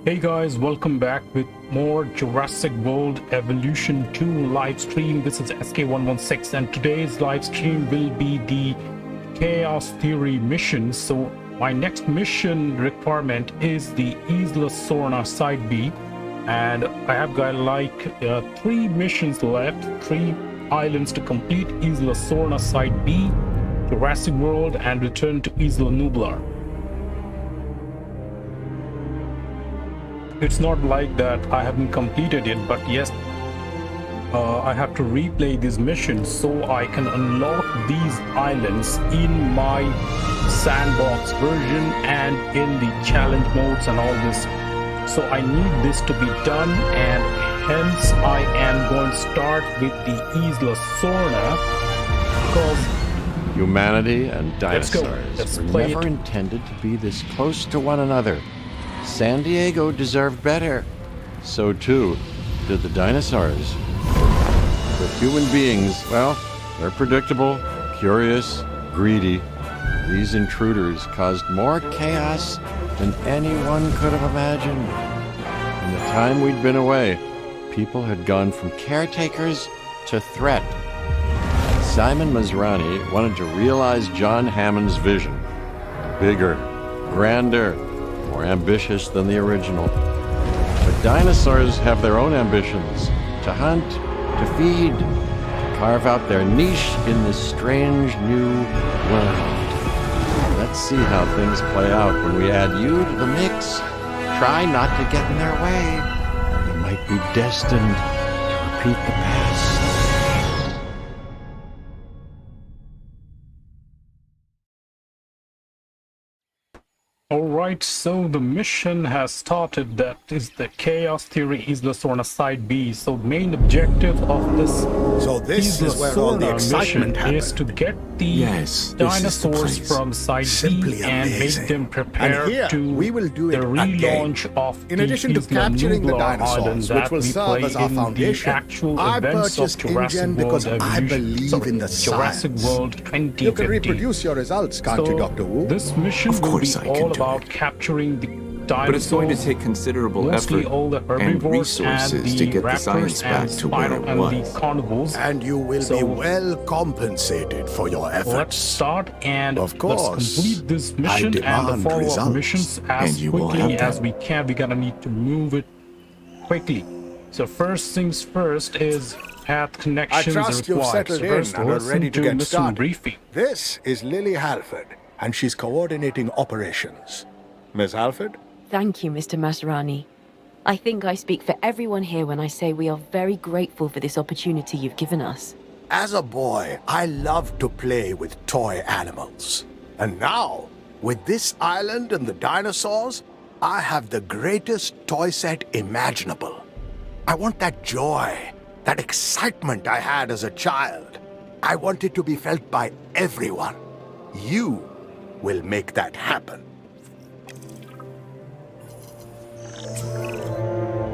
Hey guys, welcome back with more Jurassic World Evolution 2 live stream. This is SK116 and today's live stream will be the Chaos Theory mission. So my next mission requirement is the Isla Sorna Side B, and I have got like 3 missions left, 3 islands to complete: Isla Sorna Side B, Jurassic World, and return to Isla Nublar. It's not like that I haven't completed it, but yes, I have to replay these missions so I can unlock these islands in my sandbox version and in the challenge modes and all this. So I need this to be done, and hence I am going to start with the Isla Sorna because humanity and dinosaurs were never intended to be this close to one another. San Diego deserved better. So too did the dinosaurs. But human beings, well, they're predictable, curious, greedy. These intruders caused more chaos than anyone could have imagined. In the time we'd been away, people had gone from caretakers to threat. Simon Masrani wanted to realize John Hammond's vision. Bigger, grander, more ambitious than the original. But dinosaurs have their own ambitions: to hunt, to feed, to carve out their niche in this strange new world. Let's see how things play out when we add you to the mix. Try not to get in their way. You might be destined to repeat the past. Alright, so the mission has started. That is the Chaos Theory Isla Sorna Side B. So main objective of this Isla is where all the Sorna excitement mission is to get the dinosaurs from Side B and make them prepare to we will do it the relaunch of in addition to Isla capturing the Nublar dinosaurs, island which that will we serve play as our in foundation. the actual I events of purchased Jurassic InGen World because I Evolution. believe in the Jurassic science. World 2050. You can reproduce your results, can't you, Dr. Wu? This mission will be all about capturing the dinosaurs, but it's going to take considerable mostly effort all the and herbivores resources and the to get the raptors science back to where it and was. the carnivores. And you will be well compensated for your efforts. Let's start and of course, let's complete this mission and the follow-up missions as quickly as we can. We're gonna need to move it quickly. So first things first is path connections I trust required. you've settled so first, in and are ready to get started. Briefing. This is Lily Halford, and she's coordinating operations. Miss Halford? Thank you, Mr. Masrani. I think I speak for everyone here when I say we are very grateful for this opportunity you've given us. As a boy, I loved to play with toy animals. And now, with this island and the dinosaurs, I have the greatest toy set imaginable. I want that joy, that excitement I had as a child. I want it to be felt by everyone. You will make that happen.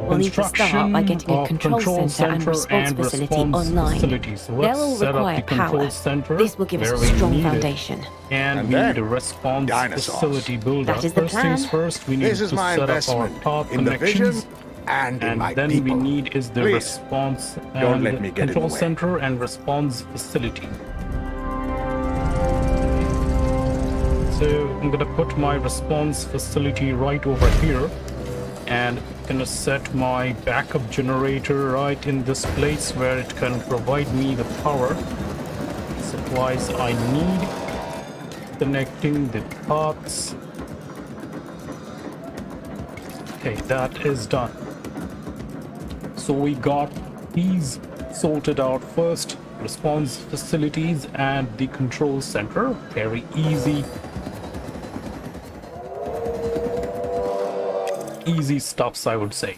We'll need to start by getting a control center and response facility online. They'll all require power. This will give us a strong foundation. And we need a response facility builder. That is the plan. Things first, we need to set up our path connections. And then we need is the response and control center and response facility. So I'm gonna put my response facility right over here, and I'm gonna set my backup generator right in this place where it can provide me the power supplies I need. Connecting the paths. Okay, that is done. So we got these sorted out first: response facilities and the control center. Very easy stuffs, I would say.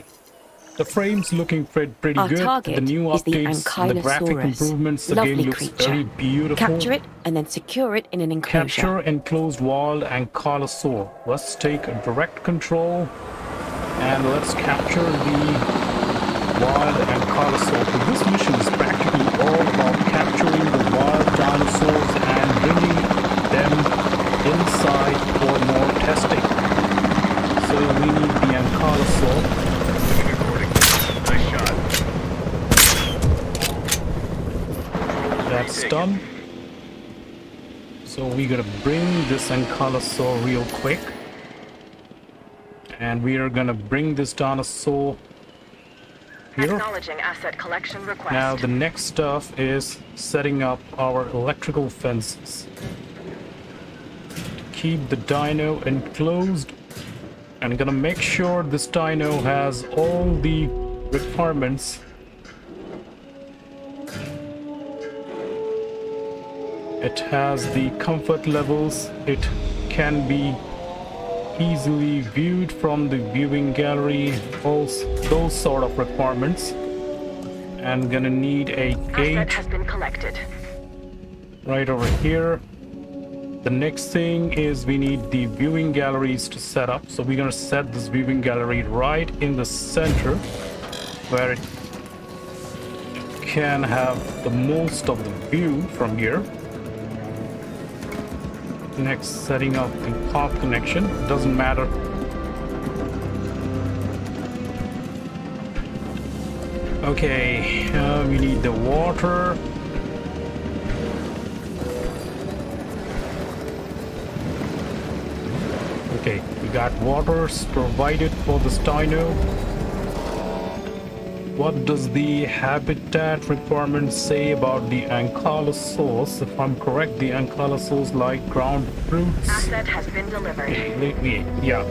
The frame's looking pretty good. The new updates, the graphic improvements, the game looks very beautiful. Capture it and then secure it in an enclosure. Capture enclosed wild Ankylosaur. Let's take a direct control and let's capture the wild Ankylosaur. So this mission is practically all about capturing the wild dinosaurs and bringing them inside for more testing. So we need the Ankylosaur that's done. So we're gonna bring this ankylosaur real quick. And we are gonna bring this dinosaur here. Acknowledging asset collection request. Now the next stuff is setting up our electrical fences. Keep the dino enclosed. And gonna make sure this dino has all the requirements. It has the comfort levels. It can be easily viewed from the viewing gallery, those sort of requirements. And gonna need a gate Asset has been collected. right over here. The next thing is we need the viewing galleries to set up. So we're gonna set this viewing gallery right in the center where it can have the most of the view from here. Next, setting up the path connection. Doesn't matter. Okay, we need the water. Okay, we got waters provided for this dino. What does the habitat requirement say about the ankylosaurs? If I'm correct, the ankylosaurs like ground fruits. Asset has been delivered. Yeah.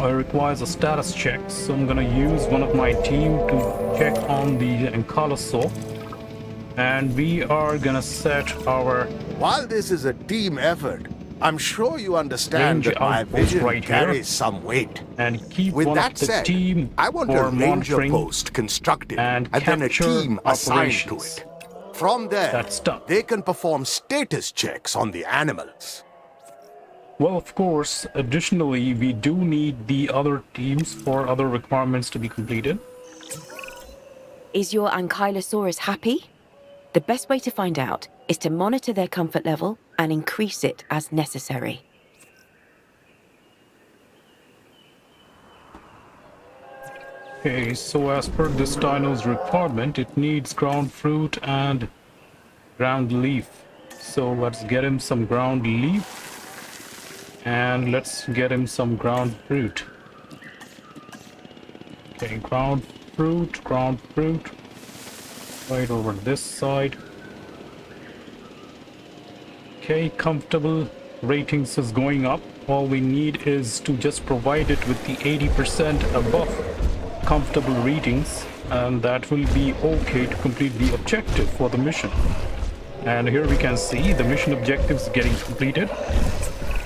It requires a status check, so I'm gonna use one of my team to check on the ankylosaur. And we are gonna set our... While this is a team effort, I'm sure you understand Range that my outpost vision right here. carries some weight. And keep With one that of the said, team I want for a ranger monitoring post constructed and then a capture team assigned to operations. it. From there, That's done. they can perform status checks on the animals. Well, of course, additionally, we do need the other teams for other requirements to be completed. Is your Ankylosaurus happy? The best way to find out is to monitor their comfort level and increase it as necessary. Okay, so as per this dino's requirement, it needs ground fruit and ground leaf. So let's get him some ground leaf and let's get him some ground fruit. Okay, ground fruit, right over this side. Okay, comfortable ratings is going up. All we need is to just provide it with the 80% above comfortable ratings, and that will be okay to complete the objective for the mission. And here we can see the mission objectives getting completed.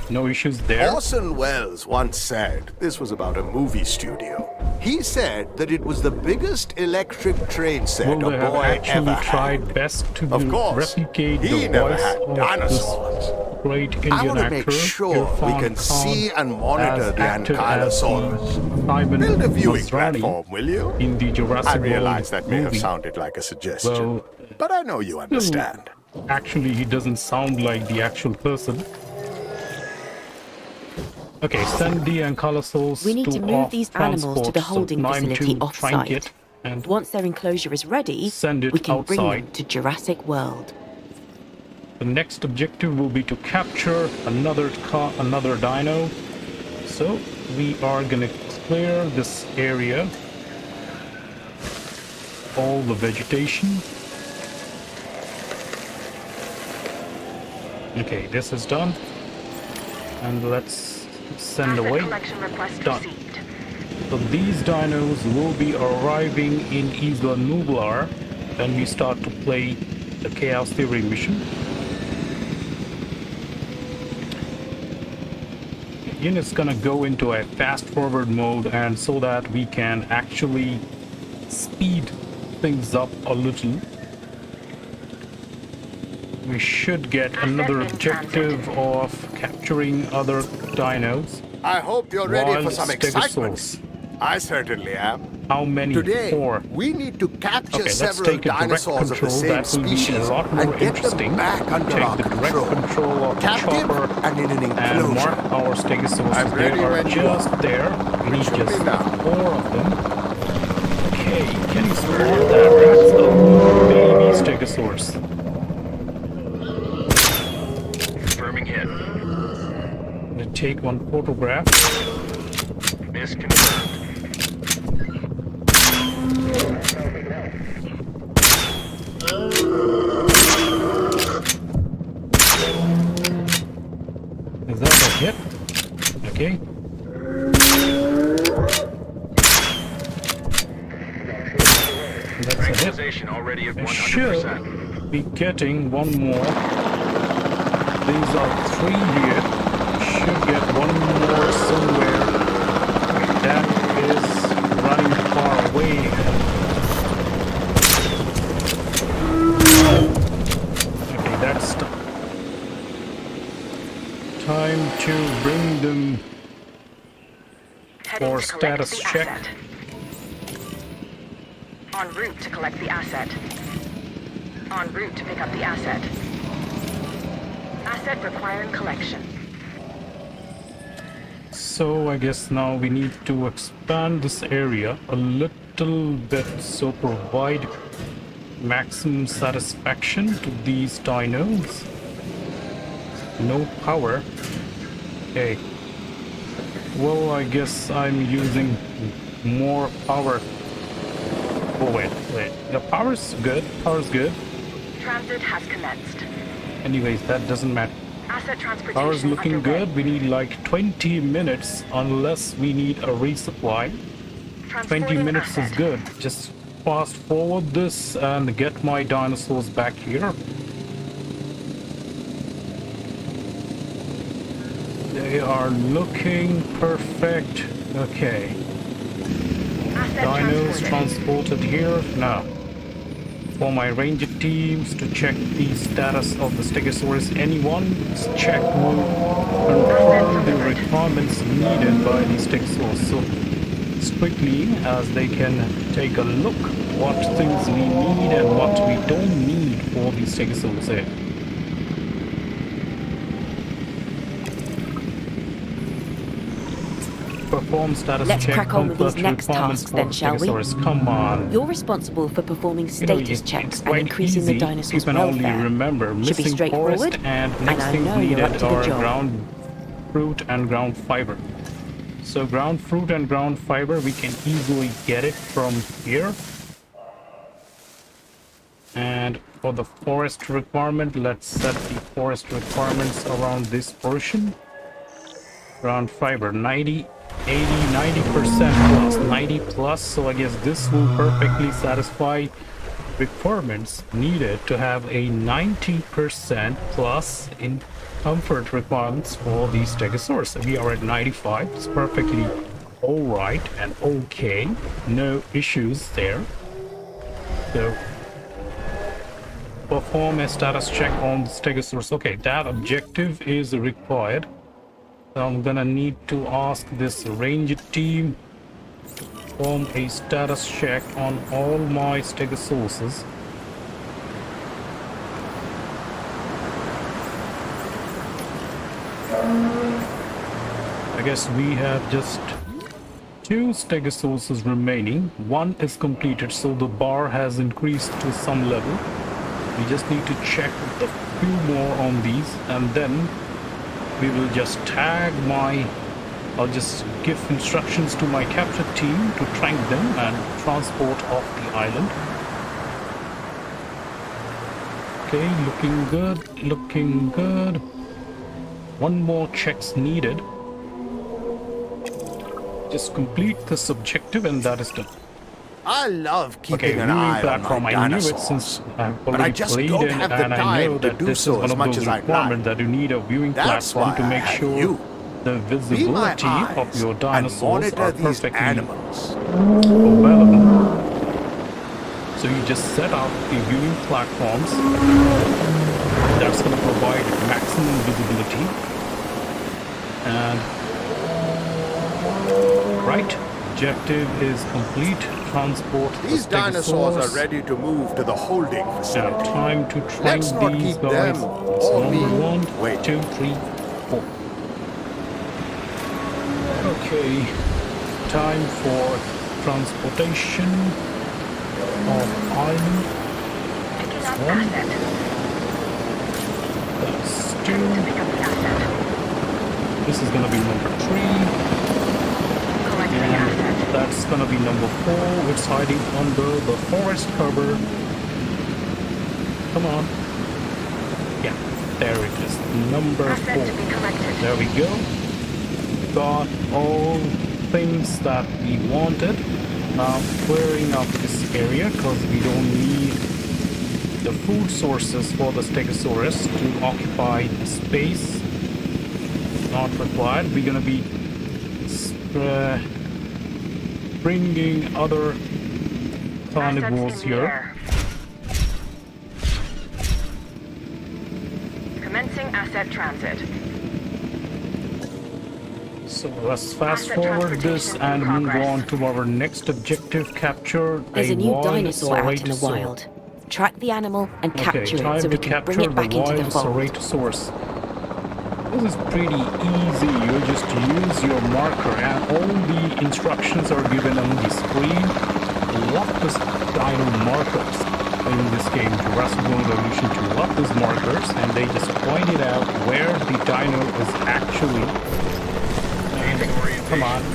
No issues there. Orson Welles once said this was about a movie studio. He said that it was the biggest electric train set Well, they a have boy actually ever tried had. best to Of course, replicate he the never voice had of dinosaurs. this great Indian I want to actor. make sure we Irfan can Khan see and monitor has the acted as the Ankylosaurus. Simon Build a viewing Masrani platform, will you? in the Jurassic I realize World that may have movie. sounded like a suggestion, Well, but I know you understand. Actually, he doesn't sound like the actual person. Okay, send the Ankylosaurs We need to move these animals to the holding facility off-site. off-site. And Once their enclosure is ready, send it we can bring them outside. to Jurassicworld. The next objective will be to capture another dino. So we are gonna clear this area, all the vegetation. Okay, this is done, and let's send Asset away. collection request Done. received. So these dinos will be arriving in Isla Nublar when we start to play the Chaos Theory mission. Unit's gonna go into a fast forward mode, and so that we can actually speed things up a little. We should get another objective of capturing other dinos. I hope you're ready for Wild some excitement. Stegosaurus. I certainly am. How many? Today, 4. we need to capture Okay, let's several take a direct dinosaurs of the control. same That will be species a lot more and get interesting. them back under Take our the direct control of the Captive chopper and in an and enclosure. mark our Stegosaurus. I'm ready They are when you just are. there. We need Shoot just me now. 4 of them. Okay, can you spot that? That's a baby Stegosaurus. take one photograph. Miss confirmed. Is that a hit? Okay. That's a hit. Tranquilization already at I 100%. should be getting one more. These are 3 here. Should get one more somewhere. That is running far away. Okay, that's time to bring them Heading for to collect status the check. asset. En route to collect the asset. En route to pick up the asset. Asset requiring collection. So I guess now we need to expand this area a little bit, so provide maximum satisfaction to these dinos. No power. Okay. Well, I guess I'm using more power. Oh wait. The power's good. Power's good. Transit has commenced. Anyways, that doesn't matter. Asset transportation Power's looking underway. good. We need like 20 minutes unless we need a resupply. 20 Transporting minutes is asset. good. Just fast forward this and get my dinosaurs back here. They are looking perfect. Okay. Asset Dinos transported. transported here. Now, for my ranger teams to check the status of the Stegosaurus, anyone check will confirm the requirements needed by the Stegosaurus. So, strictly as they can take a look what things we need and what we don't need for the Stegosaurus here. Perform status Let's check. crack on with these comfort next requirements tasks for then, the shall we? Stegosaurus. Come on. You're responsible for performing You know, status checks it's and quite increasing easy. the dinosaurs' You can only welfare. remember Should be missing straightforward, forest and and next I things know you're up needed to the are job. ground fruit and ground fiber. So ground fruit and ground fiber, we can easily get it from here. And for the forest requirement, let's set the forest requirements around this portion. Ground fiber, 90, 80, 90% plus, 90 plus. So I guess this will perfectly satisfy requirements needed to have a 90% plus in comfort requirements for the Stegosaurus. We are at 95. It's perfectly all right and okay. No issues there. So perform a status check on the Stegosaurus. Okay, that objective is required. So I'm gonna need to ask this ranger team to perform a status check on all my Stegosauruses. I guess we have just 2 Stegosauruses remaining. 1 is completed, so the bar has increased to some level. We just need to check a few more on these, and then we will just tag I'll just give instructions to my capture team to track them and transport off the island. Okay, looking good, looking good. 1 more check's needed. Just complete this objective and that is done. I love keeping Okay, an viewing eye on platform. my I knew it dinosaurs, since I've but I already just played don't in, have the and I know time to that do this is so one as of much those as I'd requirements like. that you need a viewing That's platform why to I make have sure you. the Be my visibility of eyes your and dinosaurs monitor are these perfectly animals. available. So you just set up the viewing platforms. That's going to provide maximum visibility. And right, objective is complete. Transport the These dinosaurs Stegosaurus. are ready to move to the holding Now, facility. time to train Let's not these keep guys. them It's or number me 1, waiting. 2, 3, 4. Okay, time for transportation of island. Picking up 1. asset. That's To 2. pick up the asset. This is gonna be number 3. Collect the And asset. that's gonna be number 4. It's hiding under the forest cover. Come on. Yeah, there it is. Number 4. Asset to be collected. There we go. Got all things that we wanted. Now clearing up this area because we don't need the food sources for the Stegosaurus to occupy the space. Not required. We're gonna be bringing other carnivores Assets in the here. air. Commencing asset transit. So let's fast Asset forward this transportation and in move progress. on to our next objective: capture There's a new wild dinosaur out in the Ceratosaur. wild. Track the animal and Okay, capture it time so to we can capture bring it back the into the wild fold. Ceratosaurus. This is pretty easy. You just use your marker and all the instructions are given on the screen. Love this dino markers in this game, Jurassic World Evolution 2. Love these markers and they just pointed out where the dino is actually. And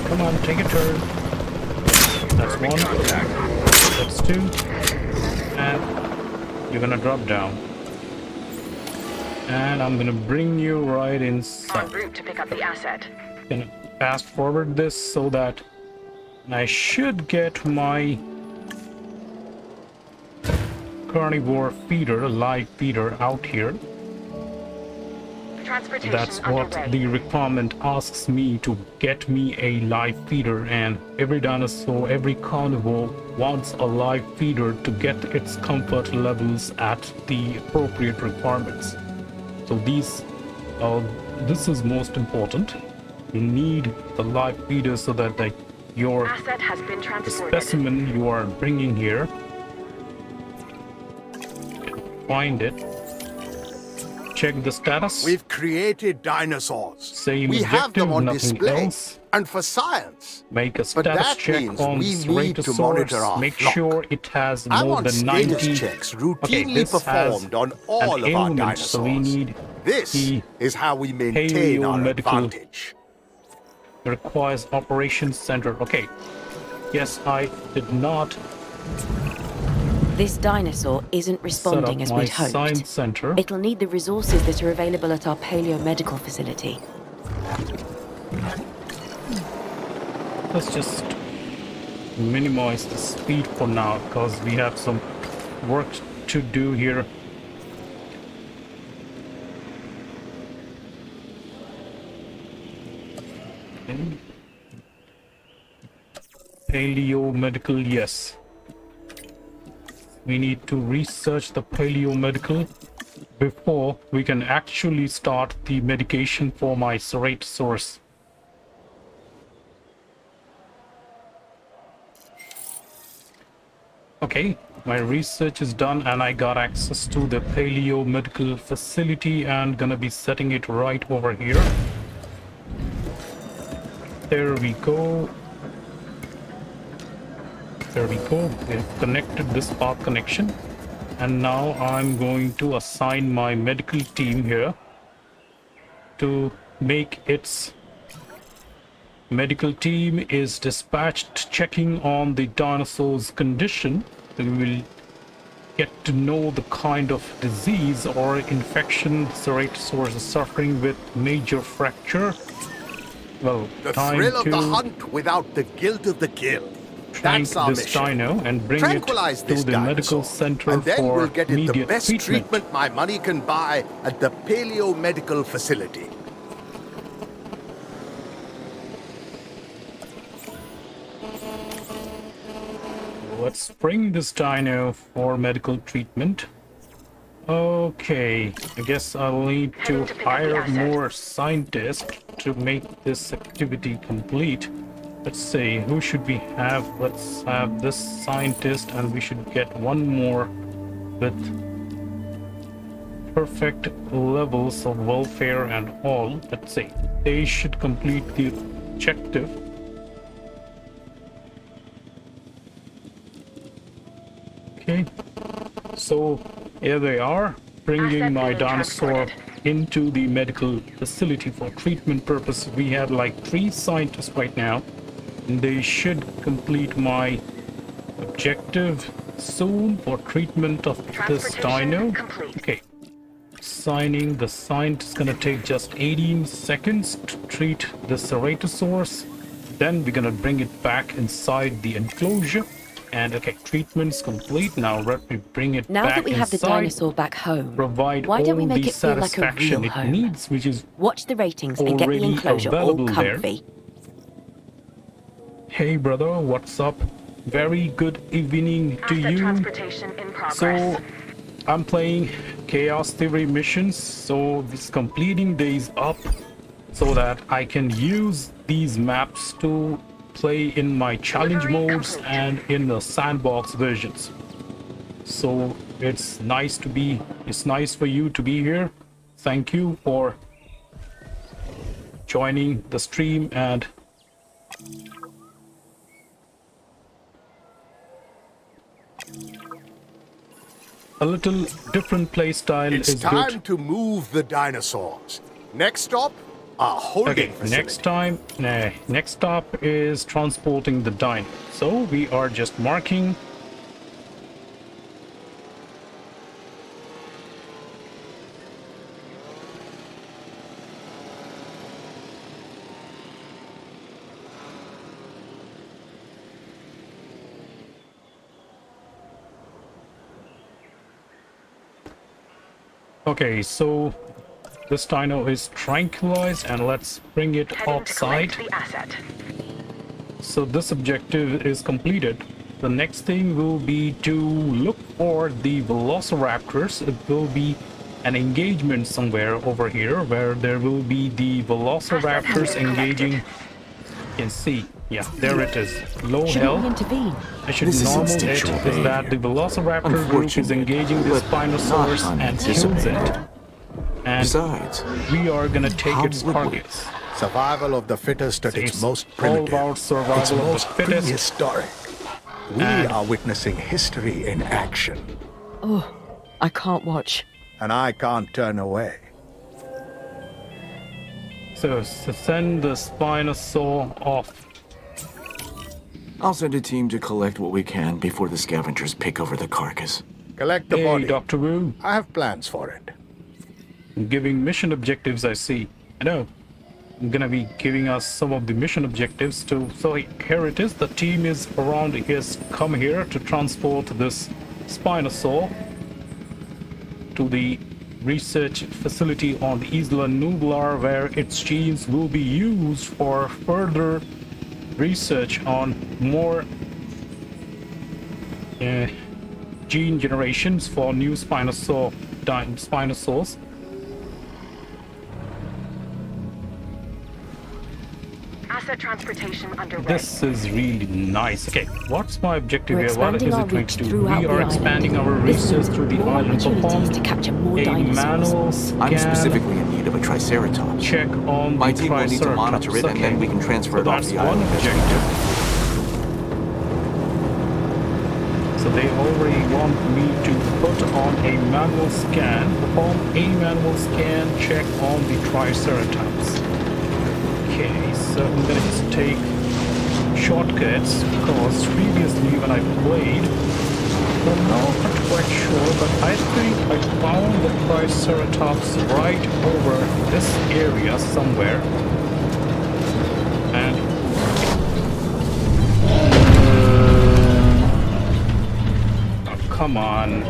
come on, take a turn. That's one. That's 2. And you're gonna drop down. And I'm gonna bring you right En inside. route to pick up the asset. Gonna fast forward this so that I should get my carnivore feeder, live feeder out here. Transportation That's what underway. the requirement asks me, to get me a live feeder, and every dinosaur, every carnivore wants a live feeder to get its comfort levels at the appropriate requirements. So this is most important. You need the live feeder so that your Asset has been the transported. specimen you are bringing here, find it, check the status. We've created dinosaurs. Same we have them objective, on nothing display. else. And for science. Make a But status that check means on we need to Ceratosaurus. monitor our Make flock. sure it has I more want than status 90. checks Okay, routinely this performed has on all an of our ailment, dinosaurs. so we need This the is how we maintain our Paleo-medical. advantage. Requires operations center. Okay. Yes, I did not This dinosaur isn't set up responding as my we'd hoped. science center. It'll need the resources that are available at our Paleo-medical facility. Let's just minimize the speed for now because we have some work to do here. Okay. Paleo-medical, yes. We need to research the paleo-medical before we can actually start the medication for my Ceratosaurus. Okay, my research is done and I got access to the Paleo-medical facility and gonna be setting it right over here. There we go. There we go. We've connected this path connection. And now I'm going to assign my medical team here to make its medical team is dispatched checking on the dinosaur's condition. We will get to know the kind of disease or infection Ceratosaurus is suffering with major fracture. Well, The time thrill of to the hunt without the guilt of the kill. trank That's our this mission. dino and bring Tranquilize it to this the medical dinosaur, center and then for we'll get it the immediate best treatment. treatment my money can buy at the Paleo-medical facility. Let's bring this dino for medical treatment. Okay, I guess I'll need to Heading to pick up the hire asset. more scientists to make this activity complete. Let's see, who should we have? Let's have this scientist, and we should get one more with perfect levels of welfare and all. Let's see, they should complete the objective. Okay, so here they are, bringing Asset my being dinosaur transported. into the medical facility for treatment purpose. We have like 3 scientists right now, and they should complete my objective soon for treatment of this dino. Okay, signing the sign is gonna take just 18 seconds to treat the Ceratosaurus. Then we're gonna bring it back inside the enclosure. And okay, treatment's complete. Now let me bring it now back that we have the inside, dinosaur back home, provide why don't we all make the it feel like a satisfaction real it home? needs, which is Watch the ratings and get the already enclosure all available there. comfy. Hey brother, what's up? Very good evening to Asset you. transportation in progress. So I'm playing Chaos Theory missions, so this completing days up so that I can use these maps to play in my challenge Delivery modes complete. and in the sandbox versions. So it's nice for you to be here. Thank you for joining the stream, and a little different play style It's is time good. to move the dinosaurs. Next stop, our holding Okay, facility. next stop is transporting the dino. So we are just marking. Okay, so this dino is tranquilized, and let's bring it Heading to outside. collect the asset. So this objective is completed. The next thing will be to look for the Velociraptors. It will be an engagement somewhere over here where there will be the Velociraptors engaging. You can see, yeah, there it is. Low Shouldn't we health. intervene? I should This is normal it instinctual is behavior. that the Velociraptor group is Unfortunate, engaging the but Spinosaurus not and kills it. unanticipated. And Besides, we are gonna take how its would we? carcass. Survival of the fittest at its It's most all primitive. about survival Its of the most fittest. prehistoric. We And- are witnessing history in action, Oh, I can't watch. and I can't turn away. So send the Spinosaur off. I'll send a team to collect what we can before the scavengers pick over the carcass. Collect the Hey, body. Dr. Wu, I have plans for it. giving mission objectives, I see. I know. I'm gonna be giving us some of the mission objectives too. So here it is. The team is around, has come here to transport this Spinosaur to the research facility on the Isla Nublar, where its genes will be used for further research on more gene generations for new Spinosaurs. Asset transportation underway. This is really nice. Okay, what's my objective We're here? What is expanding our it going reach to do? throughout We the are island. expanding our This research means through the more island. opportunities Perform to capture more a dinosaurs. manual scan. I'm specifically in need of a Triceratops. Check on My the team will need to Triceratops. monitor it, and then we can transfer So it off that's the one island. objective. So they already want me to put on a manual scan, perform a manual scan check on the Triceratops. Okay, so I'm gonna just take shortcuts because previously when I played, I'm not quite sure, but I think I found the Triceratops right over this area somewhere. And oh, come on.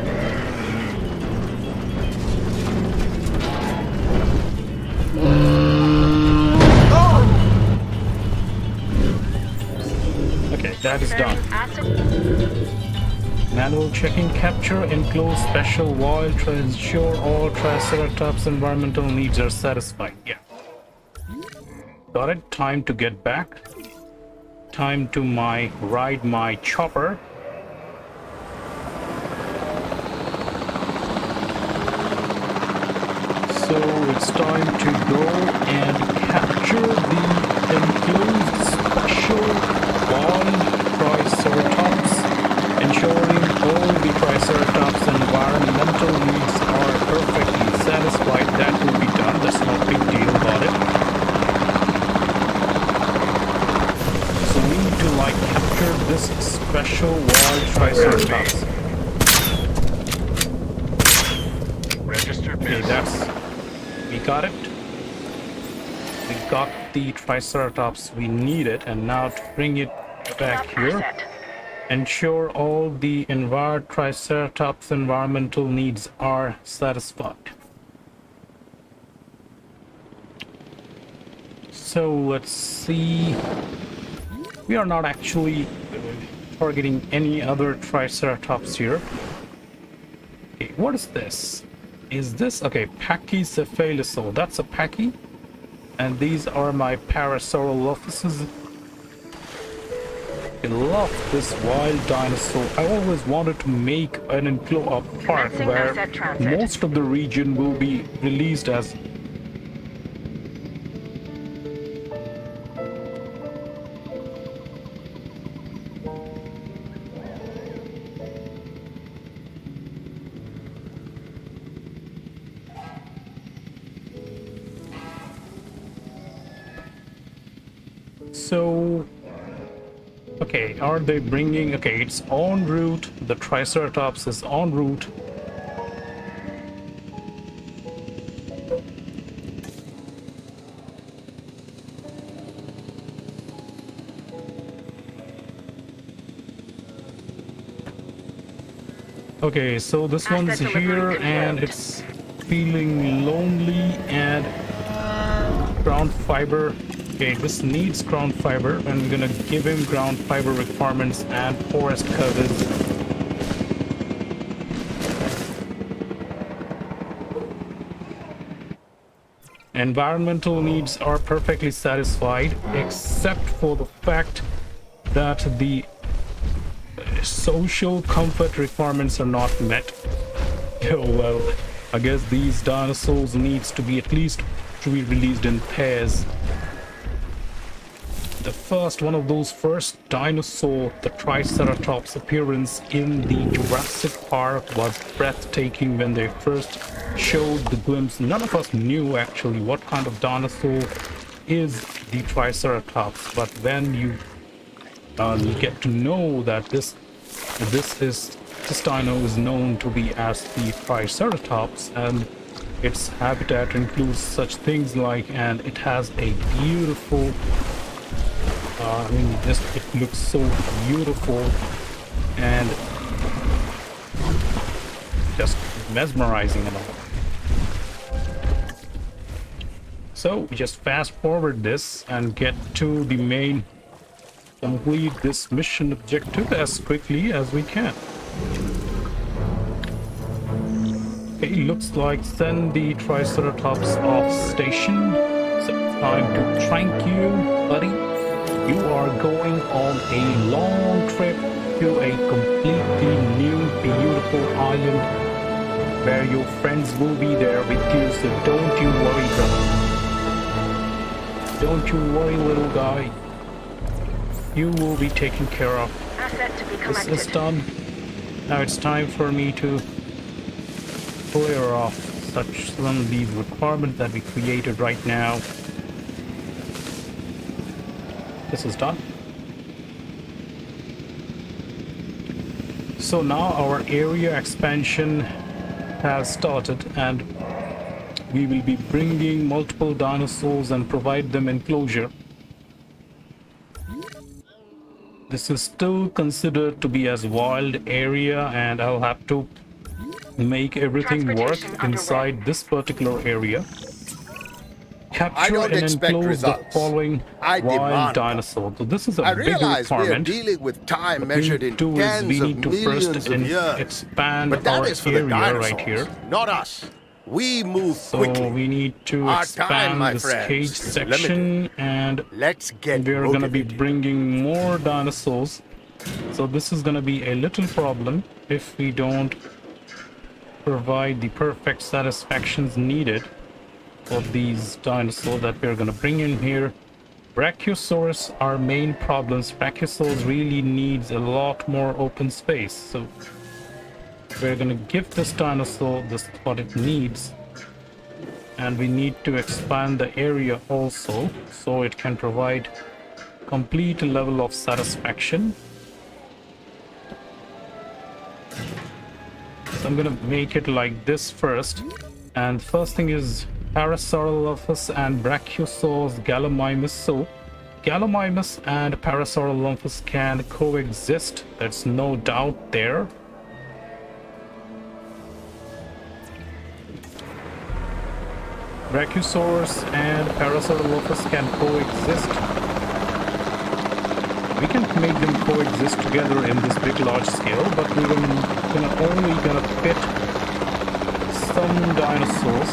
Okay, that is done. Manual checking, capture, enclose special wild to ensure all Triceratops environmental needs are satisfied. Yeah. Got it. Time to get back. Time to ride my chopper. So it's time to go and capture the enclosed special wild Triceratops, ensuring all the Triceratops environmental needs are perfectly satisfied. That will be Okay, we got it. We got the Triceratops we needed, and now to bring it back here, ensure all the Triceratops environmental needs are satisfied. So let's see. We are not actually targeting any other Triceratops here. Okay, what is this? Is this okay? Pachycephalosaur. That's a Pachy, and these are my Parasaurolophuses. I love this wild dinosaur. I always wanted to make an enclosure park where most of the region will be released as so. Okay, are they bringing... Okay, it's en route. The Triceratops is en route. Okay, so this one's here and it's feeling lonely and ground fiber. Okay, this needs ground fiber. I'm gonna give him ground fiber requirements and forest covers. Environmental needs are perfectly satisfied, except for the fact that the social comfort requirements are not met. Oh well, I guess these dinosaurs needs to be at least to be released in pairs. The first one of those first dinosaur, the Triceratops appearance in the Jurassic Park was breathtaking when they first showed the glimpse. None of us knew actually what kind of dinosaur is the Triceratops, but when you get to know that this dino is known to be as the Triceratops, and its habitat includes such things like, and it has a beautiful I mean, it looks so beautiful and just mesmerizing and all. So we just fast forward this and get to the main, complete this mission objective as quickly as we can. Okay, looks like send the Triceratops off station. So time to thank you, buddy. You are going on a long trip to a completely new, beautiful island where your friends will be there with you, so don't you worry, brother. Don't you worry, little guy. You will be taken care of. This is done. Now it's time for me to clear off some of these requirements that we created right now. This is done. So now our area expansion has started, and we will be bringing multiple dinosaurs and provide them enclosure. This is still considered to be as wild area, and I'll have to make everything work inside this particular area. Capture and enclose the following wild dinosaur. So this is a big requirement. We are dealing with time measured in tens we need to first years. expand but that our is for the area right here. Not us. We move quickly. So we need to expand this cage section, and we're going to be bringing more dinosaurs. So this is going to be a little problem if we don't provide the perfect satisfactions needed of these dinosaurs that we're going to bring in here. Brachiosaurus are main problems. Brachiosaurus really needs a lot more open space, so we're going to give this dinosaur this what it needs, and we need to expand the area also so it can provide complete level of satisfaction. So I'm going to make it like this first. And first thing is Parasaurolophus and Brachiosaurus Gallimimus. So Gallimimus and Parasaurolophus can coexist. There's no doubt there. Brachiosaurus and Parasaurolophus can coexist. We can make them coexist together in this big large scale, but we're only gonna fit some dinosaurs.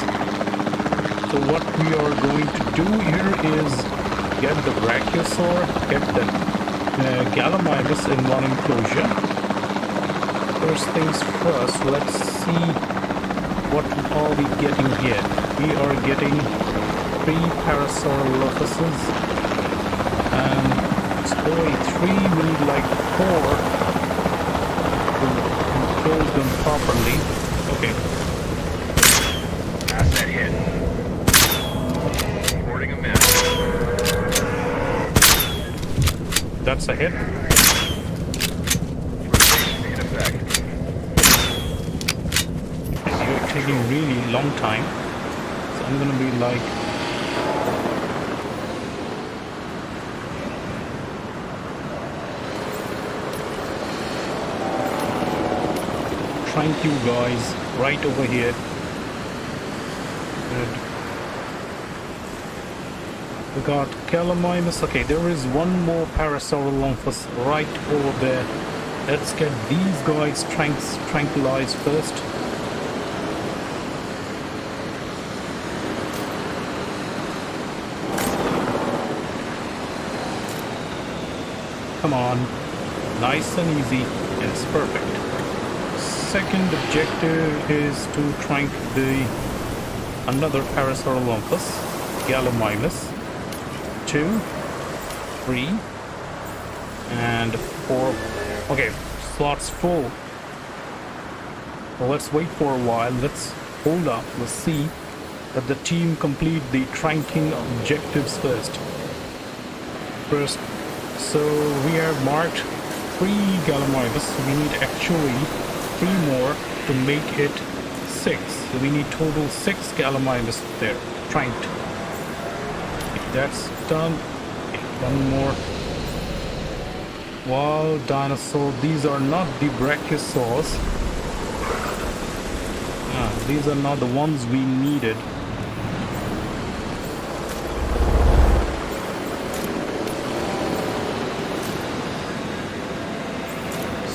So what we are going to do here is get the Brachiosaur, get the Gallimimus in one enclosure. First things first, let's see what are we getting here. We are getting 3 Parasaurolophuses, and it's only 3, we need like 4 to enclose them properly. Okay. Asset hit. Reporting a miss. That's a hit. In effect. You're taking really long time. So I'm gonna be like... thank you guys, right over here. Good. We got Gallimimus. Okay, there is one more Parasaurolophus right over there. Let's get these guys tranquilized first. Come on, nice and easy, and it's perfect. Second objective is to trank another Parasaurolophus, Gallimimus. 2, 3, and 4. Okay, slots full. Well, let's wait for a while. Let's hold up. Let's see that the team complete the tranking objectives first. So we have marked 3 Gallimimus. We need actually 3 more to make it 6. So we need total 6 Gallimimus there, tranked. If that's done, okay, 1 more. Wow, dinosaur. These are not the Brachiosaurs. These are not the ones we needed.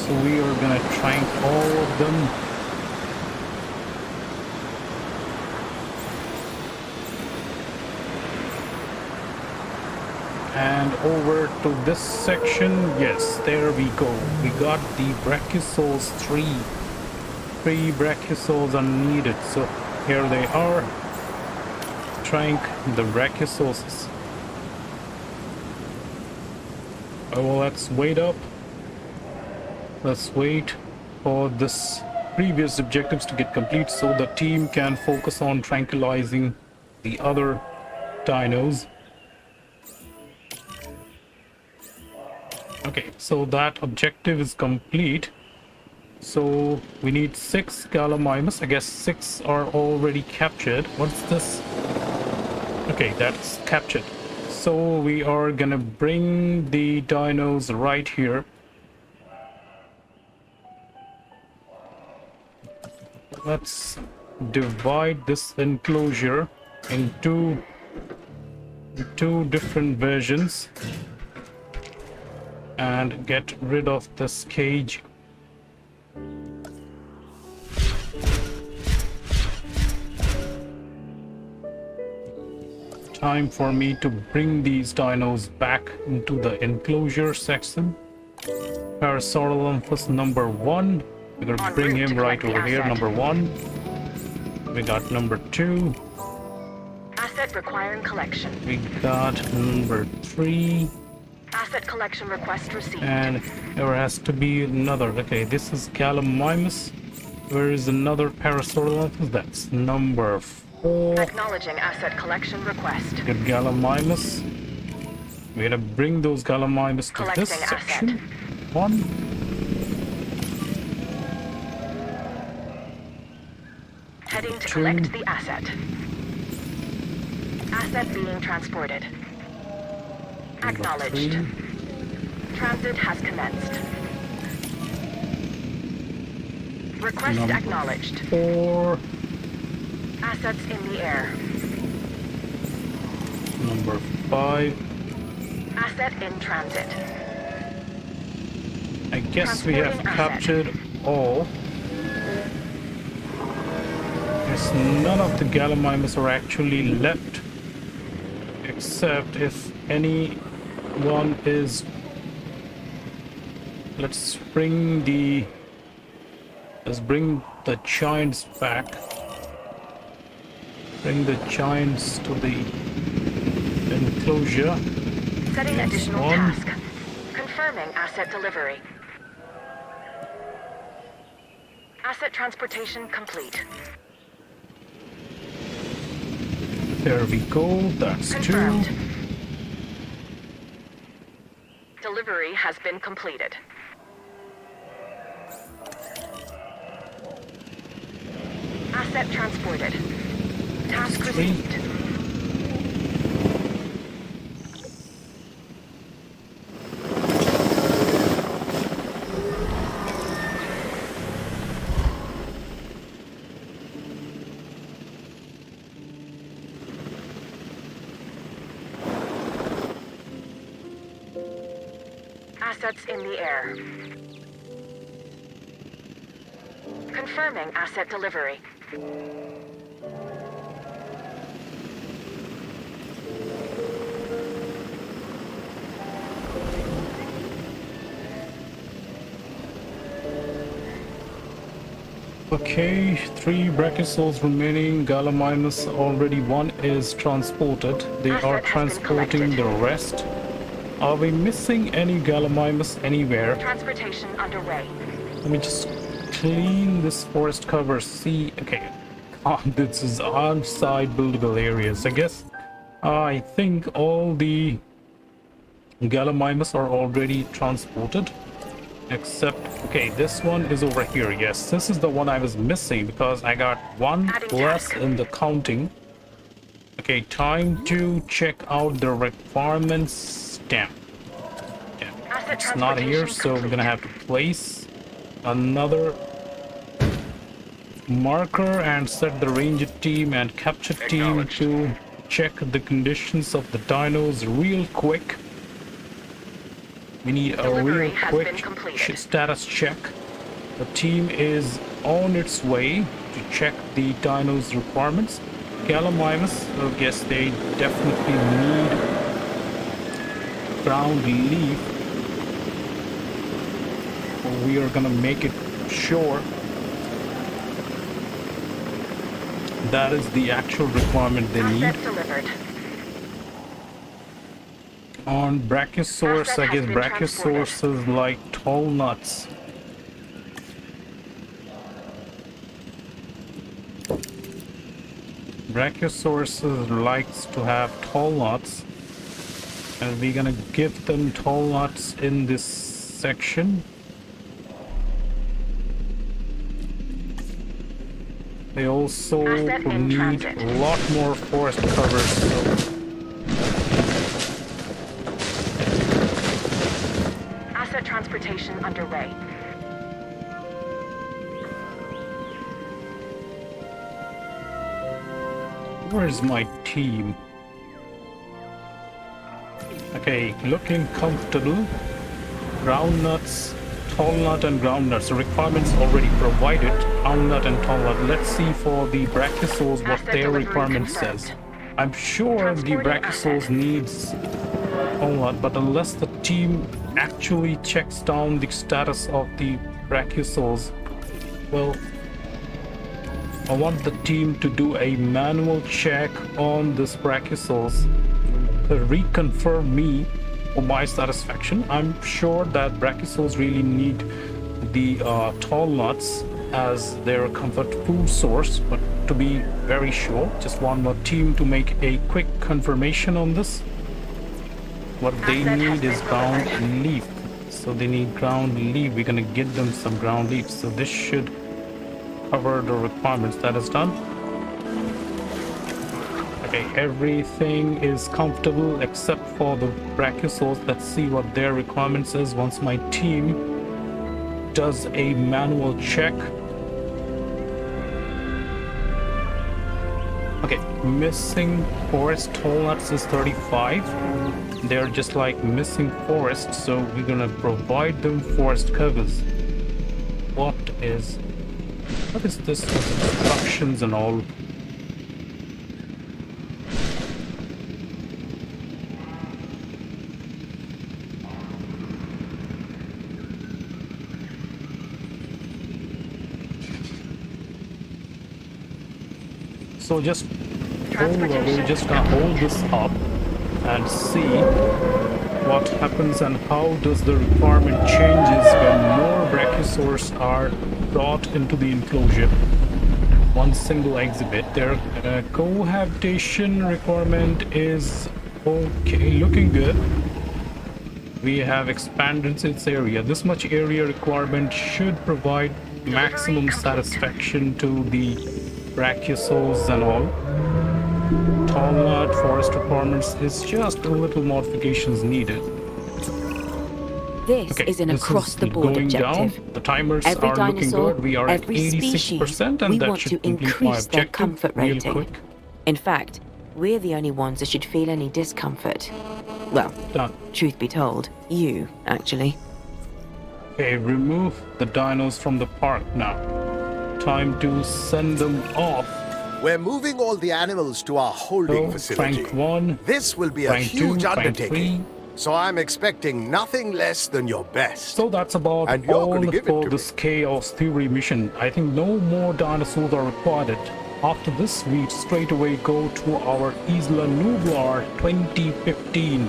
So we are gonna trank all of them. And over to this section, yes, there we go. We got the Brachiosaurs 3. 3 Brachiosaurs are needed, so here they are. Trank the Brachiosaurs. Oh, well, let's wait up. Let's wait for this previous objectives to get complete so the team can focus on tranquilizing the other dinos. Okay, so that objective is complete. So we need 6 Gallimimus. I guess 6 are already captured. What's this? Okay, that's captured. So we are gonna bring the dinos right here. Let's divide this enclosure into 2 different versions and get rid of this cage. Time for me to bring these dinos back into the enclosure section. Parasaurolophus number 1. We're gonna bring him right over here, number 1. We got number 2. Asset requiring collection. We got number 3. Asset collection request received. And there has to be another. Okay, this is Gallimimus. Where is another Parasaurolophus? That's number 4. Acknowledging asset collection request. Good Gallimimus. We're gonna bring those Gallimimus to Collecting this section. asset. 1. Heading to collect the asset. Asset being transported. Acknowledged. Transit has commenced. Request acknowledged. 4. Assets in the air. Number 5. Asset in transit. I guess we have captured all. Yes, none of the Gallimimus are actually left, except if anyone is. Let's bring the giants back. Bring the giants to the enclosure. Setting That's additional one. task. Confirming asset delivery. Asset transportation complete. There we go. That's Confirmed. 2. Delivery has been completed. Asset transported. Task 3. received. Assets in the air. Confirming asset delivery. Okay, 3 brachiosaurs remaining. Gallimimus already 1 is transported. They Asset are has been transporting the collected. rest. Are we missing any Gallimimus anywhere? Transportation underway. Let me just clean this forest cover. See, okay. This is outside buildable areas. I guess I think all the Gallimimus are already transported. Except, okay, this one is over here. Yes, this is the one I was missing because I got 1 Adding less task. in the counting. Okay, time to check out the requirements. Damn. Asset It's not here, transportation so we're complete. gonna have to place another marker and set the ranger team and capture team to check the conditions of the dinos real quick. We need a Delivery real has quick been completed. status check. The team is on its way to check the dinos requirements. Gallimimus, I guess they definitely need ground leaf. We are gonna make it sure that is the actual requirement they need. Asset delivered. On Brachiosaurus, Asset I has guess been Brachiosaurus is like tall nuts. Brachiosaurus likes to have tall nuts, and we're gonna give them tall nuts in this section. They also Asset in need transit. a lot more forest cover, so Asset transportation underway. where's my team? Okay, looking comfortable. Ground nuts, tall nut and ground nuts. The requirements already provided. Ground nut and tall nut. Let's see for the Brachiosaurs what Asset their delivery requirement confirmed. says. I'm sure the Transporting Brachiosaurs asset. needs tall nut, but unless the team actually checks down the status of the Brachiosaurs, well, I want the team to do a manual check on this Brachiosaurs to reconfirm me for my satisfaction. I'm sure that Brachiosaurs really need the tall nuts as their comfort food source, but to be very sure, just want my team to make a quick confirmation on this. What they Asset has need is been ground delivered. leaf. So they need ground leaf. We're gonna get them some ground leaf. So this should cover the requirements. That is done. Okay, everything is comfortable except for the Brachiosaurs. Let's see what their requirements is once my team does a manual check. Okay, missing forest tall nuts is 35. They're just like missing forest, so we're gonna provide them forest covers. What is this instructions and all? So just we're just gonna hold this up and see what happens and how does the requirement changes when more Brachiosaurs are brought into the enclosure. One single exhibit. Their cohabitation requirement is okay, looking good. We have expanded its area. This much area requirement should provide maximum satisfaction to the Brachiosaurs and all. Tall nut forest requirements is just a little modifications needed. This is an across-the-board objective. Down. The timers Every are looking dinosaur, good. We are at every 86%, and we that want should to increase their comfort real rating. quick. In fact, we're the only ones that should feel any discomfort. Well, Done. truth be told, you, actually. Okay, remove the dinos from the park now. Time to send them off. We're moving all the animals to our holding facility. Frank 1. This will be a Frank 2, huge Frank undertaking. 3. So I'm expecting nothing less than your best. So that's about And you're all gonna give it for to this Chaos Theory mission. I think no more dinosaurs are required. After this, we straight away go to our Isla Nublar 2015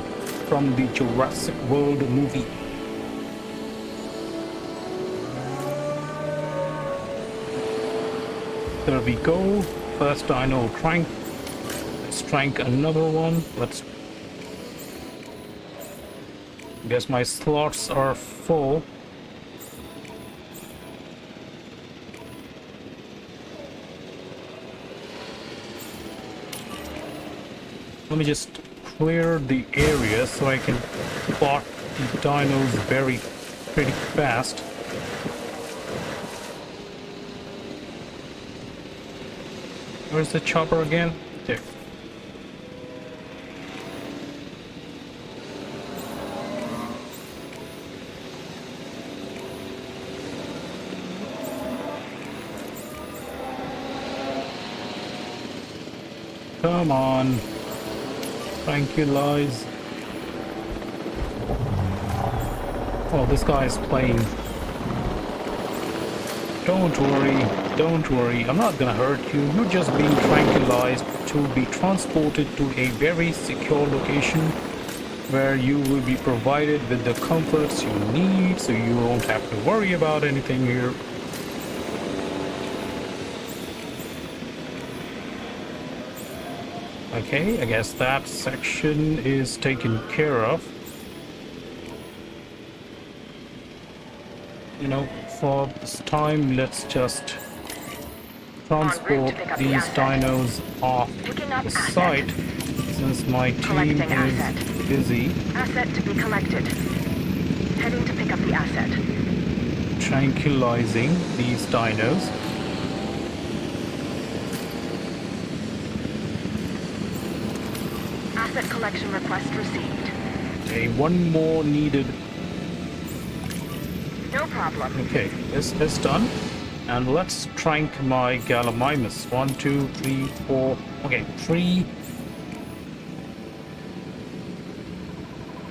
from the Jurassic World movie. There we go. First dino trank. Let's trank another one. Let's. Guess my slots are full. Let me just clear the area so I can spot the dinos pretty fast. Where's the chopper again? There. Come on. Tranquilize. Oh, this guy is playing. Don't worry, I'm not gonna hurt you. You're just being tranquilized to be transported to a very secure location where you will be provided with the comforts you need, so you won't have to worry about anything here. Okay, I guess that section is taken care of. You know, for this time, let's just transport these dinos off the site since my team is busy. Asset to be collected. Heading to pick up the asset. Tranquilizing these dinos. Asset collection request received. Okay, one more needed. No problem. Okay, this is done. And let's trank my Gallimimus. 1, 2, 3, 4. Okay, 3.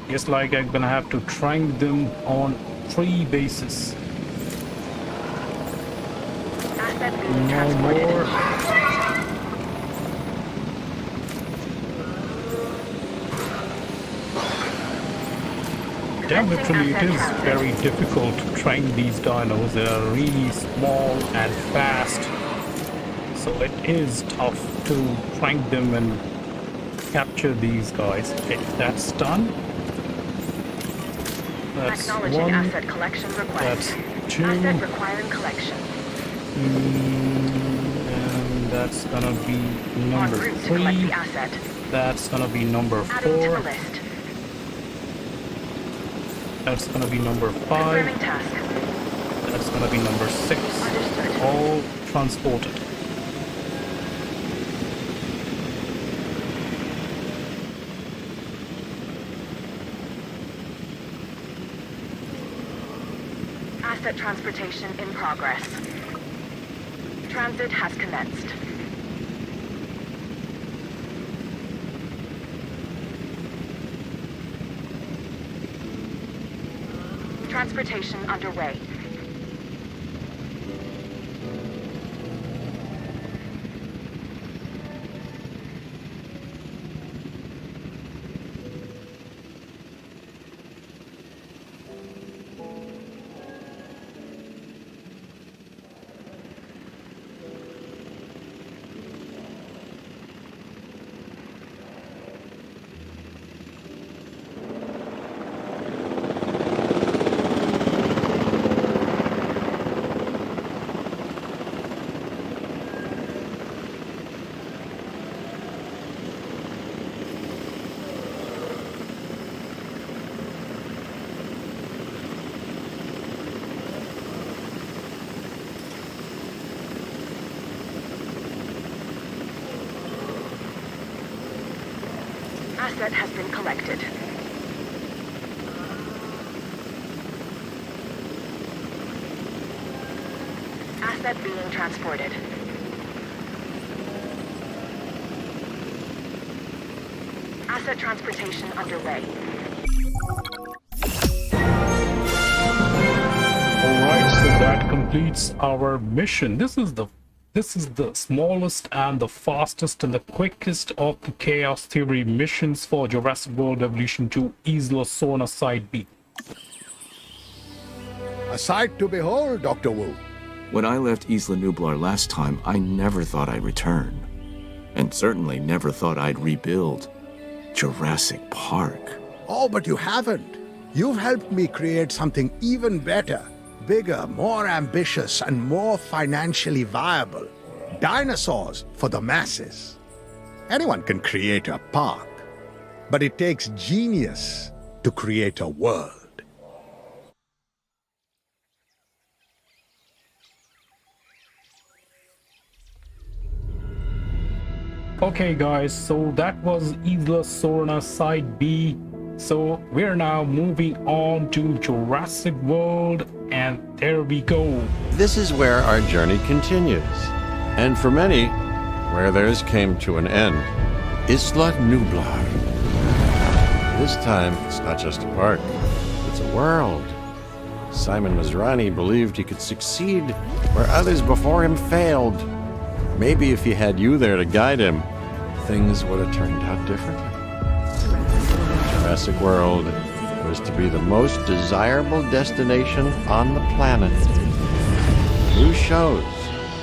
Guess like I'm gonna have to trank them on 3 bases. Asset being No transported. more. Yeah, literally it is very difficult to train these dinos. They are really small and fast. So it is tough to train them and capture these guys. Okay, that's done. That's Acknowledging 1. asset collection request. That's 2. Asset requiring collection. That's gonna be En number route to collect 3. the asset. That's gonna be number Adding to the 4. list. That's gonna be number 5. Confirming task. That's gonna be number 6. Understood. All transported. Asset transportation in progress. Transit has commenced. Transportation underway. Asset has been collected. Asset being transported. Asset transportation underway. Alright, so that completes our mission. This is the smallest and the fastest and the quickest of the Chaos Theory missions for Jurassic World Evolution 2 Isla Sorna Side B. A sight to behold, Dr. Wu. When I left Isla Nublar last time, I never thought I'd return. And certainly never thought I'd rebuild Jurassic Park. Oh, but you haven't. You've helped me create something even better. Bigger, more ambitious, and more financially viable. Dinosaurs for the masses. Anyone can create a park, but it takes genius to create a world. Okay guys, so that was Isla Sorna Side B. So we're now moving on to Jurassic World, and there we go. This is where our journey continues. And for many, where theirs came to an end. Isla Nublar. This time, it's not just a park, it's a world. Simon Masrani believed he could succeed where others before him failed. Maybe if he had you there to guide him, things would have turned out differently. Jurassic World was to be the most desirable destination on the planet. New shows,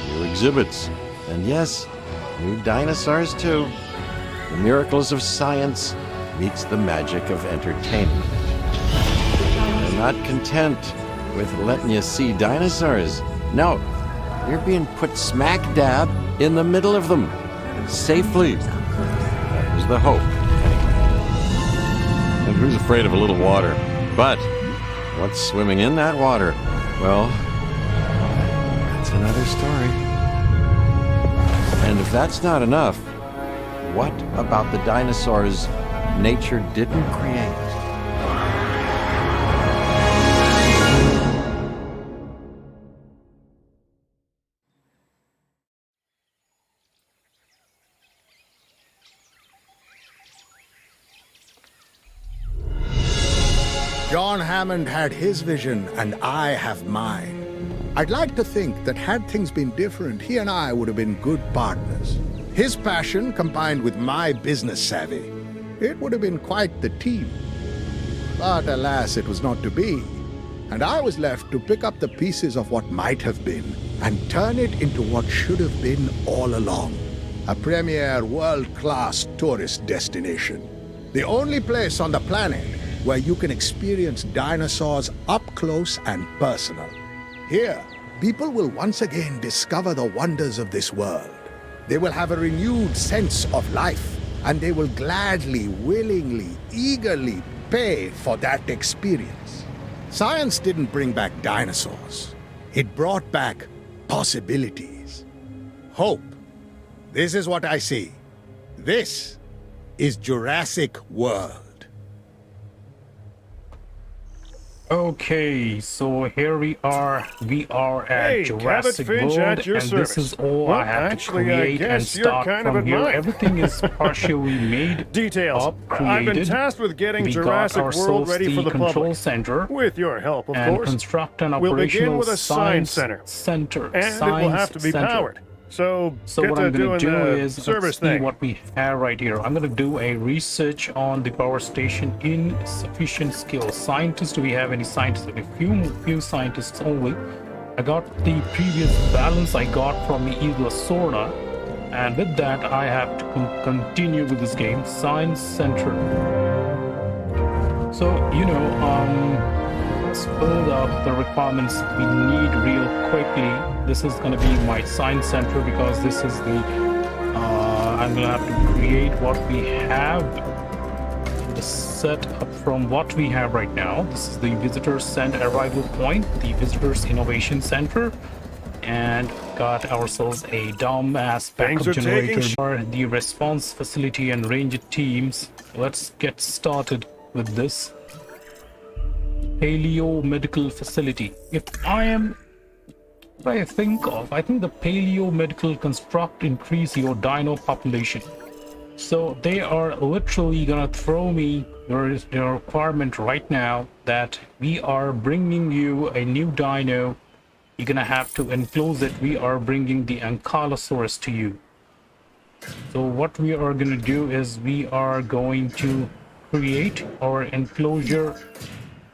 new exhibits, and yes, new dinosaurs too. The miracles of science meets the magic of entertainment. They're not content with letting you see dinosaurs. No, you're being put smack dab in the middle of them, safely. That was the hope. And who's afraid of a little water? But what's swimming in that water? Well, that's another story. And if that's not enough, what about the dinosaurs nature didn't create? John Hammond had his vision, and I have mine. I'd like to think that had things been different, he and I would have been good partners. His passion combined with my business savvy, it would have been quite the team. But alas, it was not to be. And I was left to pick up the pieces of what might have been and turn it into what should have been all along. A premier world-class tourist destination. The only place on the planet where you can experience dinosaurs up close and personal. Here, people will once again discover the wonders of this world. They will have a renewed sense of life, and they will gladly, willingly, eagerly pay for that experience. Science didn't bring back dinosaurs. It brought back possibilities. Hope. This is what I see. This is Jurassic World. Okay, so here we are at Hey, Jurassic Cabot Finch World, at your and service. this is all Well, I have actually, to I create and guess you're start kind of from here. admired. Everything is partially made Details. up, I've been created. tasked with getting We got Jurassic World ourselves ready for the control public. center With your help, of and course. construct an We'll begin operational with a science center. and it will have to be powered. So get What to I'm going to doing do the is service let's see thing. what we have right here. I'm going to do a research on the power station. Insufficient skills. Scientists, do we have any scientists? A few scientists only. I got the previous balance I got from the Isla Sorna, and with that I have to continue with this game. Science Center. So let's build up the requirements we need real quickly. This is going to be my science center because this is the I'm going to have to create what we have, the setup from what we have right now. This is the visitors sent arrival point, the visitors innovation center, and got ourselves a dumbass backup Things are taking generator for the response facility and range teams. Let's get started with this. Paleo-medical facility. If I think the paleo-medical construct increase your dino population. So they are literally gonna throw me the requirement right now that we are bringing you a new dino. You're gonna have to enclose it. We are bringing the Ankylosaurus to you. So what we are gonna do is we are going to create our enclosure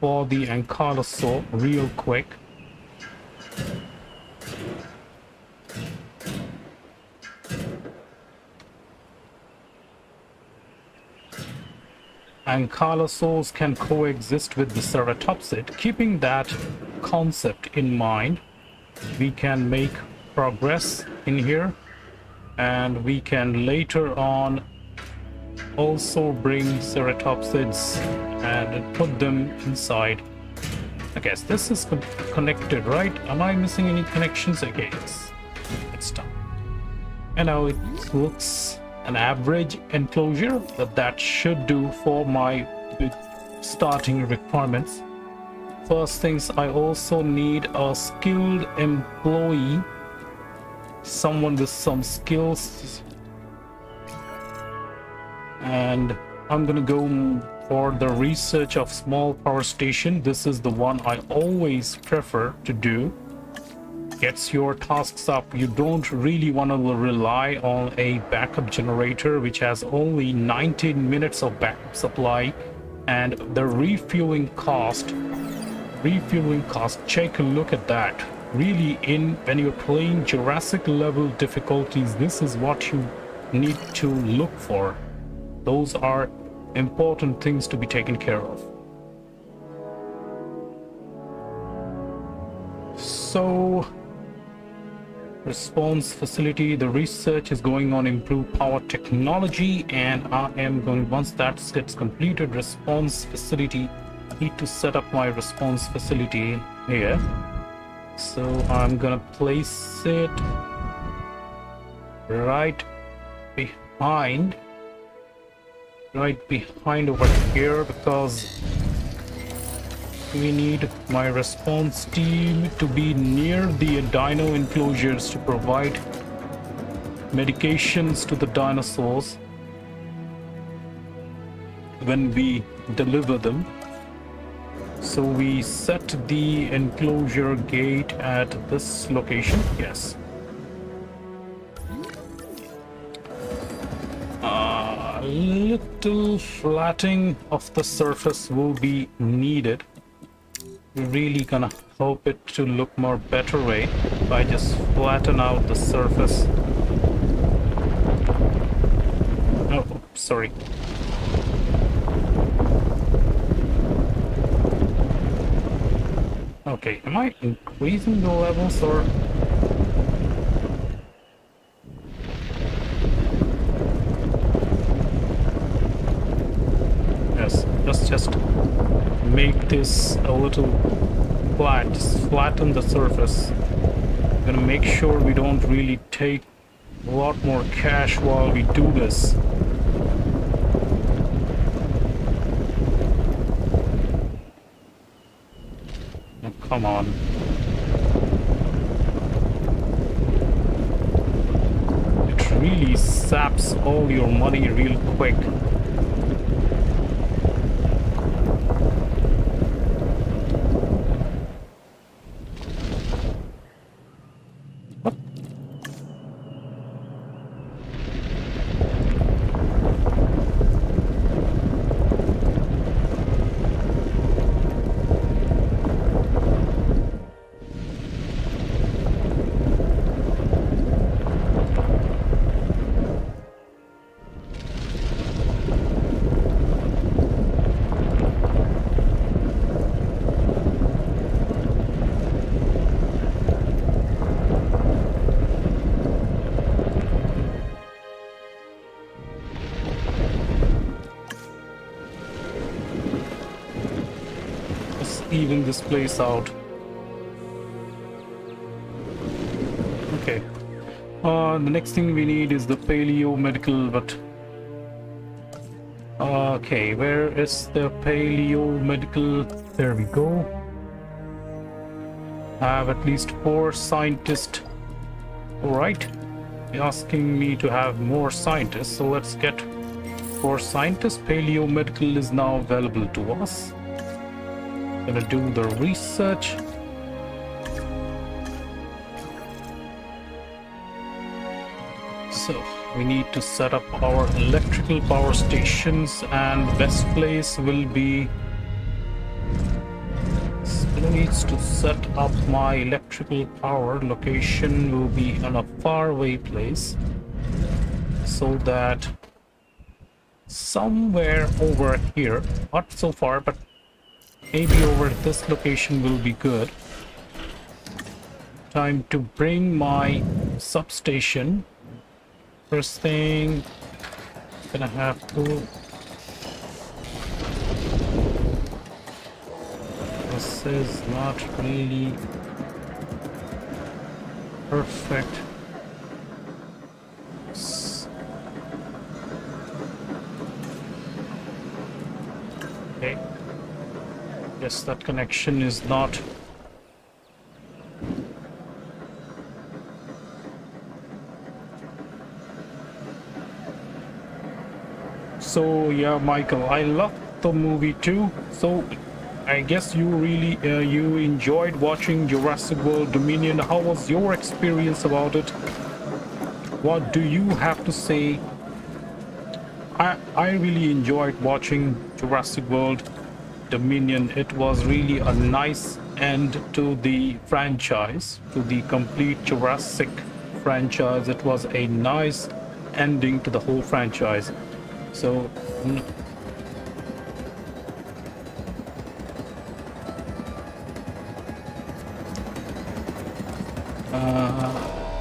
for the Ankylosaur real quick. Ankylosaurs can coexist with the ceratopsid. Keeping that concept in mind, we can make progress in here, and we can later on also bring ceratopsids and put them inside. I guess this is connected, right? Am I missing any connections? Okay, it's done. And now it looks an average enclosure, but that should do for my starting requirements. First things, I also need a skilled employee, someone with some skills, and I'm gonna go for the research of small power station. This is the one I always prefer to do. Gets your tasks up. You don't really want to rely on a backup generator which has only 19 minutes of backup supply, and the refueling cost, check a look at that. Really, when you're playing Jurassic level difficulties, this is what you need to look for. Those are important things to be taken care of. So, response facility, the research is going on improved power technology, and I am going, once that gets completed, response facility, I need to set up my response facility here. So I'm gonna place it right behind over here, because we need my response team to be near the dino enclosures to provide medications to the dinosaurs when we deliver them. So we set the enclosure gate at this location. Yes. Little flattening of the surface will be needed. We're really gonna hope it to look more better way if I just flatten out the surface. Oh, sorry. Okay, am I increasing the levels or? make this a little flat, just flatten the surface. I'm gonna make sure we don't really take a lot more cash while we do this. Oh, come on. It really saps all your money real quick. Even this place out. Okay. The next thing we need is the Paleo-medical, but okay, where is the Paleo-medical? There we go. I have at least 4 scientists. Alright. Asking me to have more scientists, so let's get 4 scientists. Paleo-medical is now available to us. Gonna do the research. So we need to set up our electrical power stations, and best place will be needs to set up my electrical power location will be on a faraway place, so that somewhere over here, not so far, but maybe over this location will be good. Time to bring my substation. First thing, gonna have to... This is not really perfect. Okay. Yes, that connection is not. So yeah, Michael, I love the movie too. So I guess you really you enjoyed watching Jurassic World Dominion. How was your experience about it? What do you have to say? I really enjoyed watching Jurassic World Dominion. It was really a nice end to the franchise, to the complete Jurassic franchise. It was a nice ending to the whole franchise. So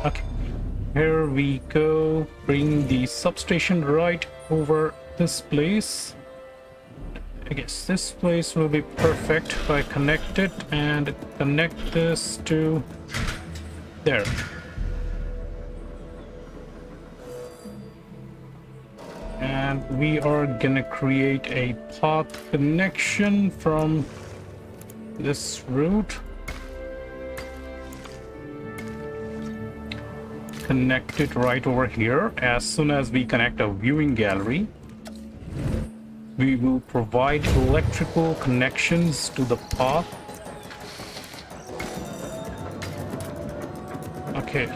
okay, here we go. Bring the substation right over this place. I guess this place will be perfect if I connect it and connect this to there. And we are gonna create a path connection from this route. Connect it right over here. As soon as we connect a viewing gallery, we will provide electrical connections to the path. Okay.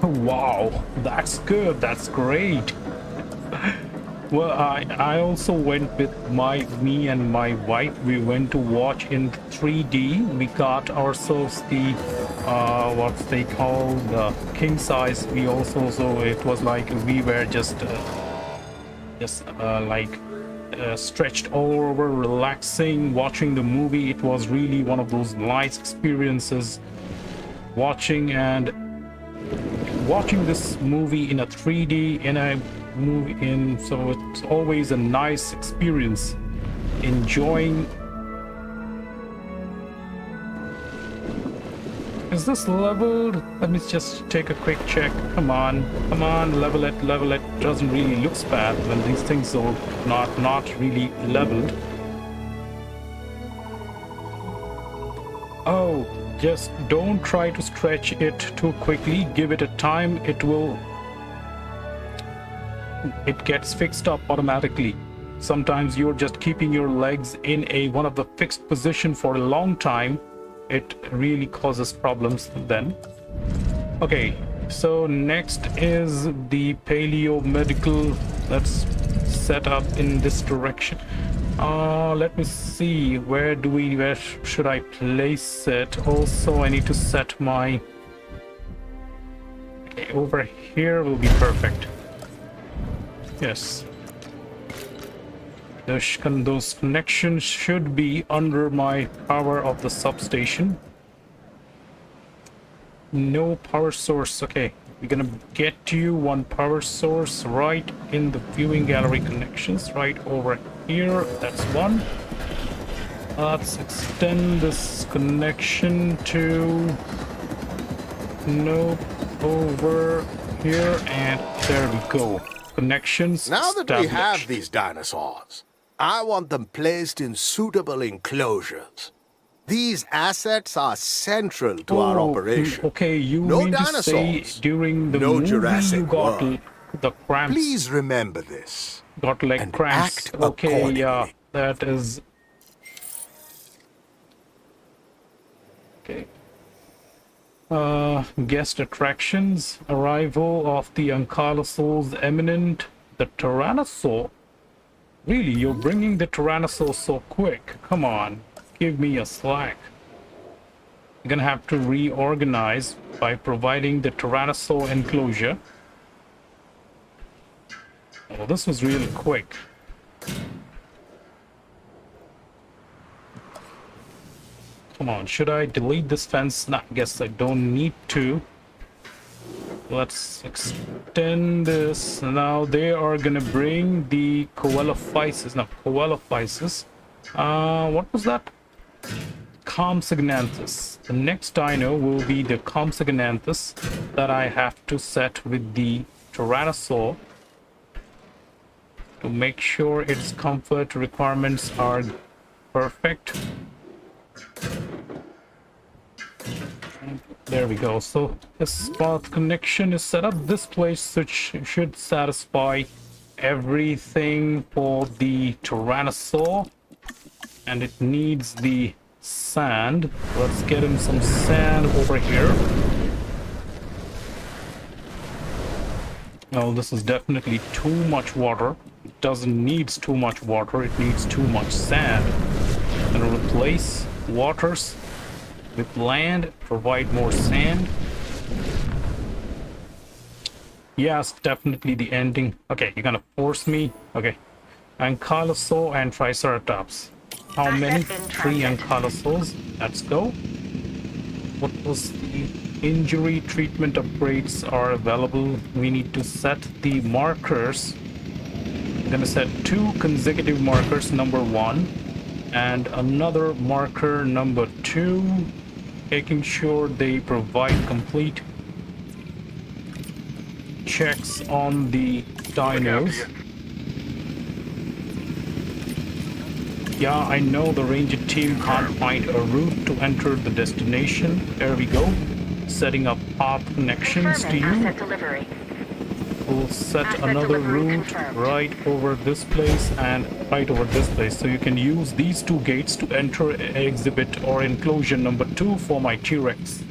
Wow, that's good. That's great. Well, I also went with me and my wife. We went to watch in 3D. We got ourselves the what they call the king size. We also, so it was like we were just stretched all over, relaxing, watching the movie. It was really one of those nice experiences watching this movie in a 3D in a move in. So it's always a nice experience enjoying. Is this leveled? Let me just take a quick check. Come on, level it, level it. Doesn't really look bad when these things are not really leveled. Oh, just don't try to stretch it too quickly. Give it a time. It gets fixed up automatically. Sometimes you're just keeping your legs in one of the fixed position for a long time. It really causes problems then. Okay, so next is the Paleo-medical. Let's set up in this direction. Let me see, where should I place it? Also, I need to set my... Okay, over here will be perfect. Yes. Those connections should be under my power of the substation. No power source. Okay, we're gonna get you one power source right in the viewing gallery connections, right over here. That's one. Let's extend this connection to over here, and there we go. Connections Now that we have established. these dinosaurs, I want them placed in suitable enclosures. These assets are central to our operation. Okay, you No mean to say dinosaurs, during the no movie Jurassic you got World. the cramps, Please remember this. got like and cramps. act Okay, accordingly. yeah, that is okay. Guest attractions, arrival of the ankylosaurs imminent. The Tyrannosaur. Really, you're bringing the Tyrannosaur so quick? Come on, give me a slack. You're gonna have to reorganize by providing the Tyrannosaur enclosure. Oh, this was really quick. Come on, should I delete this fence? Nah, I guess I don't need to. Let's extend this. Now they are gonna bring the Coelophysis. Now, Coelophysis. What was that? Compsognathus. The next dino will be the Compsognathus that I have to set with the Tyrannosaur to make sure its comfort requirements are perfect. There we go. So this path connection is set up. This place which should satisfy everything for the Tyrannosaur, and it needs the sand. Let's get him some sand over here. Oh, this is definitely too much water. It doesn't need too much water, it needs too much sand. And replace waters with land, provide more sand. Yes, definitely the ending. Okay, you're gonna force me. Okay. Ankylosaur and Triceratops. How many? 3 ankylosaurs. Let's go. What was the injury treatment upgrades are available? We need to set the markers. I'm gonna set 2 consecutive markers, number 1, and another marker, number 2, making sure they provide complete checks on the dinos. Yeah, I know the ranger team can't find a route to enter the destination. There we go. Setting up path connections to you. Asset delivery. We'll set Asset another delivery route confirmed. right over this place and right over this place. So you can use these 2 gates to enter exhibit or enclosure number 2 for my T-Rex.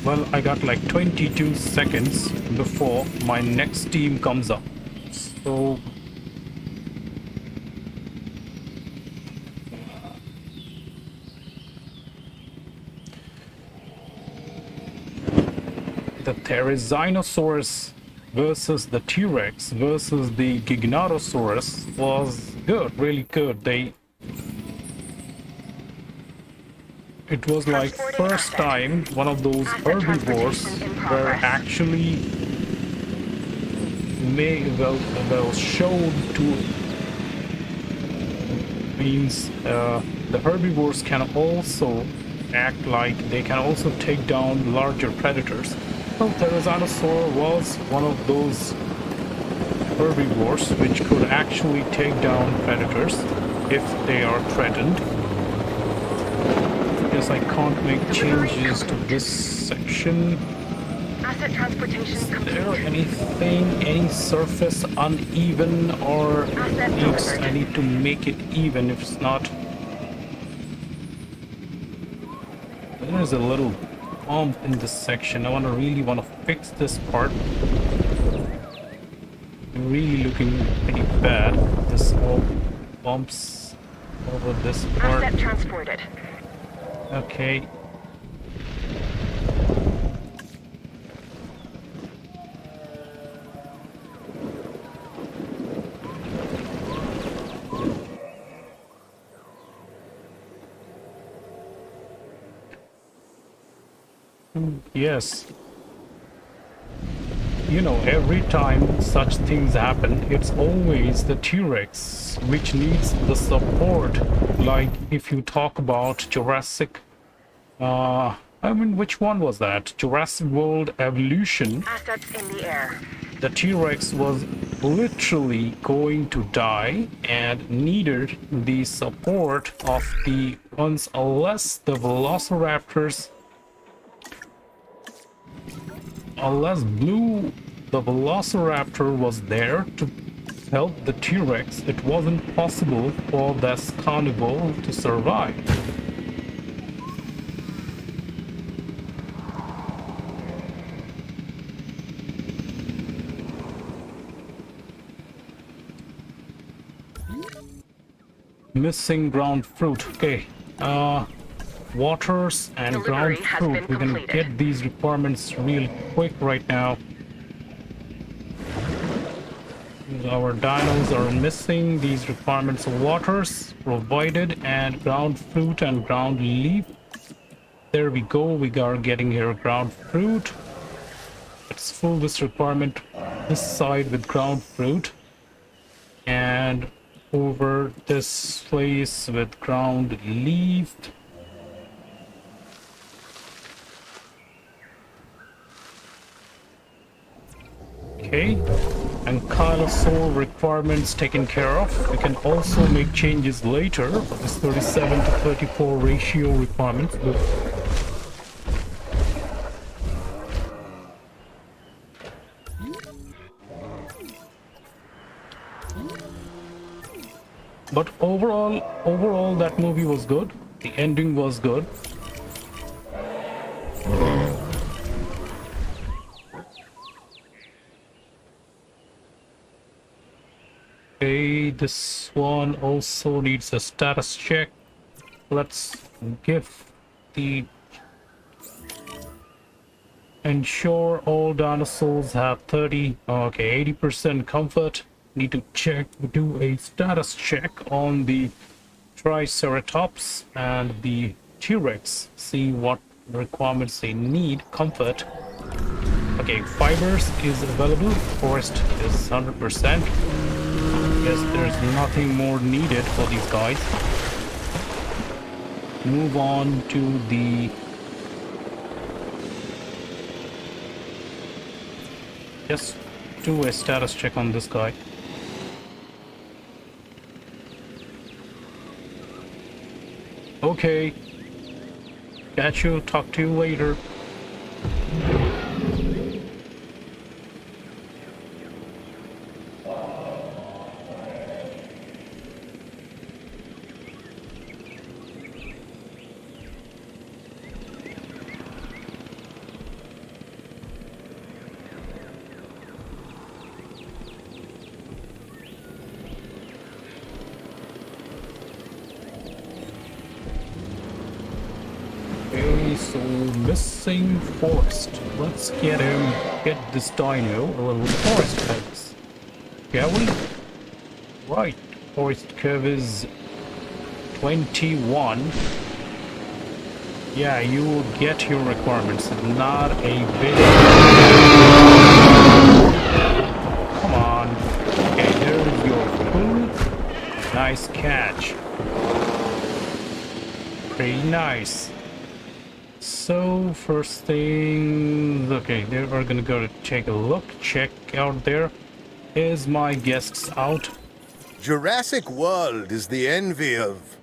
Well, I got like 22 seconds before my next team comes up. So the Therizinosaurus versus the T-Rex versus the Giganotosaurus was good, really good. It was like first time one of those herbivores were actually showed to, means the herbivores can also act like they can also take down larger predators. Well, Therizinosaur was one of those herbivores which could actually take down predators if they are threatened. Yes, I can't make changes to this section. Asset transportation Is complete. there anything, any surface uneven, or I need to make it even if it's not? There's a little bump in this section. I really want to fix this part. Really looking pretty bad. This all bumps over this part. Asset transported. Okay. Yes. You know, every time such things happen, it's always the T-Rex which needs the support. Like if you talk about Jurassic, I mean, which one was that? Jurassicworld Evolution. Assets in the air. The T-Rex was literally going to die and needed the support of the ones, unless the Velociraptors, unless the Velociraptor was there to help the T-Rex, it wasn't possible for this carnivore to survive. Missing ground fruit. Okay. Waters and Delivery ground has fruit. been We're gonna completed. get these requirements real quick right now. Our dinos are missing these requirements of waters provided and ground fruit and ground leaf. There we go. We are getting here ground fruit. Let's fill this requirement this side with ground fruit and over this place with ground leaf. Okay, and Carnivore requirements taken care of. We can also make changes later. This 37 to 34 ratio requirements. But overall that movie was good. The ending was good. Okay, this one also needs a status check. Let's give the ensure all dinosaurs have 80% comfort. Need to do a status check on the Triceratops and the T-Rex. See what requirements they need. Comfort. Okay, fibers is available. Forest is 100%. Yes, there's nothing more needed for these guys. Move on to the... Just do a status check on this guy. Okay. Catch you. Talk to you later. missing forest. Let's get this dino a little forest coves. Shall we? Right, forest curve is 21. Yeah, you will get your requirements. Not a big... Come on. Okay, there's your food. Nice catch. Pretty nice. So, first thing... Okay, we're gonna go to take a look. Check out there. Is my guests out? Jurassic World is the envy of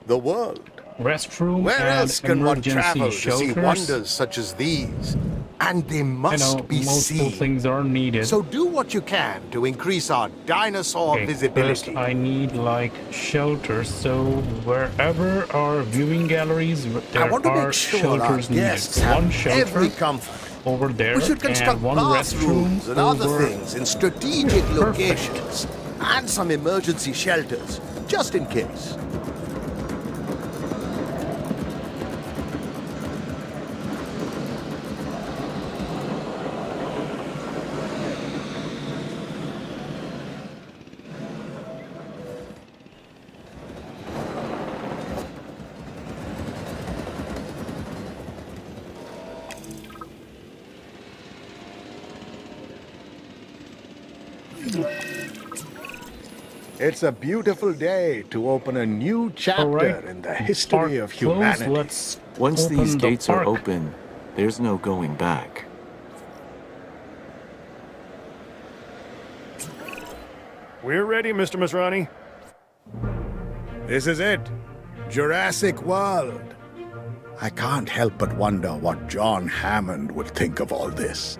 the world. Restroom Where and else can one emergency travel shelters. to see wonders such as these? And they must be multiple seen. things are needed. So do what you can to increase our dinosaur visibility. First I need like shelters, so wherever our viewing galleries, there I want to are make sure our shelters needed. guests have One shelter every comfort. over there, We should construct and one bathrooms restroom and other over... things in strategic Perfect. locations. And some emergency shelters, just in case. It's a beautiful day to open a new chapter in the history of humanity. Let's Once open these the gates are park. open, there's no going back. We're ready, Mr. Masrani. This is it. Jurassic World. I can't help but wonder what John Hammond would think of all this.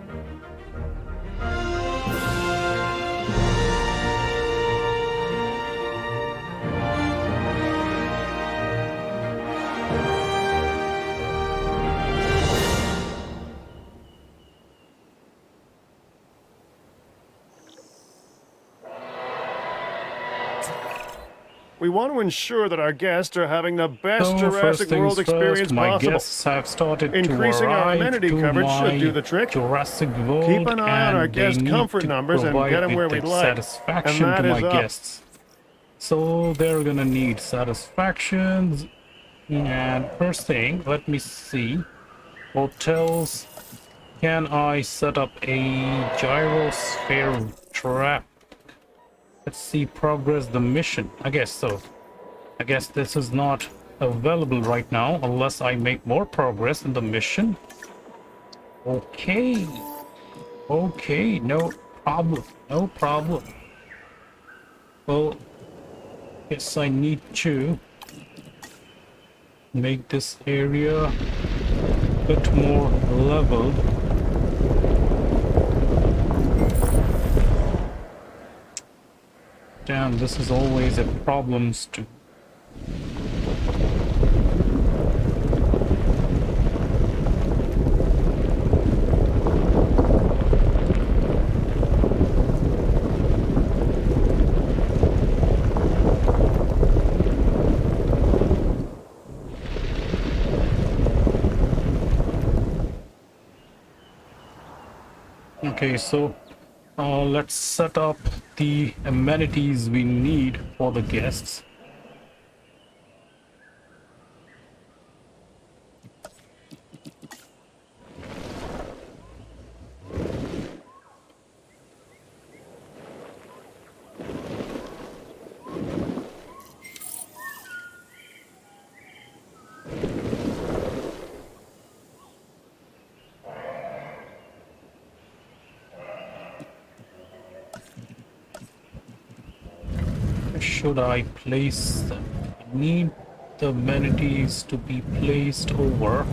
We want to ensure that our guests are having the best So, Jurassic first things World experience first, my possible. guests have started Increasing to our arrive amenity to coverage my should do the trick. Jurassic World. Keep an eye on our and guest they comfort need to numbers and provide get 'em where me we'd the like. satisfaction And that to my is up. guests. So they're gonna need satisfactions. And first thing, let me see. Hotels. Can I set up a gyrosphere trap? Let's see, progress the mission. I guess so. I guess this is not available right now unless I make more progress in the mission. Okay. Okay, no problem. No problem. Well, guess I need to make this area a bit more leveled. Damn, this is always a problem to... Okay, so let's set up the amenities we need for the guests. Should I place them? I need the amenities to be placed over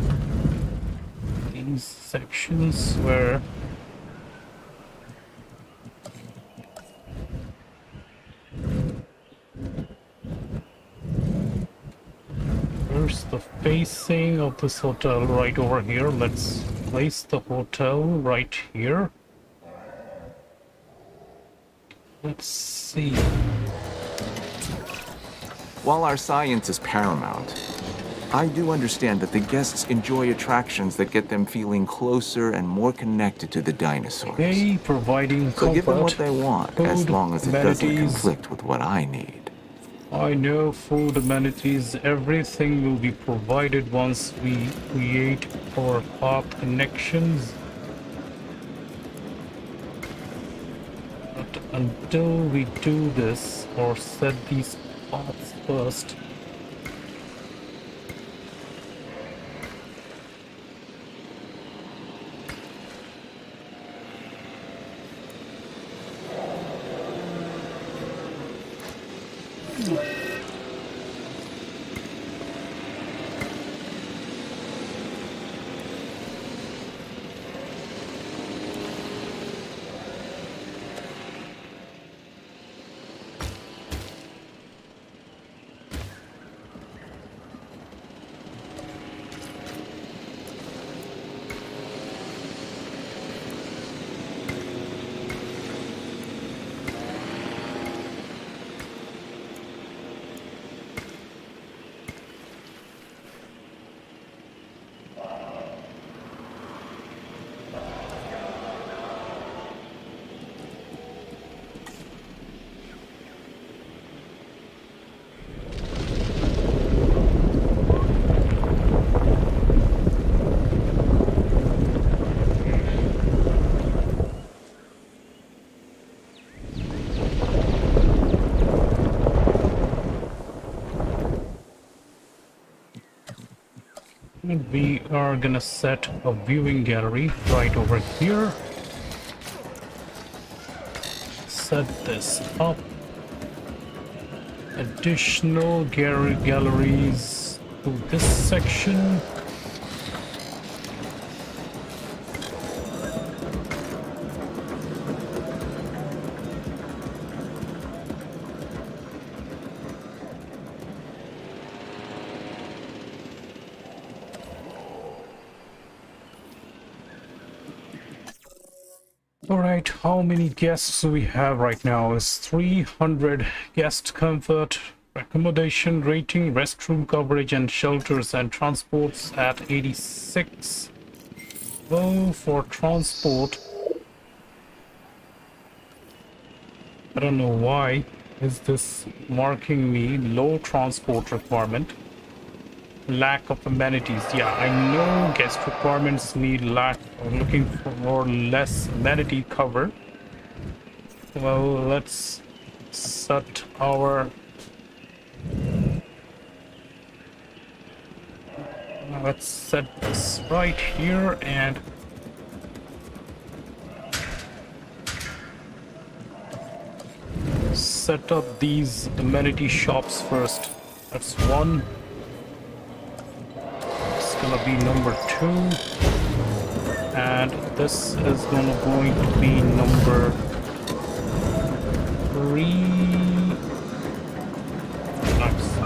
these sections where where's the facing of this hotel? Right over here. Let's place the hotel right here. Let's see. While our science is paramount, I do understand that the guests enjoy attractions that get them feeling closer and more connected to the dinosaurs. Okay, providing So give them what comfort, they want, as food, long as it doesn't amenities. conflict with what I need. I know food, amenities, everything will be provided once we create our path connections. But until we do this or set these paths first, we are gonna set a viewing gallery right over here. Set this up. Additional galleries to this section. Alright, how many guests do we have right now? Is 300 guest comfort, accommodation rating, restroom coverage and shelters and transports at 86. Well, for transport, I don't know why is this marking me low transport requirement. Lack of amenities. Yeah, I know guest requirements need lack or looking for less amenity cover. Well, let's set our let's set this right here and set up these amenity shops first. That's one. Gonna be number 2, and this is going to be number 3. Nice.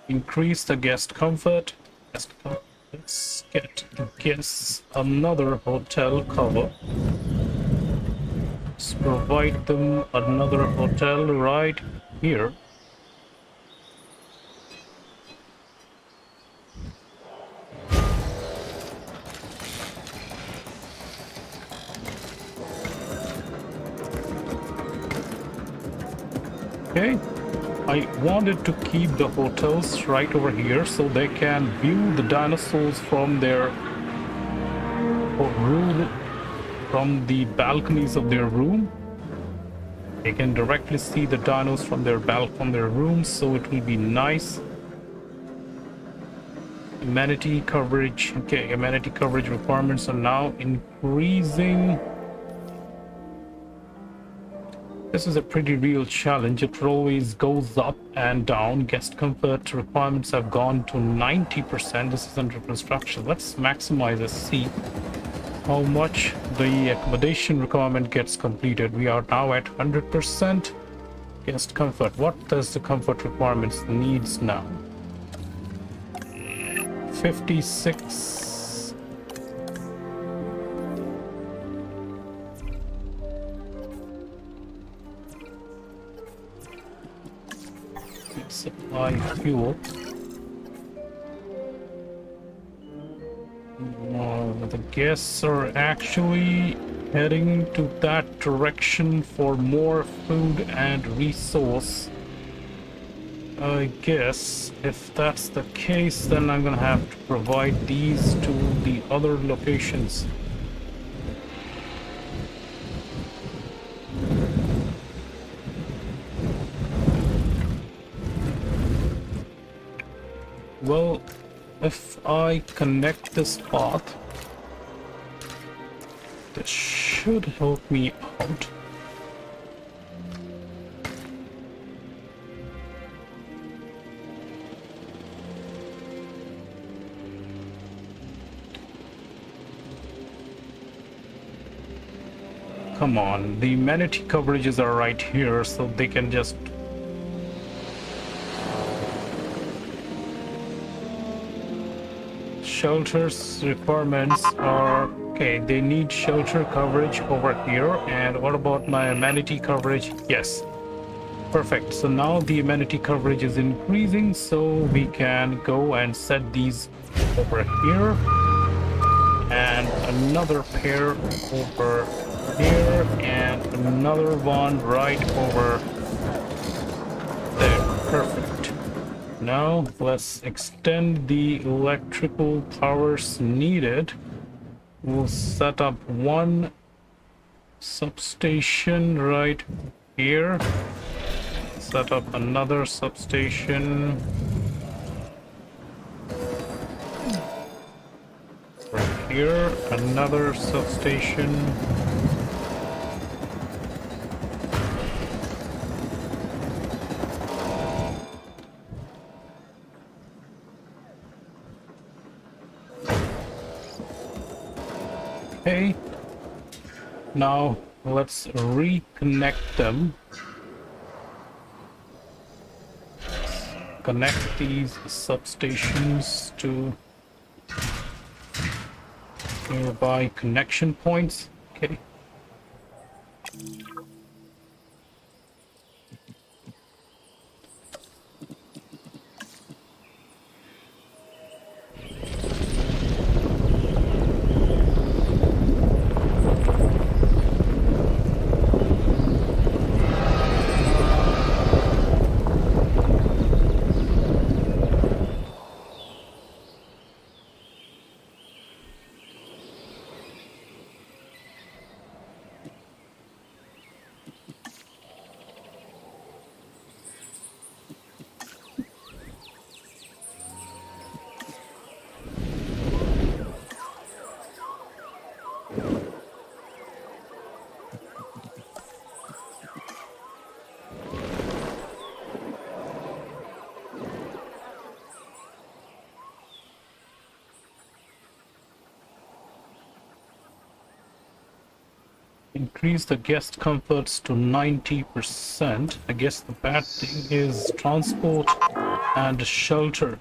Increase the guest comfort. Let's get the guests another hotel cover. Let's provide them another hotel right here. Okay. I wanted to keep the hotels right over here so they can view the dinosaurs from their room, from the balconies of their room. They can directly see the dinos from their rooms, so it will be nice. Amenity coverage. Okay, amenity coverage requirements are now increasing. This is a pretty real challenge. It always goes up and down. Guest comfort requirements have gone to 90%. This is under construction. Let's maximize a C. how much the accommodation requirement gets completed. We are now at 100%. Guest comfort. What does the comfort requirements needs now? 56. Supply fuel. The guests are actually heading to that direction for more food and resource. I guess if that's the case, then I'm gonna have to provide these to the other locations. Well, if I connect this path, this should help me out. Come on, the Amenity coverages are right here, so they can just... Shelters requirements are... Okay, they need shelter coverage over here. And what about my Amenity coverage? Yes. Perfect. So now the Amenity coverage is increasing, so we can go and set these over here. And another pair over here, and another one right over there. Perfect. Now let's extend the electrical powers needed. We'll set up one substation right here. Set up another substation right here. Another substation. Okay, now let's reconnect them. Connect these substations to nearby connection points. Okay. Increase the guest comforts to 90%. I guess the bad thing is transport and shelter.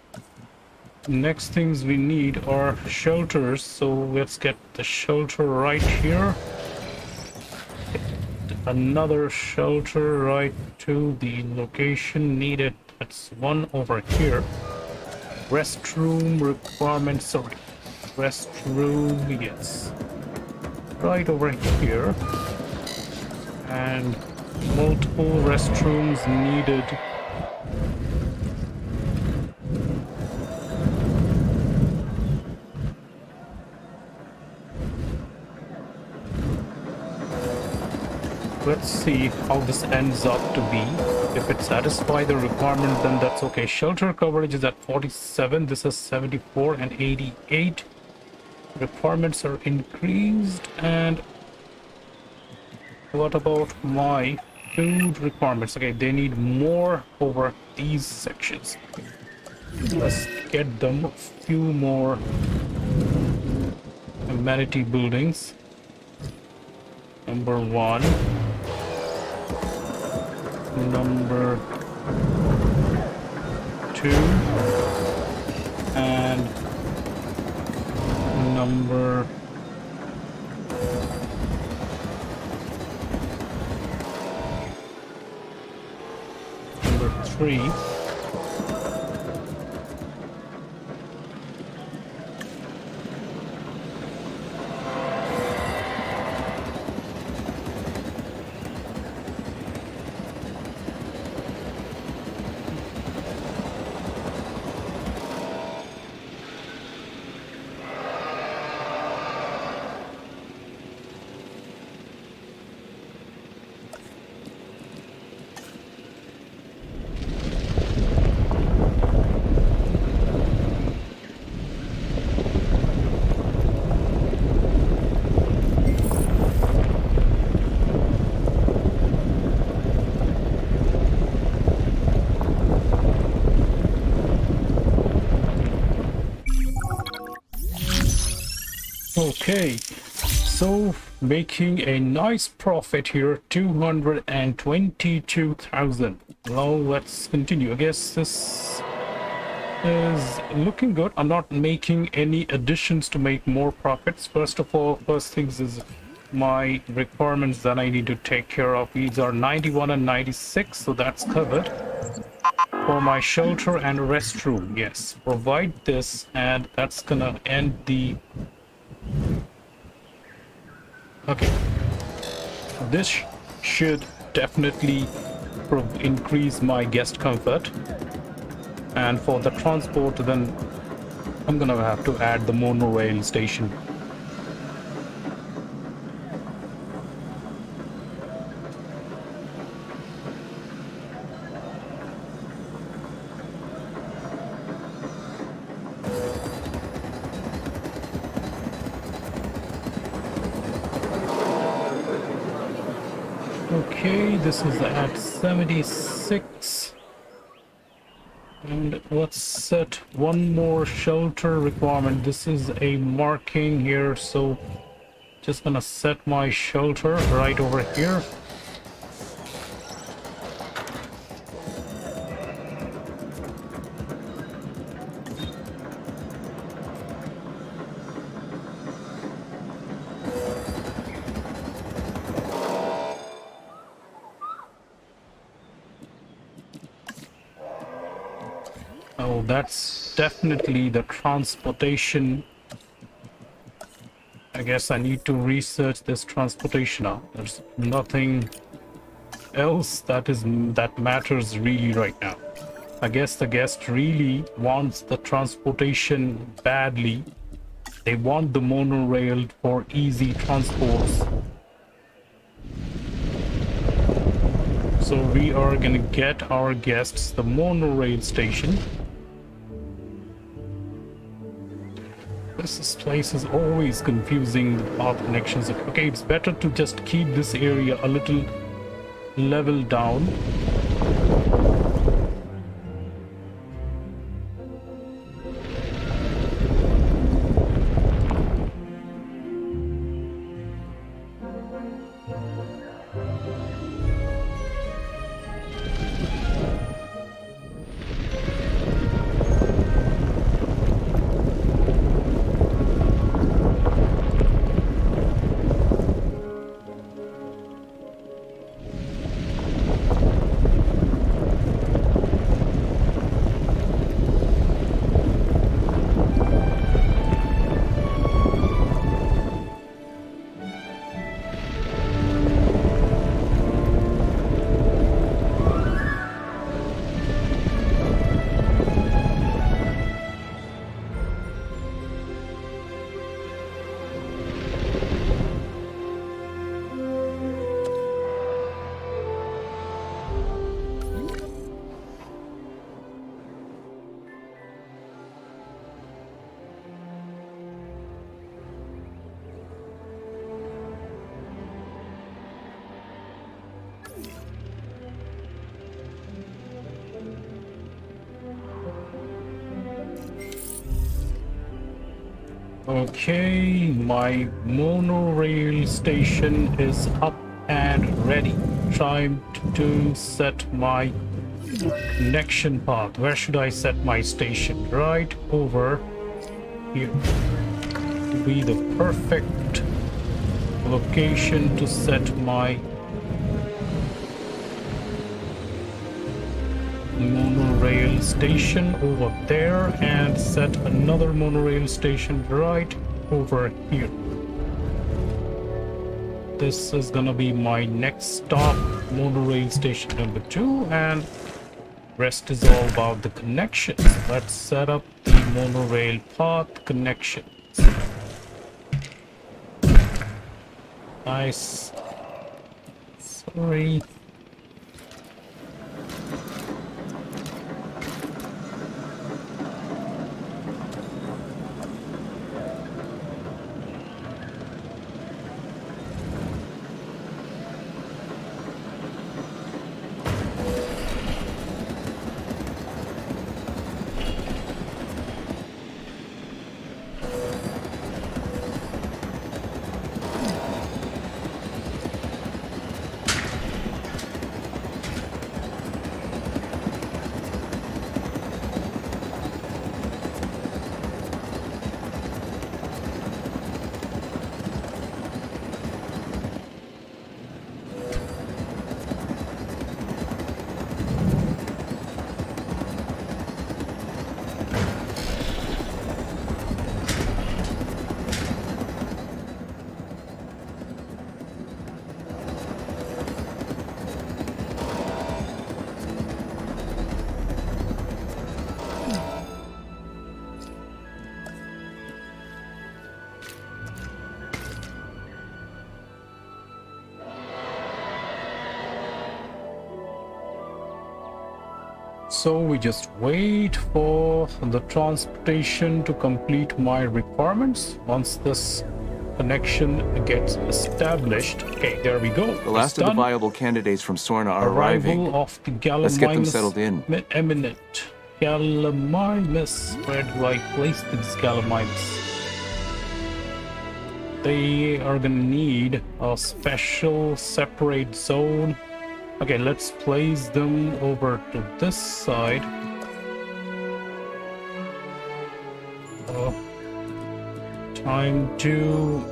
Next things we need are shelters, so let's get the shelter right here. Another shelter right to the location needed. That's one over here. Restroom requirements, sorry. Restroom, yes. Right over here, and multiple restrooms needed. Let's see how this ends up to be. If it satisfies the requirement, then that's okay. Shelter coverage is at 47. This is 74 and 88. Requirements are increased. And what about my food requirements? Okay, they need more over these sections. Let's get them a few more Amenity buildings. Number 1. Number 2. And number 3. Okay, so making a nice profit here, 222,000. Now let's continue. I guess this is looking good. I'm not making any additions to make more profits. First of all, first things is my requirements that I need to take care of. These are 91 and 96, so that's covered. For my shelter and restroom, yes, provide this, and that's gonna end the... Okay, this should definitely increase my guest comfort. And for the transport, then I'm gonna have to add the monorail station. Okay, this is at 76. And let's set one more shelter requirement. This is a marking here, so just gonna set my shelter right over here. Oh, that's definitely the transportation. I guess I need to research this transportation now. There's nothing else that matters really right now. I guess the guest really wants the transportation badly. They want the monorail for easy transports. So we are gonna get our guests the monorail station. This place is always confusing, the path connections. Okay, it's better to just keep this area a little level down. Okay, my monorail station is up and ready. Time to set my connection path. Where should I set my station? Right over here. Will be the perfect location to set my monorail station over there, and set another monorail station right over here. This is gonna be my next stop, monorail station number 2, and rest is all about the connections. Let's set up the monorail path connections. Nice. Sorry. So we just wait for the transportation to complete my requirements. Once this connection gets established, okay, there we go. The last of the viable candidates from Sorna are arriving. Arrival of the Gallimimus. Let's get them settled in. Eminent. Gallimimus. Where do I place these Gallimimus? They are gonna need a special separate zone. Okay, let's place them over to this side. Time to...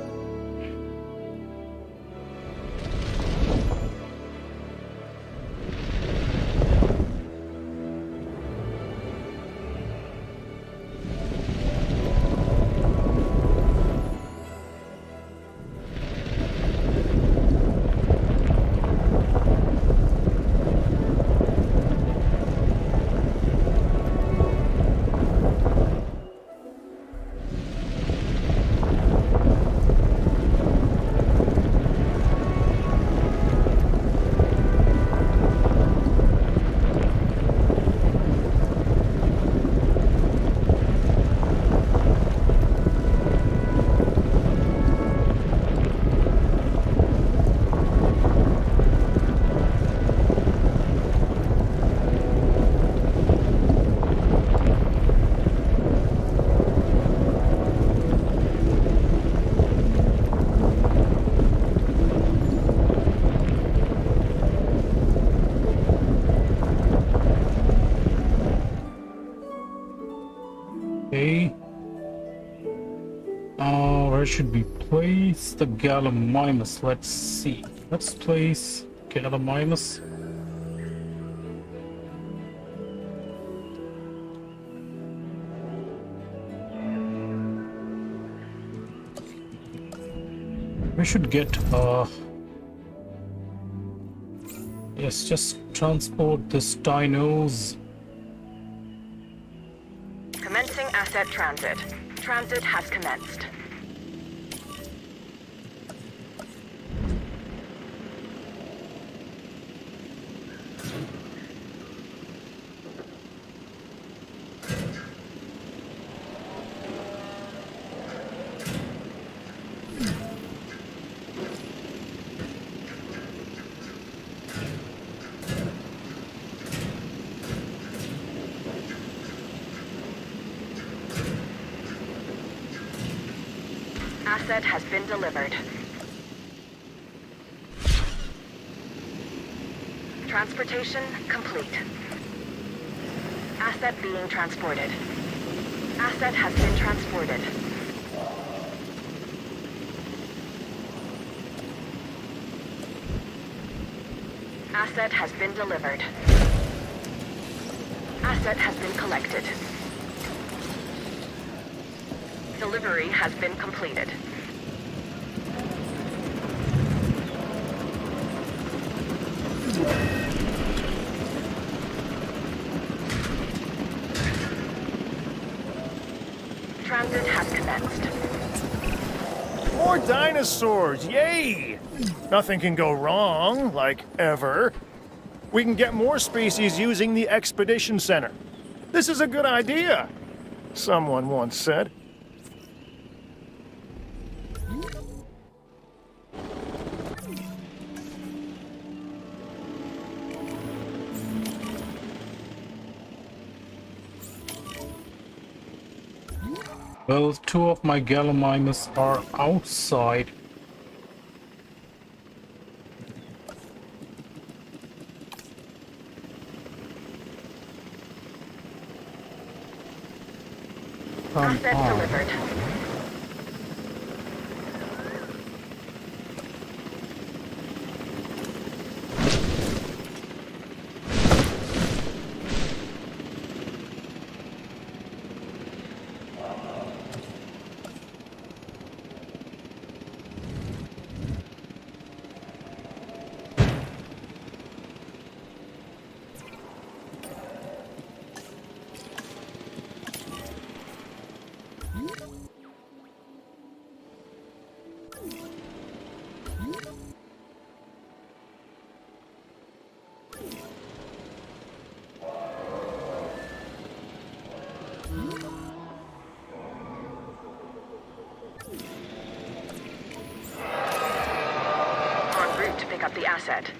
Okay. Where should we place the Gallimimus? Let's see. Let's place Gallimimus. We should get yes, just transport this dinos. Commencing asset transit. Transit has commenced. Asset has been delivered. Transportation complete. Asset being transported. Asset has been transported. Asset has been delivered. Asset has been collected. Delivery has been completed. Transit has commenced. More dinosaurs! Yay! Nothing can go wrong, like ever. We can get more species using the Expedition Center. This is a good idea, someone once said. Well, two of my Gallimimus are outside. Asset delivered. En route to pick up the asset.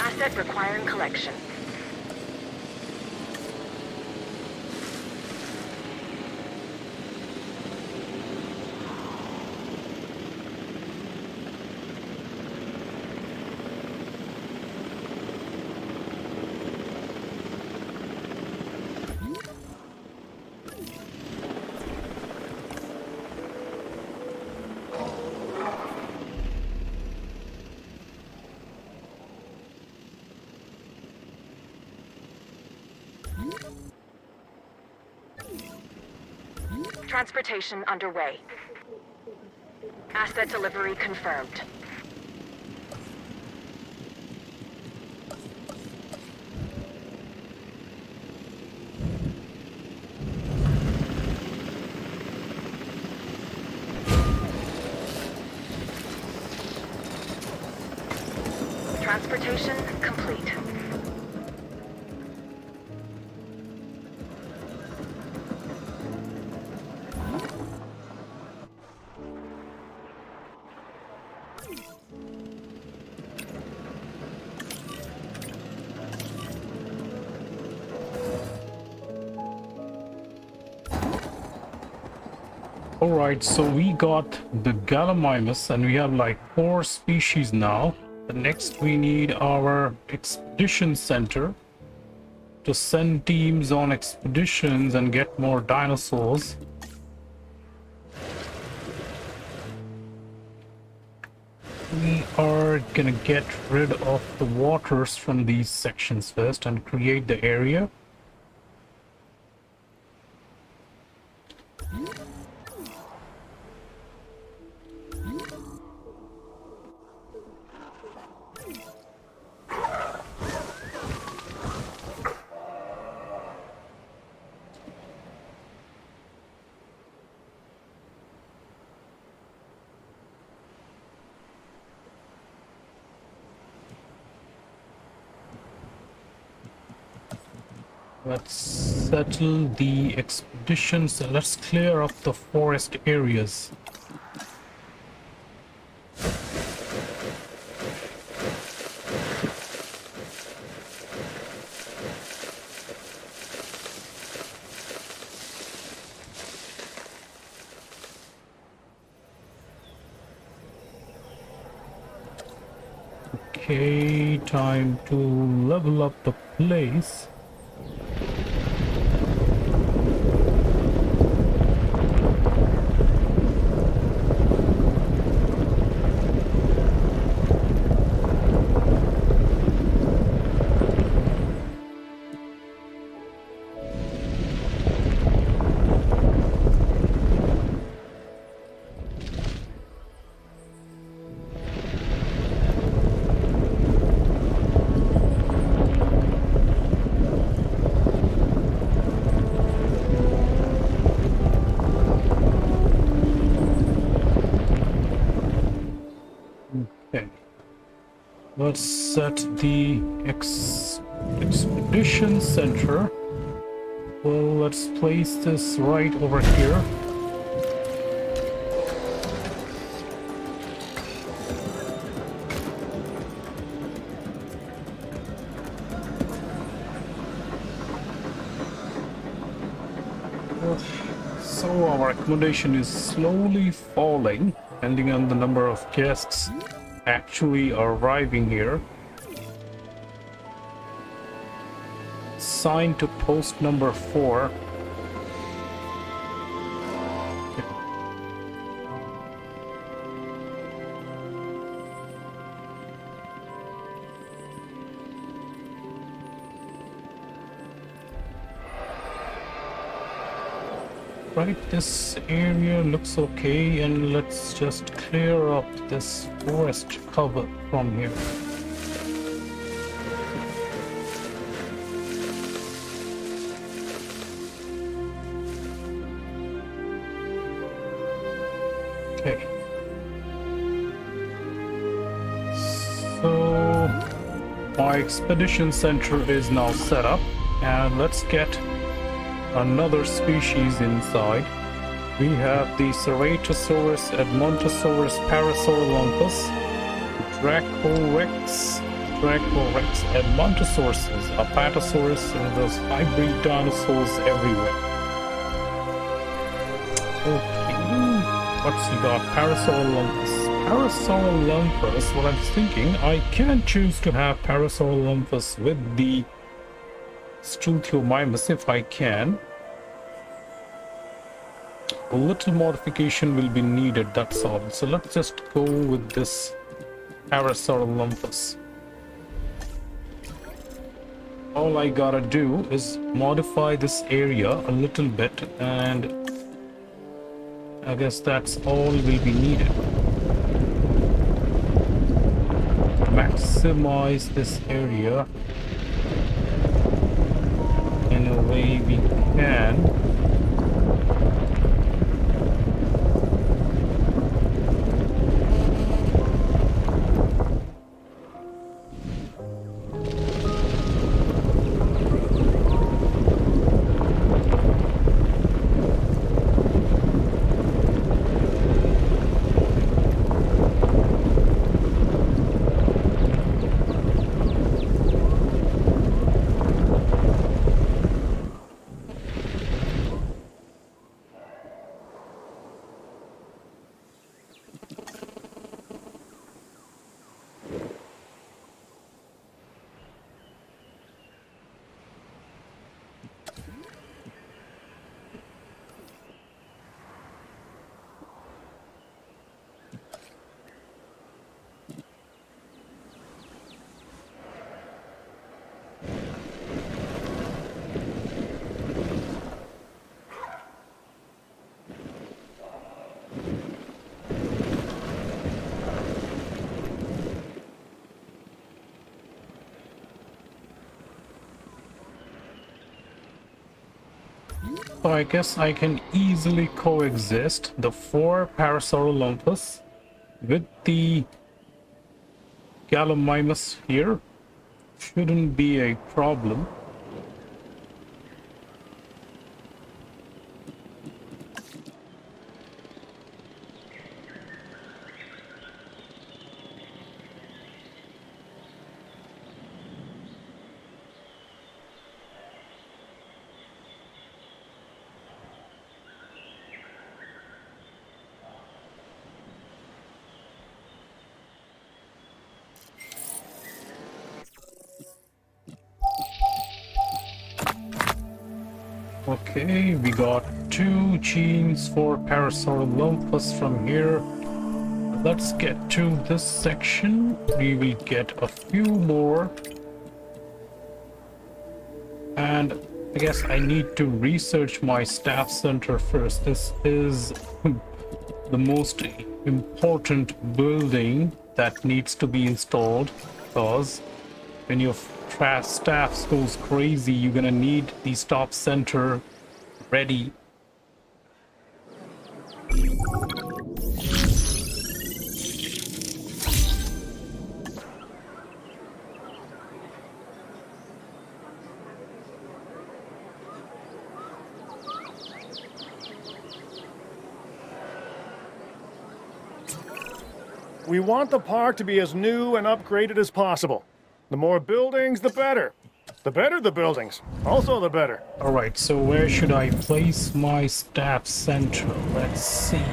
Asset requiring collection. Transportation underway. Asset delivery confirmed. Transportation complete. Alright, so we got the Gallimimus and we have like 4 species now. The next we need our expedition center to send teams on expeditions and get more dinosaurs. We are gonna get rid of the waters from these sections first and create the area. Let's settle the expeditions. Let's clear up the forest areas. Okay, time to level up the place. Let's set the expedition center. Well, let's place this right over here. So our accommodation is slowly falling, depending on the number of guests actually arriving here. Sign to post number 4. Right, this area looks okay, and let's just clear up this forest cover from here. Okay. So my expedition center is now set up, and let's get another species inside. We have the Ceratosaurus, Edmontosaurus, Parasaurolophus, Dracorex, Edmontosauruses, Apatosaurus, and those hybrid dinosaurs everywhere. Okay, what's we got? Parasaurolophus, what I'm thinking, I can choose to have Parasaurolophus with the Struthiomimus if I can. A little modification will be needed, that's all. So let's just go with this Parasaurolophus. All I gotta do is modify this area a little bit, and I guess that's all will be needed. Maximize this area in a way we can. So I guess I can easily coexist the 4 Parasaurolophus with the Gallimimus here. Shouldn't be a problem. Okay, we got 2 genes for Parasaurolophus from here. Let's get to this section. We will get a few more. And I guess I need to research my staff center first. This is the most important building that needs to be installed, because when your staff goes crazy, you're gonna need the staff center ready. We want the park to be as new and upgraded as possible. The more buildings, the better. The better the buildings, also the better. All right, so where should I place my staff center? Let's see.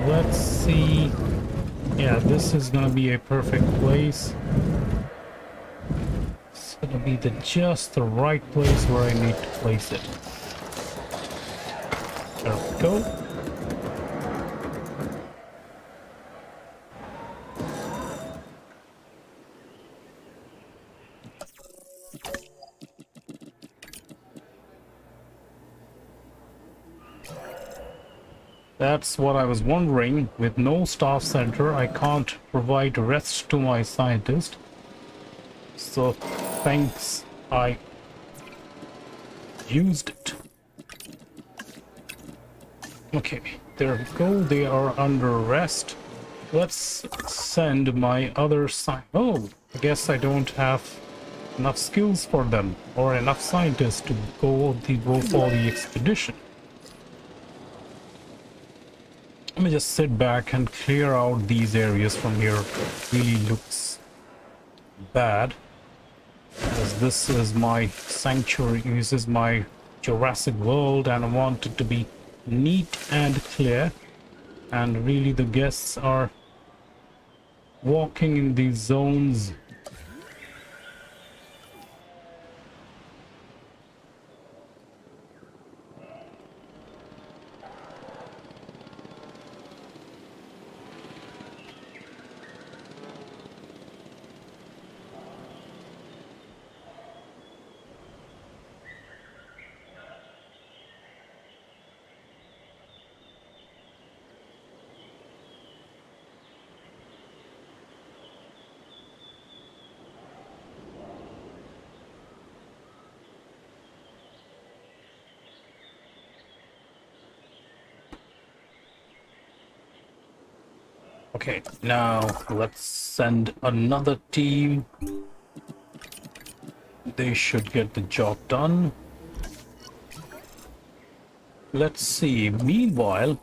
Let's see. Yeah, this is gonna be a perfect place. It's gonna be just the right place where I need to place it. There we go. That's what I was wondering. With no staff center, I can't provide rest to my scientist. So thanks, I used it. Okay, there we go. They are under rest. Let's send my other Oh, I guess I don't have enough skills for them or enough scientists to go for the expedition. Let me just sit back and clear out these areas from here. It really looks bad, as this is my sanctuary, this is my Jurassic world, and I want it to be neat and clear. And really the guests are walking in these zones. Okay, now let's send another team. They should get the job done. Let's see. Meanwhile,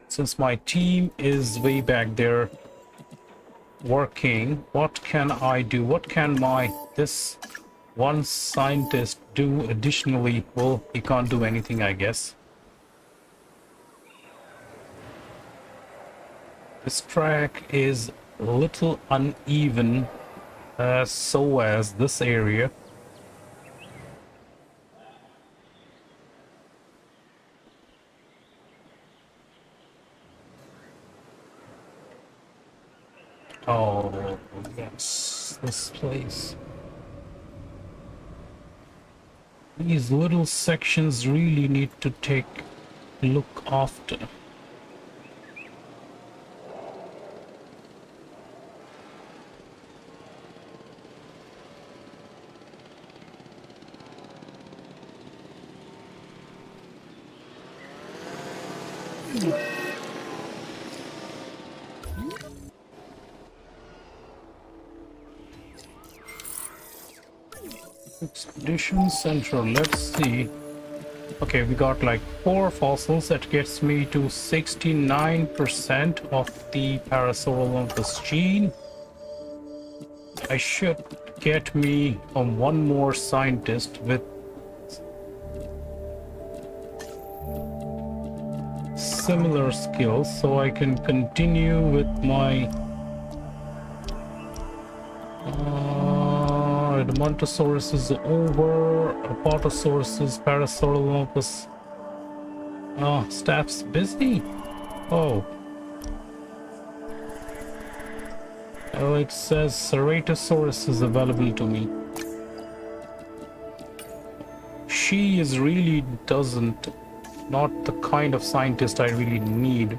since my team is way back there working, what can I do? What can this one scientist do additionally? Well, he can't do anything, I guess. This track is a little uneven, so as this area. Oh, yes, this place. These little sections really need to take a look after. Expedition Central, let's see. Okay, we got like 4 fossils. That gets me to 69% of the Parasaurolophus gene. I should get me one more scientist with similar skills, so I can continue with my Edmontosaurus is over. Apatosaurus is Parasaurolophus. Oh, staff's busy. Oh. Oh, it says Ceratosaurus is available to me. She is really not the kind of scientist I really need.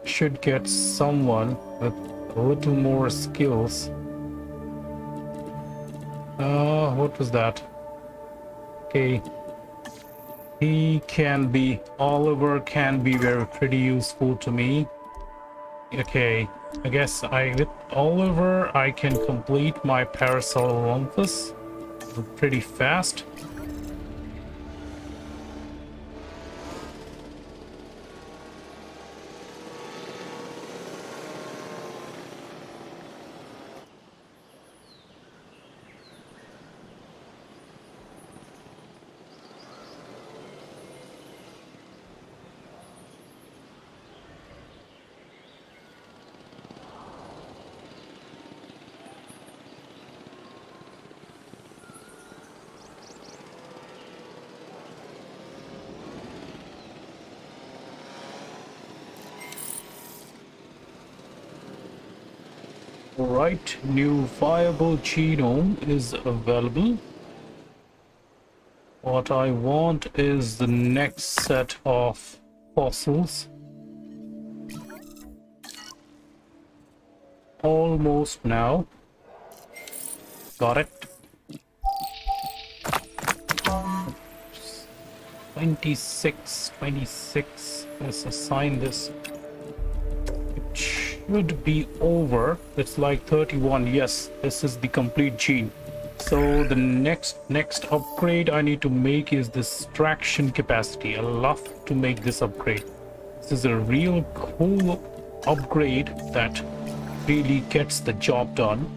Should get someone with a little more skills. What was that? Okay. Oliver can be very pretty useful to me. Okay, I guess with Oliver I can complete my Parasaurolophus pretty fast. Right, new viable genome is available. What I want is the next set of fossils. Almost now. Got it. 26. Let's assign this. Should be over. It's like 31. Yes, this is the complete gene. So the next upgrade I need to make is this traction capacity. I love to make this upgrade. This is a real cool upgrade that really gets the job done.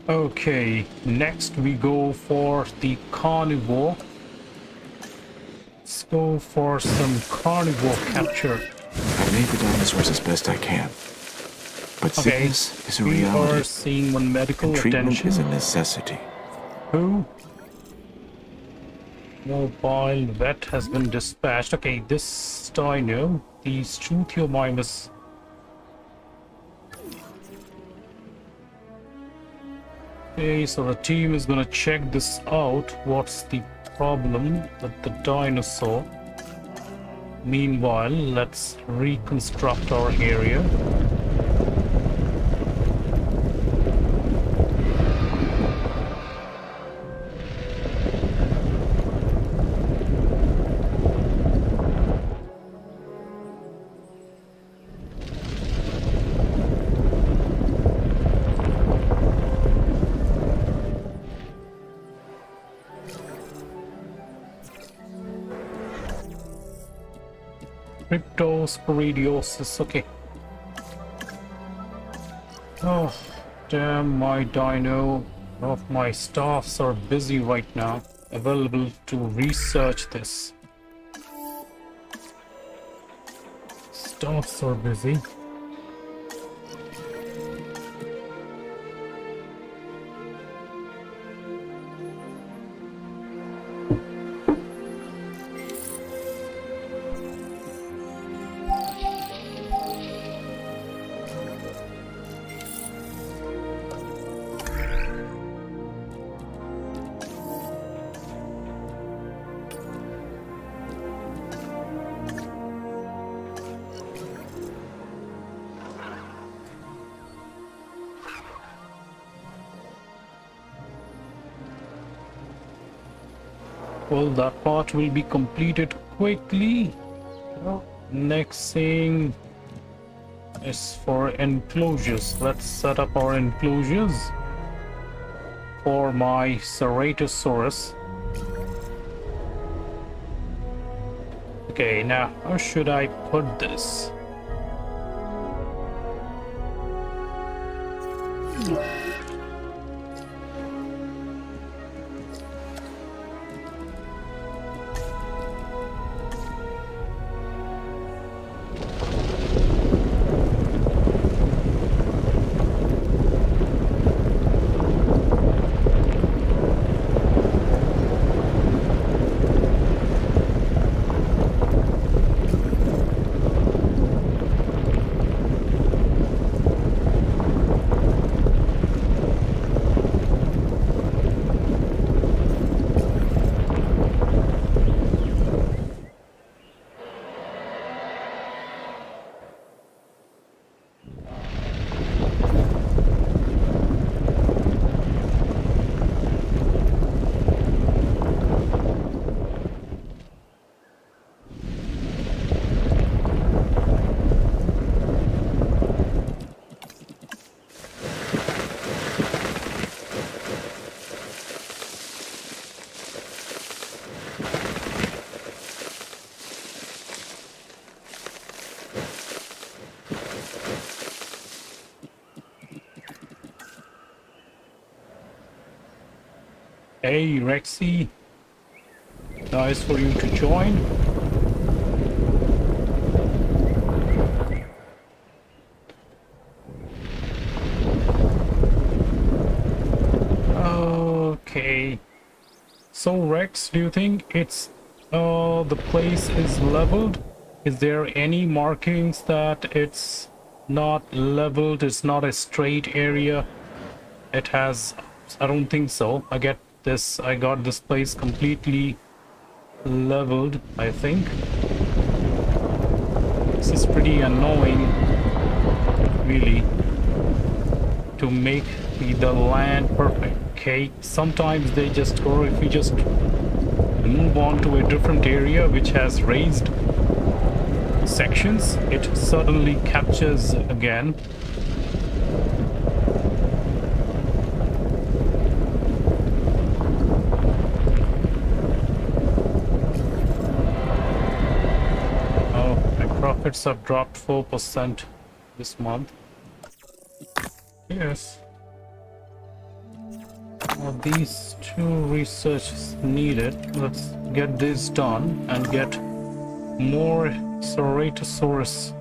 Okay, next we go for the carnivore. Let's go for some carnivore capture. I made the dinosaurs as best I can. But sickness is a reality. We are seeing one medical and treatment attention. is a necessity. Who? Mobile vet has been dispatched. Okay, this dino, the Struthiomimus. Okay, so the team is gonna check this out. What's the problem with the dinosaur? Meanwhile, let's reconstruct our area. Cryptosporidiosis, okay. Oh, damn, my dino of my staffs are busy right now, available to research this. Dogs are busy. Well, that part will be completed quickly. Next thing is for enclosures. Let's set up our enclosures for my Ceratosaurus. Okay, now how should I put this? Hey Rexy, nice for you to join. Okay, so Rex, do you think it's the place is leveled? Is there any markings that it's not leveled? It's not a straight area. It has, I don't think so. I got this place completely leveled, I think. This is pretty annoying, really, to make the land perfect. Okay, sometimes they just go, if you just move on to a different area which has raised sections, it suddenly captures again. Profits have dropped 4% this month. Yes. Well, these two researches needed. Let's get this done and get more Ceratosaurus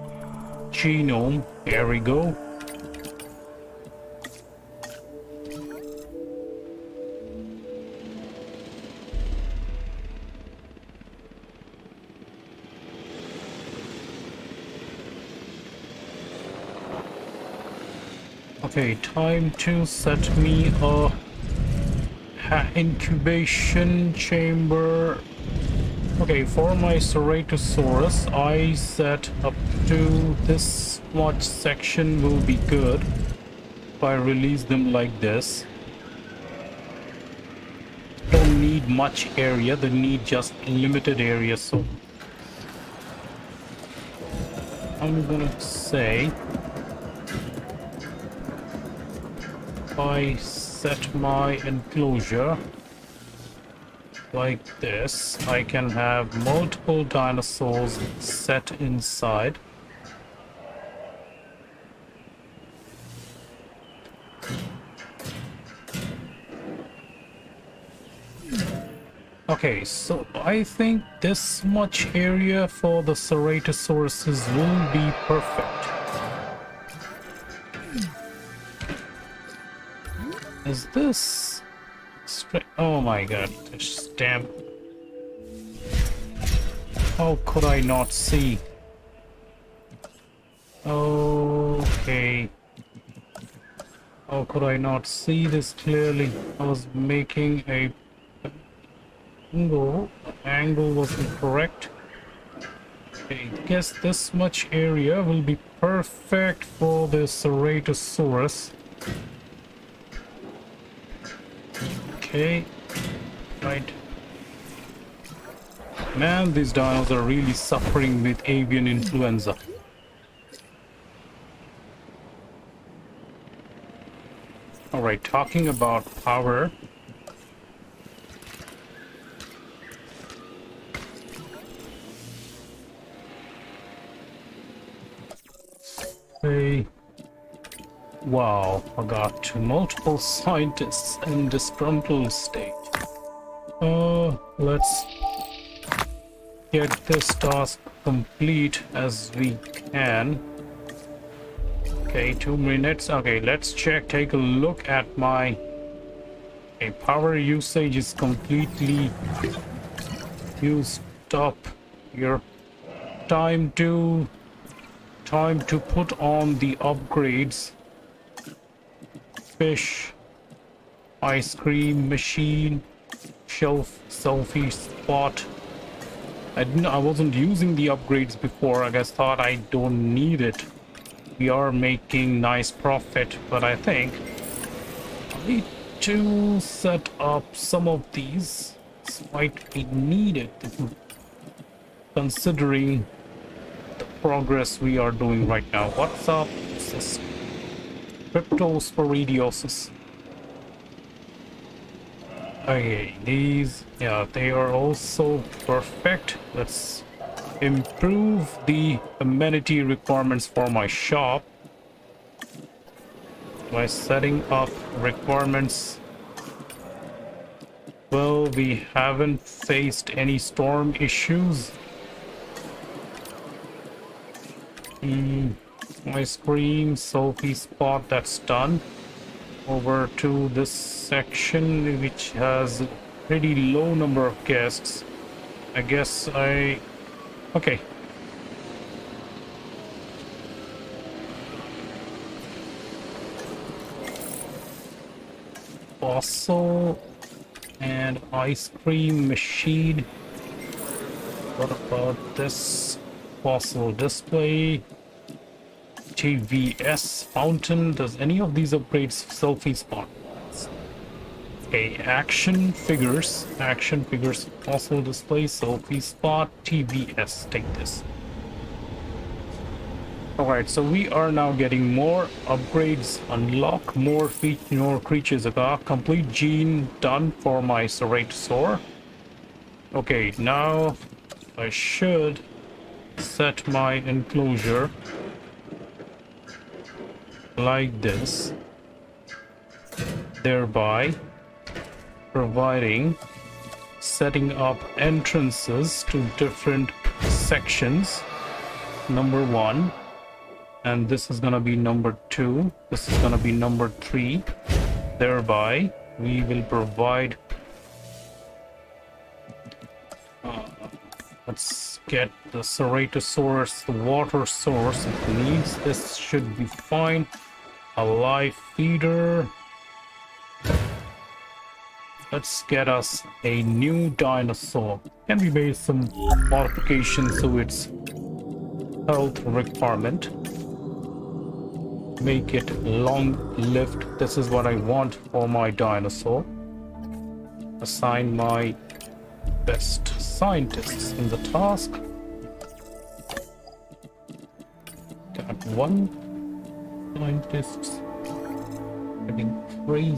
genome. There we go. Okay, time to set me a incubation chamber. Okay, for my Ceratosaurus, I set up to this much section will be good if I release them like this. Don't need much area, they need just limited area, so I'm gonna say I set my enclosure like this, I can have multiple dinosaurs set inside. Okay, so I think this much area for the Ceratosauruses will be perfect. Is this straight? Oh my god, this stamp. How could I not see? Okay. How could I not see this clearly? I was making a angle. The angle wasn't correct. Okay, I guess this much area will be perfect for the Ceratosaurus. Okay, right. Man, these dinos are really suffering with avian influenza. Alright, talking about power. Hey. Wow, I got multiple scientists in disgruntled state. Let's get this task complete as we can. Okay, 2 minutes. Okay, let's take a look at my power usage is completely used up here. Time to put on the upgrades. Fish, ice cream machine, shelf, selfie spot. I wasn't using the upgrades before. I guess thought I don't need it. We are making nice profit, but I think I need to set up some of these. This might be needed considering the progress we are doing right now. What's up? This is Cryptosporidiosis. Okay, these, yeah, they are also perfect. Let's improve the amenity requirements for my shop by setting up requirements. Well, we haven't faced any storm issues. Ice cream, selfie spot, that's done. Over to this section which has a pretty low number of guests. I guess okay. Fossil and ice cream machine. What about this? Fossil display. TVS fountain. Does any of these upgrades selfie spot? Okay, action figures, fossil display, selfie spot, TVS. Take this. Alright, so we are now getting more upgrades, unlock more creatures. I got complete gene done for my Ceratosaur. Okay, now I should set my enclosure like this, thereby setting up entrances to different sections. Number 1, and this is gonna be number 2, this is gonna be number 3. Thereby we will provide let's get the Ceratosaurus, the water source it needs. This should be fine. A live feeder. Let's get us a new dinosaur. Can we make some modifications to its health requirement? Make it long-lived. This is what I want for my dinosaur. Assign my best scientists in the task. Got 1 scientist. Getting crazy.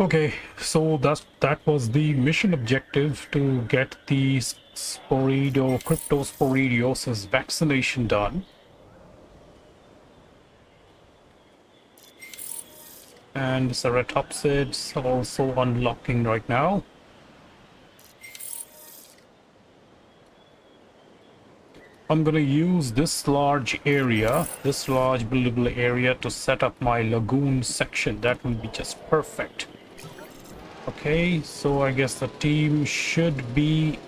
Okay, so that was the mission objective, to get the cryptosporidiosis vaccination done. And ceratopsids are also unlocking right now. I'm gonna use this large buildable area to set up my lagoon section. That will be just perfect. Okay, so I guess the team should be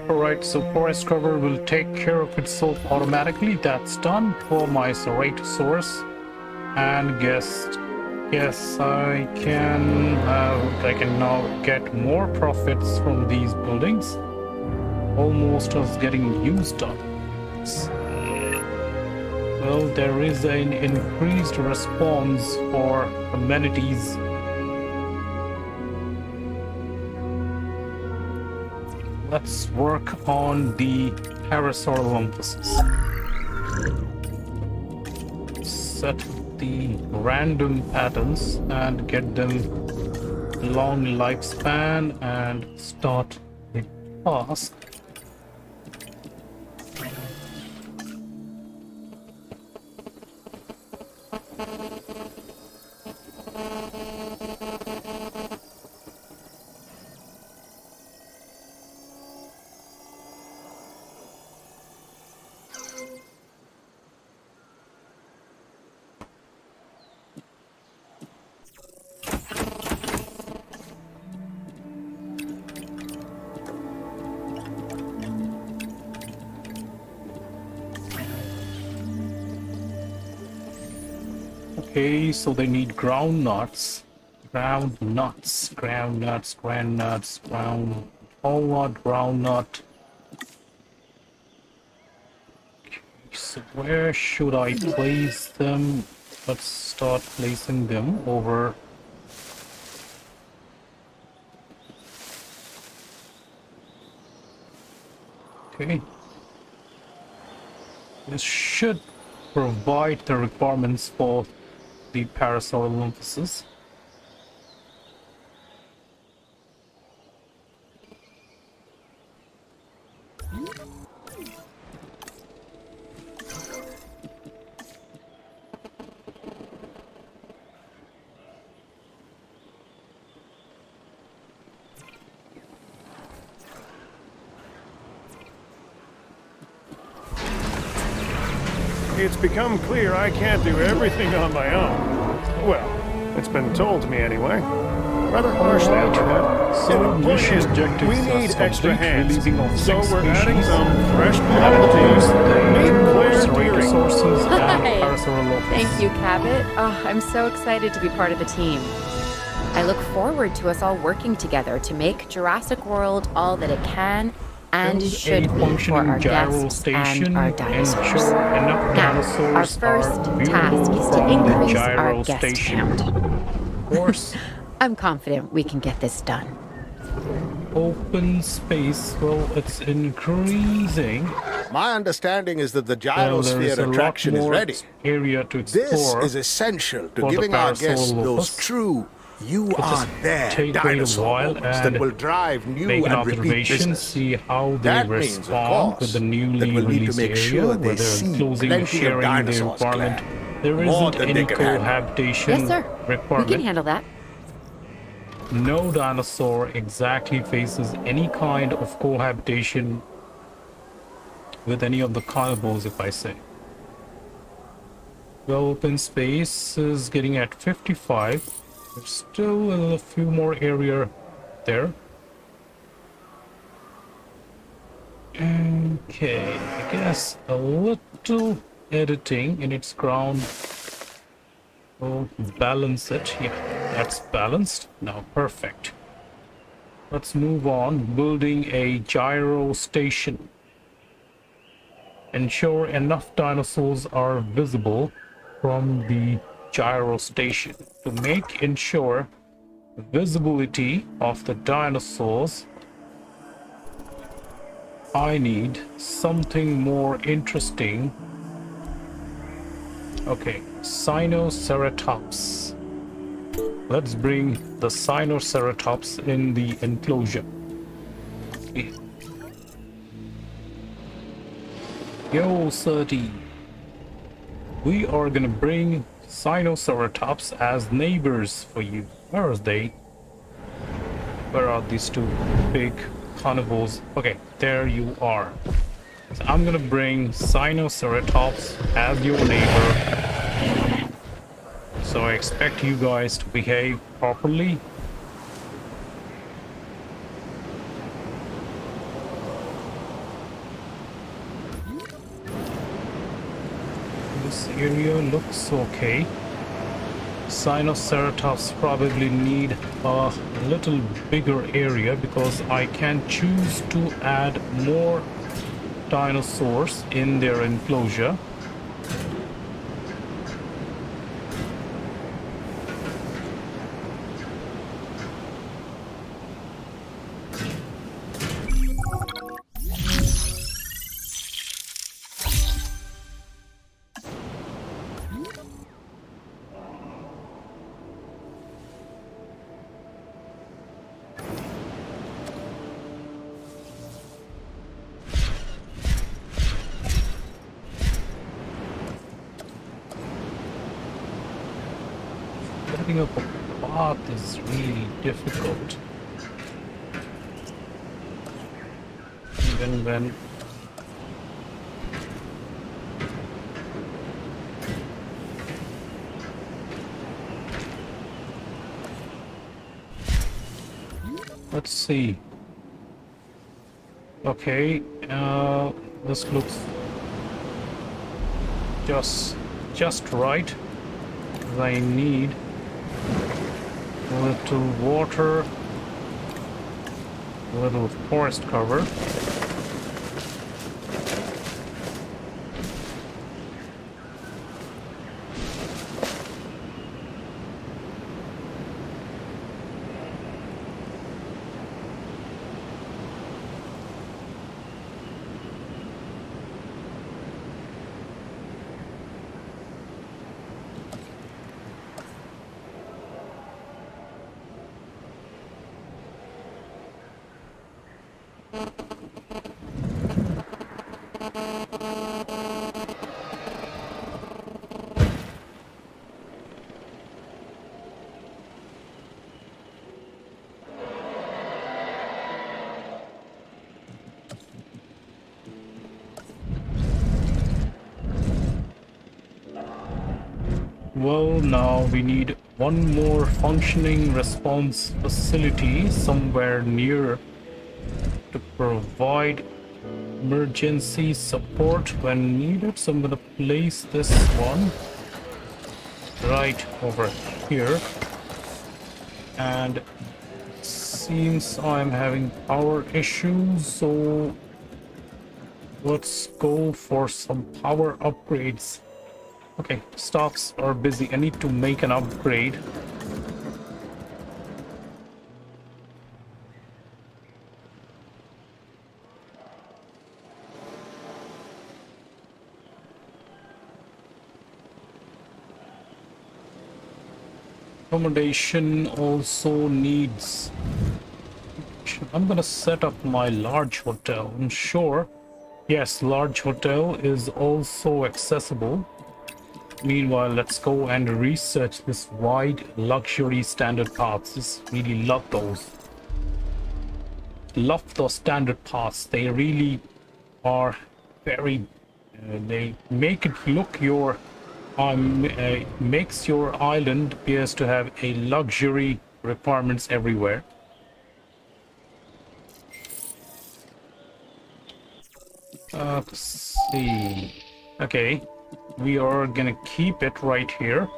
Alright, so forest cover will take care of itself automatically. That's done for my Ceratosaurus. And yes, I can now get more profits from these buildings. Almost as getting used up. Well, there is an increased response for amenities. let's work on the Parasaurolophuses. Set the random patterns and get them long lifespan and start the task. Okay, so they need ground nuts, ground nut, all nut, ground nut. Okay, so where should I place them? Let's start placing them over. Okay. This should provide the requirements for the Parasaurolophuses. It's become clear I can't do everything on my own. Well, it's been told to me anyway. Rather harshly, I'll admit. So The point is, objectives we are need extra complete, hands, releasing of so 6 we're adding species. some fresh blood to meet Claire's theory. Ceratosaurus and Hi. Parasaurolophus. Thank you, Cabot. Oh, I'm so excited to be part of the team. I look forward to us all working together to make Jurassic World all that it can and Build should a be for functioning our gyro guests station, and our dinosaurs. ensure enough Now, our dinosaurs first are task viewable is to from the increase gyro our guest station. count. Of course, I'm confident we can get this done. open space, well, it's increasing. My understanding is that the Well, there is gyrosphere a lot attraction is more ready. area to This explore. is essential to for the giving our guests Parasaurolophus. those true "you But are just there" take a dinosaur while moments and that will drive new Make an and repeat observation, business. see how they That means, of respond course, with the that newly we'll need to released make area, sure they whether see enclosing or plenty of sharing the dinosaurs, environment. Claire. There More isn't than any they can handle. cohabitation Yes, sir. We requirement. can handle that. No dinosaur exactly faces any kind of cohabitation with any of the carnivores, if I say. Well, open space is getting at 55. There's still a few more area there. Okay, I guess a little editing in its ground will balance it. Yeah, that's balanced. Now, perfect. Let's move on. Building a gyro station. Ensure enough dinosaurs are visible from the gyro station. To ensure visibility of the dinosaurs, I need something more interesting. Okay, Spinosaurus. Let's bring the Spinosaurus in the enclosure. Okay. Yo, 30. We are gonna bring Spinosaurus as neighbors for you. Where are they? Where are these two big carnivores? Okay, there you are. So I'm gonna bring Spinosaurus as your neighbor. So I expect you guys to behave properly. This area looks okay. Spinosaurus probably need a little bigger area because I can choose to add more dinosaurs in their enclosure. setting up a path is really difficult. Even when let's see. Okay, this looks just right. I need a little water, a little forest cover. Well, now we need one more functioning response facility somewhere near to provide emergency support when needed. So I'm gonna place this one right over here. And it seems I'm having power issues, so let's go for some power upgrades. Okay, staffs are busy. I need to make an upgrade. Accommodation also needs... I'm gonna set up my large hotel. I'm sure, yes, large hotel is also accessible. Meanwhile, let's go and research this wide luxury standard paths. Just really love those. Love those standard paths. They really are very... they make it look your... makes your island appears to have a luxury requirements everywhere. Let's see. Okay. We are gonna keep it right here,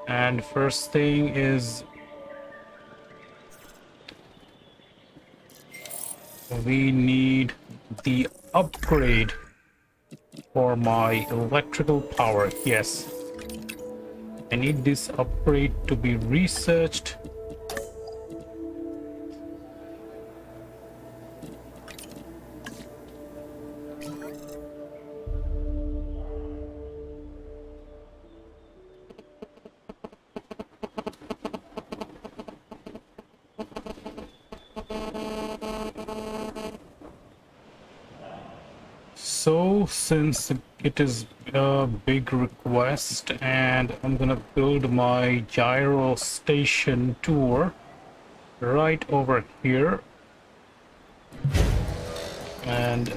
and first thing is we need the upgrade for my electrical power. Yes, I need this upgrade to be researched. So since it is a big request, and I'm gonna build my gyro station tour right over here, and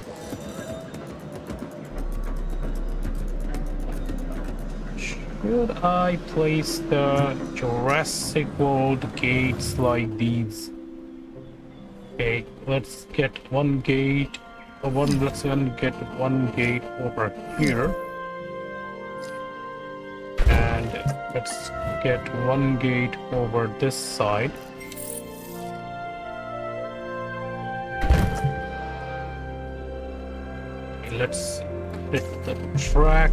should I place the Jurassic World gates like these? Okay, let's get one gate. Let's get one gate over here, and let's get one gate over this side. Okay, let's hit the track.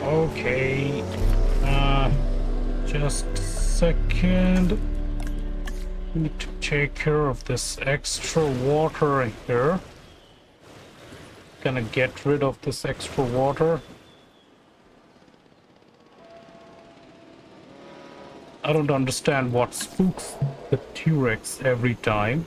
Okay, just second. Need to take care of this extra water here. Gonna get rid of this extra water. I don't understand what spooks the T-Rex every time.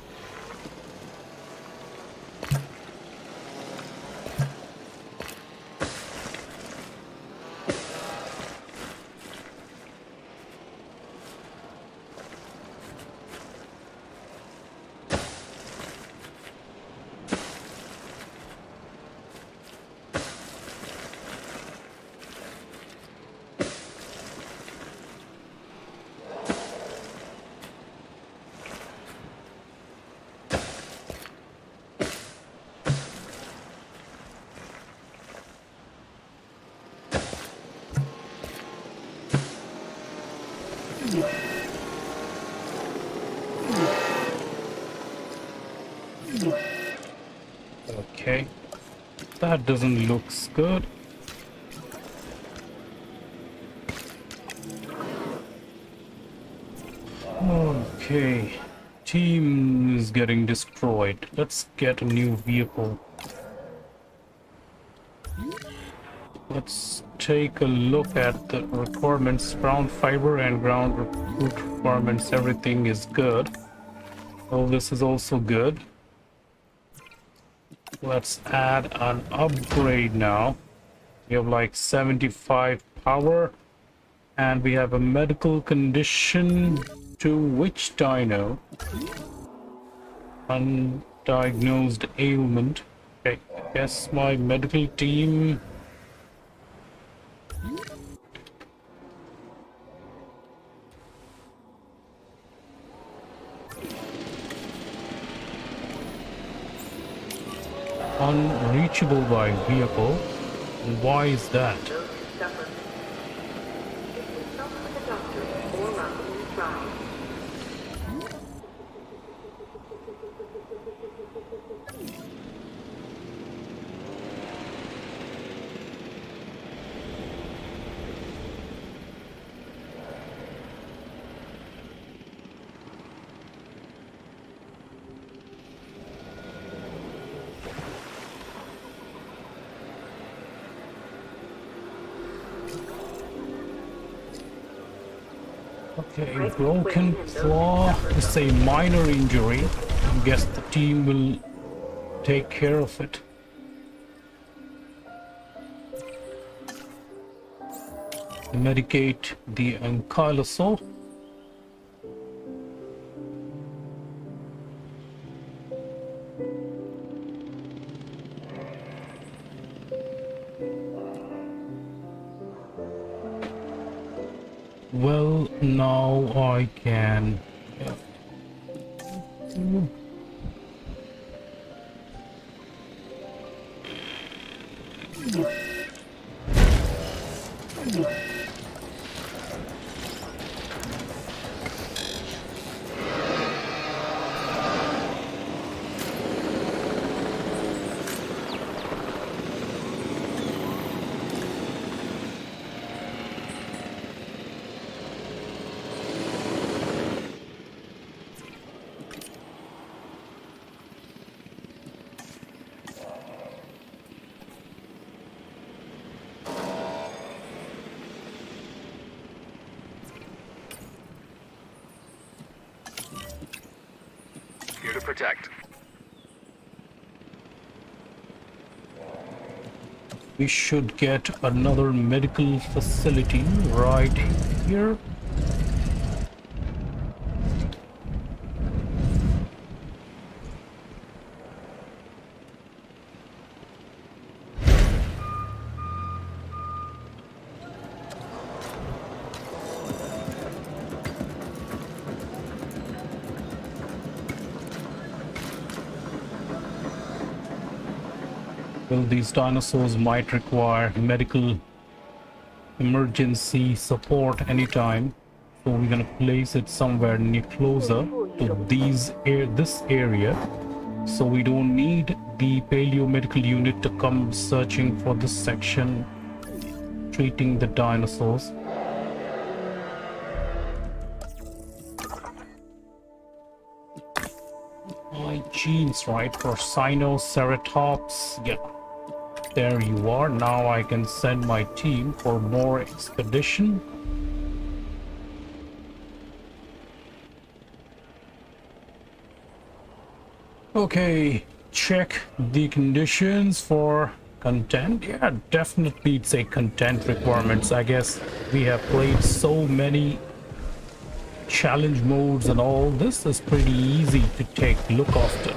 Okay, that doesn't look good. Okay, team is getting destroyed. Let's get a new vehicle. Let's take a look at the requirements. Ground fiber and ground root requirements, everything is good. Oh, this is also good. Let's add an upgrade now. We have like 75 power, and we have a medical condition to which dino? Undiagnosed ailment. Okay, I guess my medical team. Unreachable by vehicle. And why is that? Okay, broken claw is a minor injury. I guess the team will take care of it. Medicate the ankylosaur. Well, now I can. Here to protect. We should get another medical facility right here. Well, these dinosaurs might require medical emergency support anytime, so we're gonna place it somewhere near closer to this area, so we don't need the paleo-medical unit to come searching for this section, treating the dinosaurs. genes, right? For Sinoceratops. Yeah, there you are. Now I can send my team for more expedition. Okay, check the conditions for content. Yeah, definitely it's a content requirements. I guess we have played so many challenge modes and all. This is pretty easy to take look after.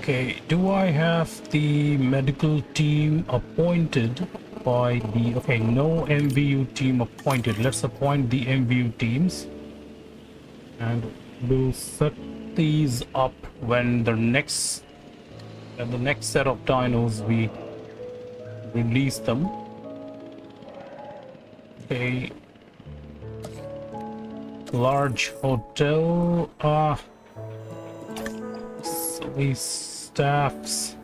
Okay, do I have the medical team appointed by the... Okay, no MVU team appointed. Let's appoint the MVU teams. And we'll set these up when the next set of dinos we release them. Okay. Large hotel. So these staffs.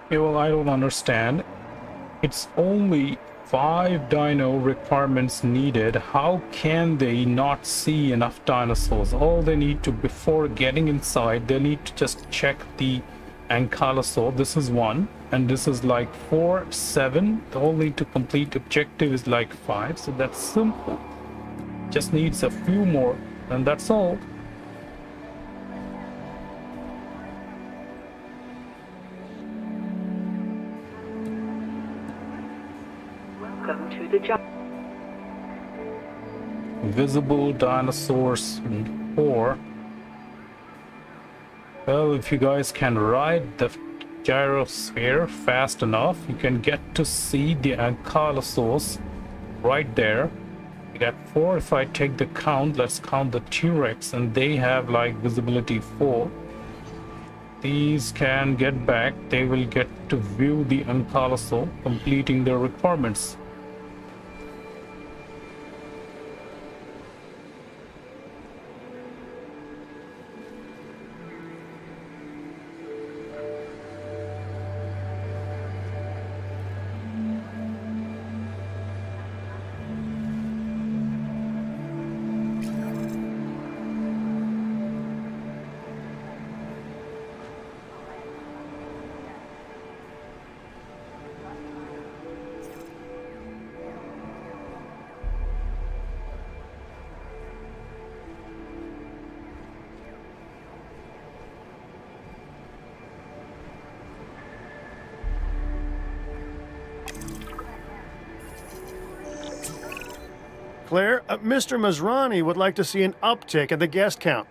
Okay, well, I don't understand. It's only 5 dino requirements needed. How can they not see enough dinosaurs? All they need to, before getting inside, they need to just check the ankylosaur. This is 1, and this is like 4, 7. The only to complete objective is like 5, so that's simple. Just needs a few more, and that's all. Welcome to the job. Visible dinosaurs 4. Well, if you guys can ride the gyrosphere fast enough, you can get to see the ankylosaurs right there. We got 4. If I take the count, let's count the T-Rex, and they have like visibility 4. These can get back. They will get to view the ankylosaur, completing their requirements. Claire, Mr. Masrani would like to see an uptick in the guest count.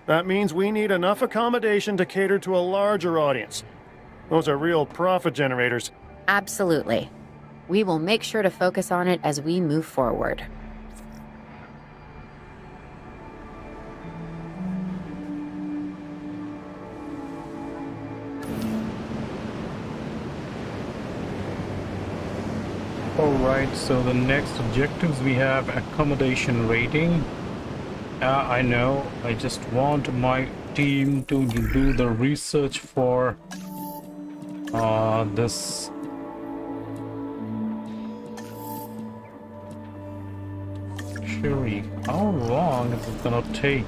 That means we need enough accommodation to cater to a larger audience. Those are real profit generators. Absolutely. We will make sure to focus on it as we move forward. Alright, so the next objectives we have accommodation rating. I know, I just want my team to do the research for this. Sherry, how long is it gonna take?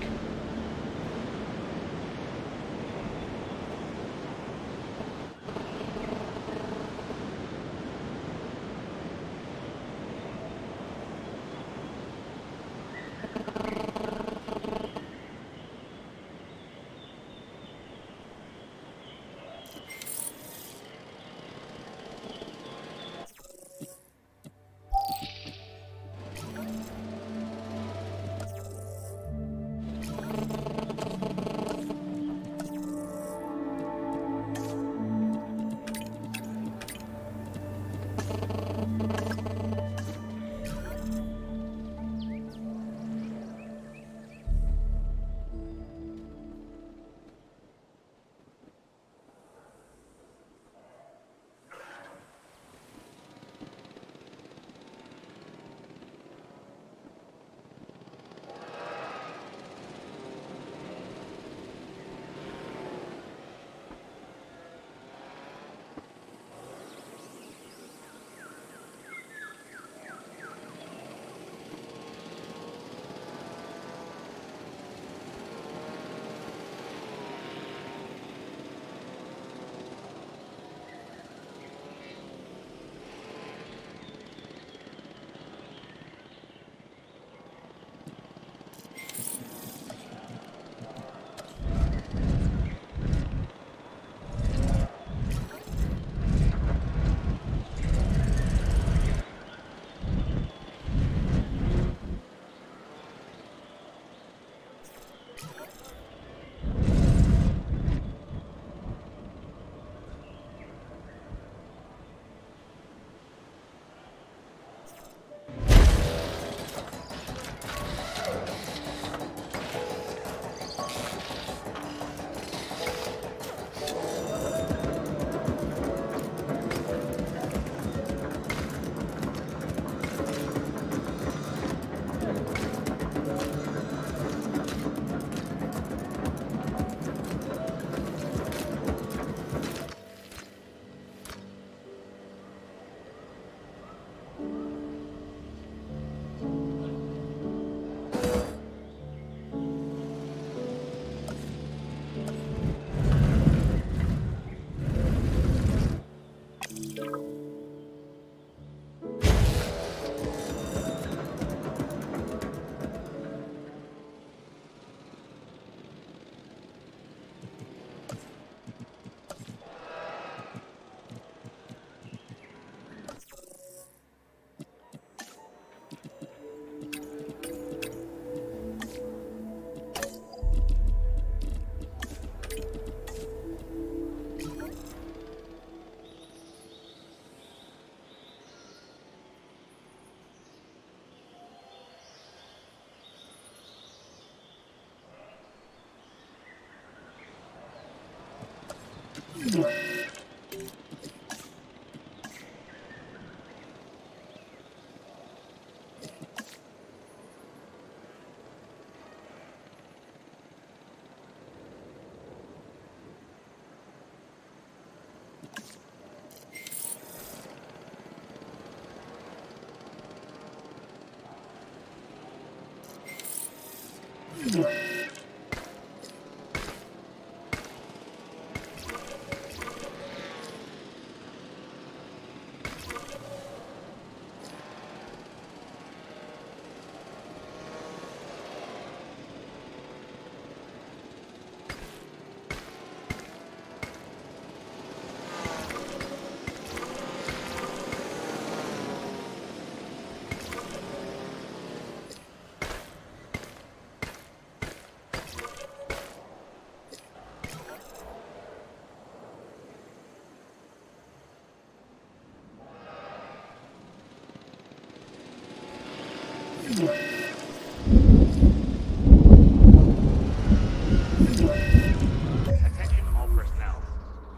Attention all personnel.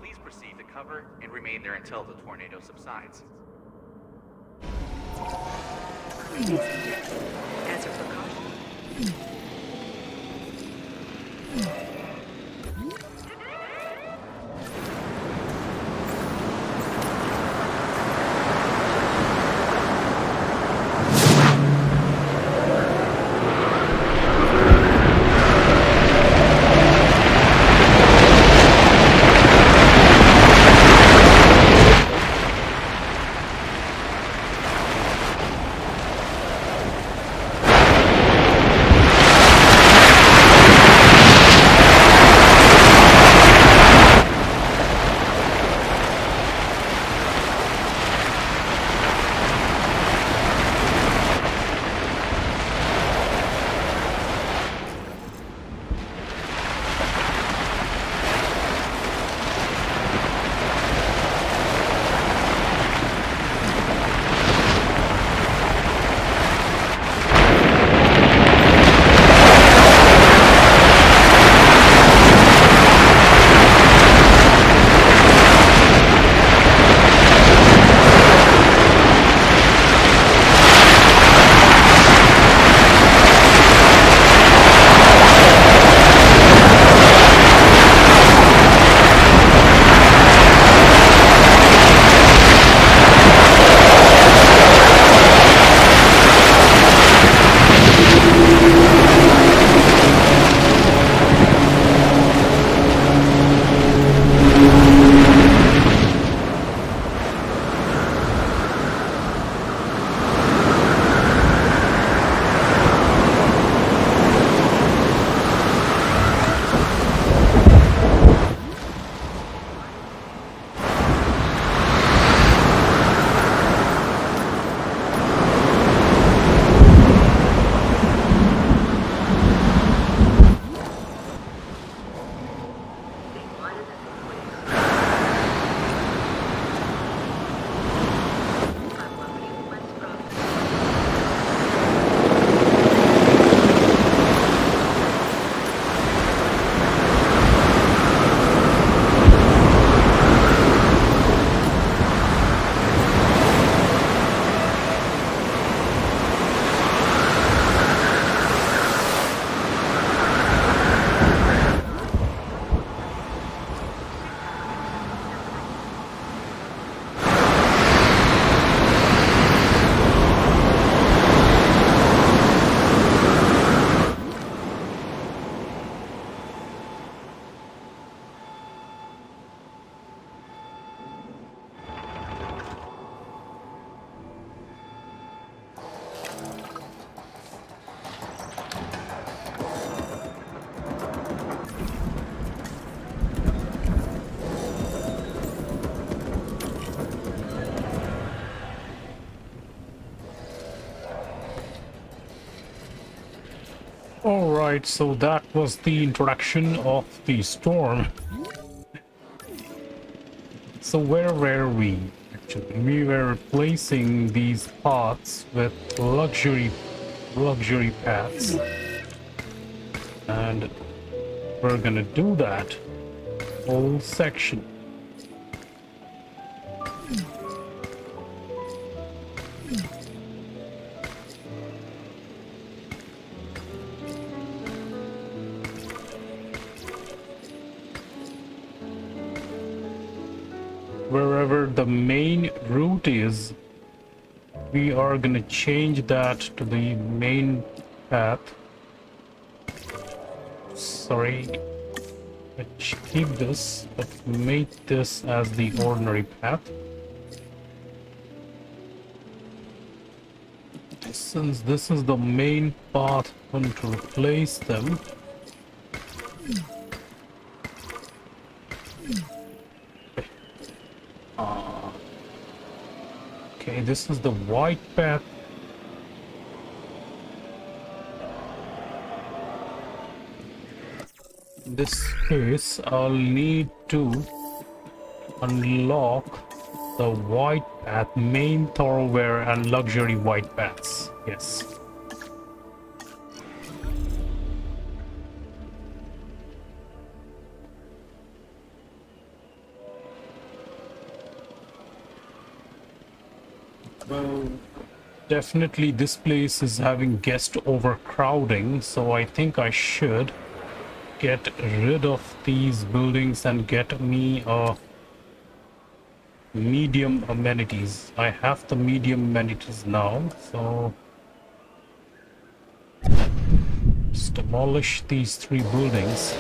Please proceed to cover and remain there until the tornado subsides. As a precaution. Alright, so that was the introduction of the storm. So where were we? Actually, we were replacing these paths with luxury paths. And we're gonna do that whole section. wherever the main route is, we are gonna change that to the main path. Sorry, let's keep this, but make this as the ordinary path. Since this is the main path, I'm going to replace them. Okay, this is the white path. In this case, I'll need to unlock the white path, main thoroughfare, and luxury white paths. Yes. Well, definitely this place is having guest overcrowding, so I think I should get rid of these buildings and get me a medium amenities. I have the medium amenities now, so just demolish these 3 buildings.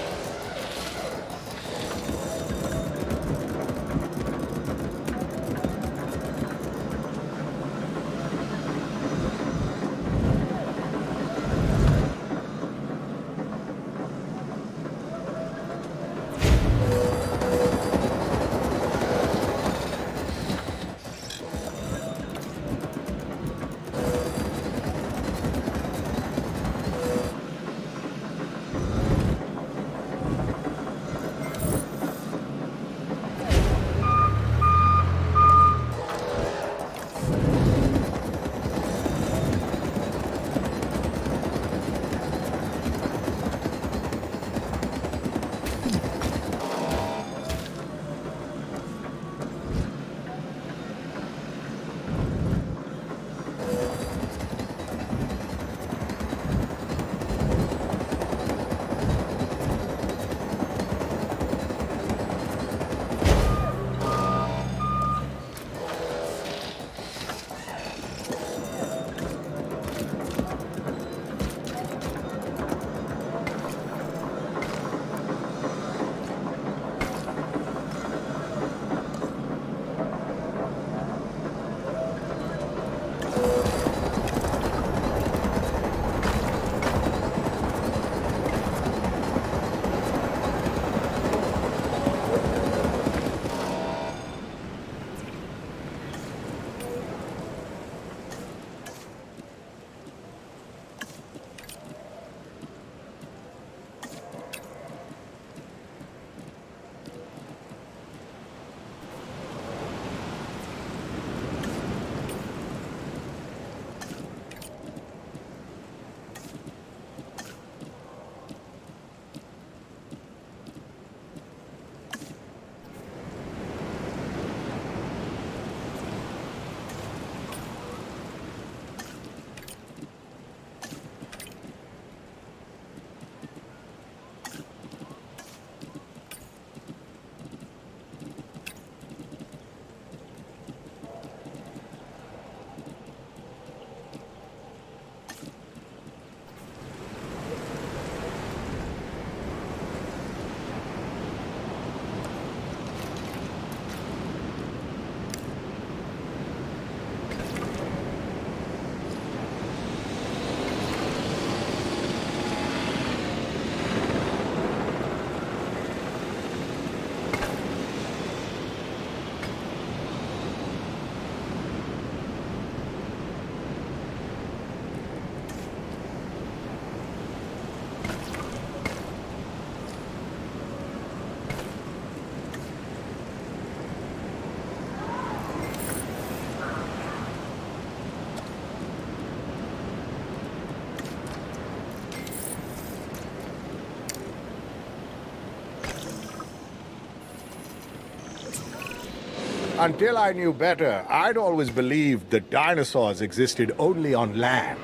Until I knew better, I'd always believed that dinosaurs existed only on land.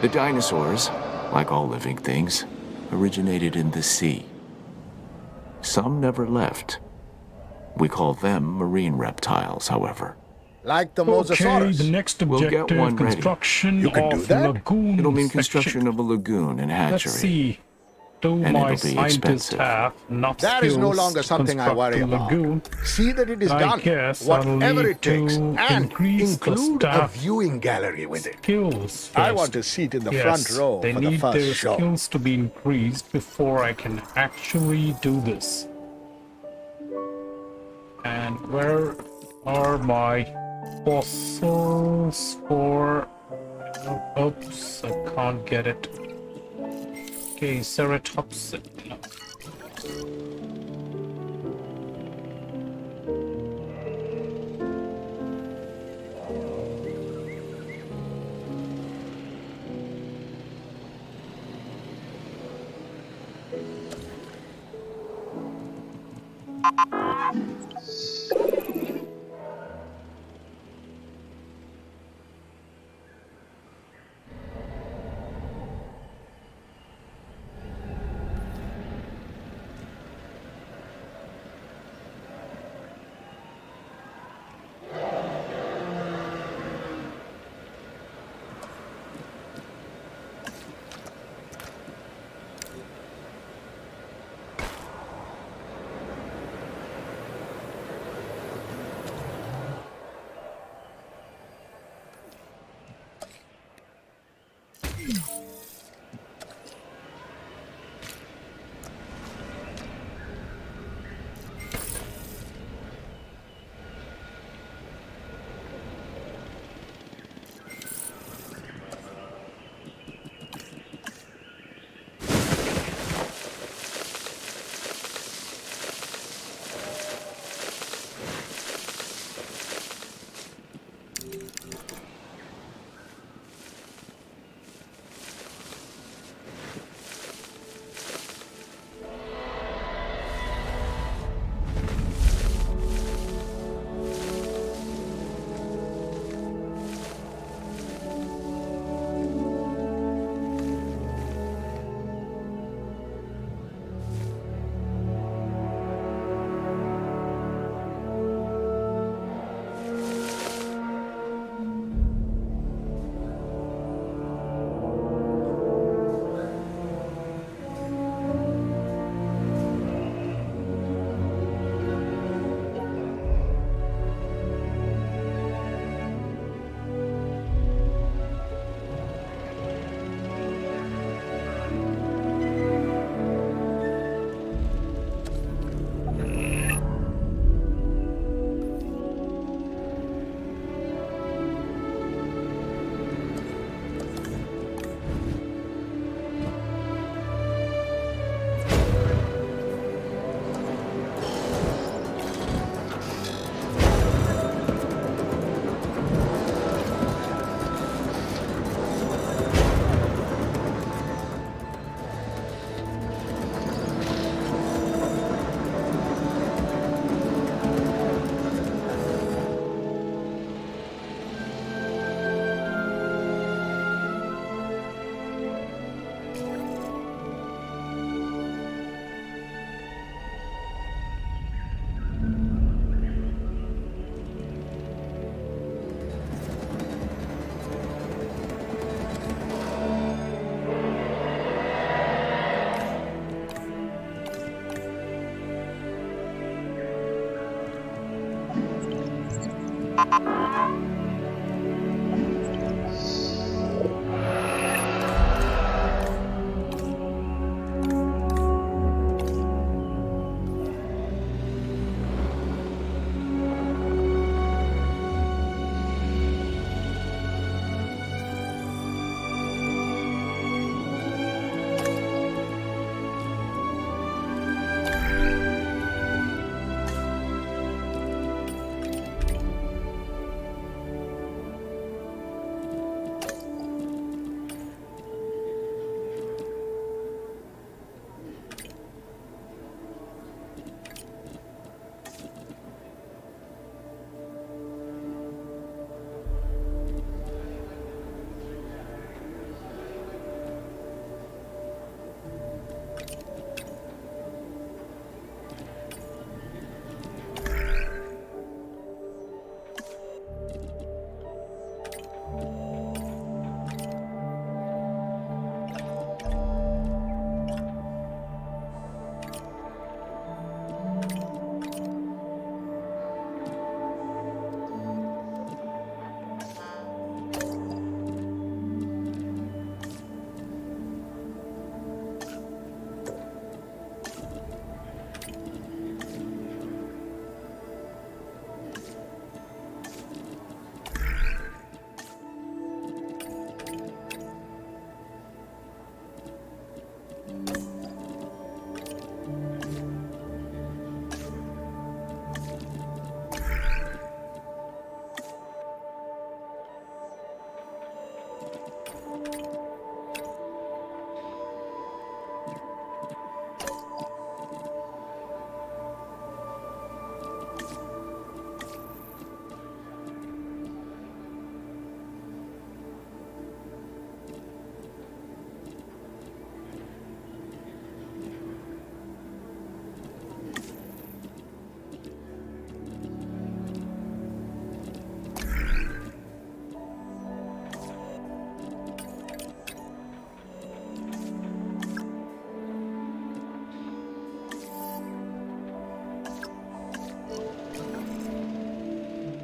The dinosaurs, like all living things, originated in the sea. Some never left. We call them marine reptiles, however. Like the Okay, Mosasaurus. the next We'll objective, get one ready. construction You can do of that? lagoon It'll mean section. construction of a lagoon and hatchery. Let's see. Do And my it'll be scientists expensive. have enough That skills is no longer to something I construct worry the about. lagoon? See that it is I done, guess I'll whatever need it takes, to and increase the include a staff viewing gallery with it. skills I first. want a seat in the Yes, front row they for the need first their show. skills to be increased before I can actually do this. And where are my fossils for... Oops, I can't get it. Okay, Ceratops. No.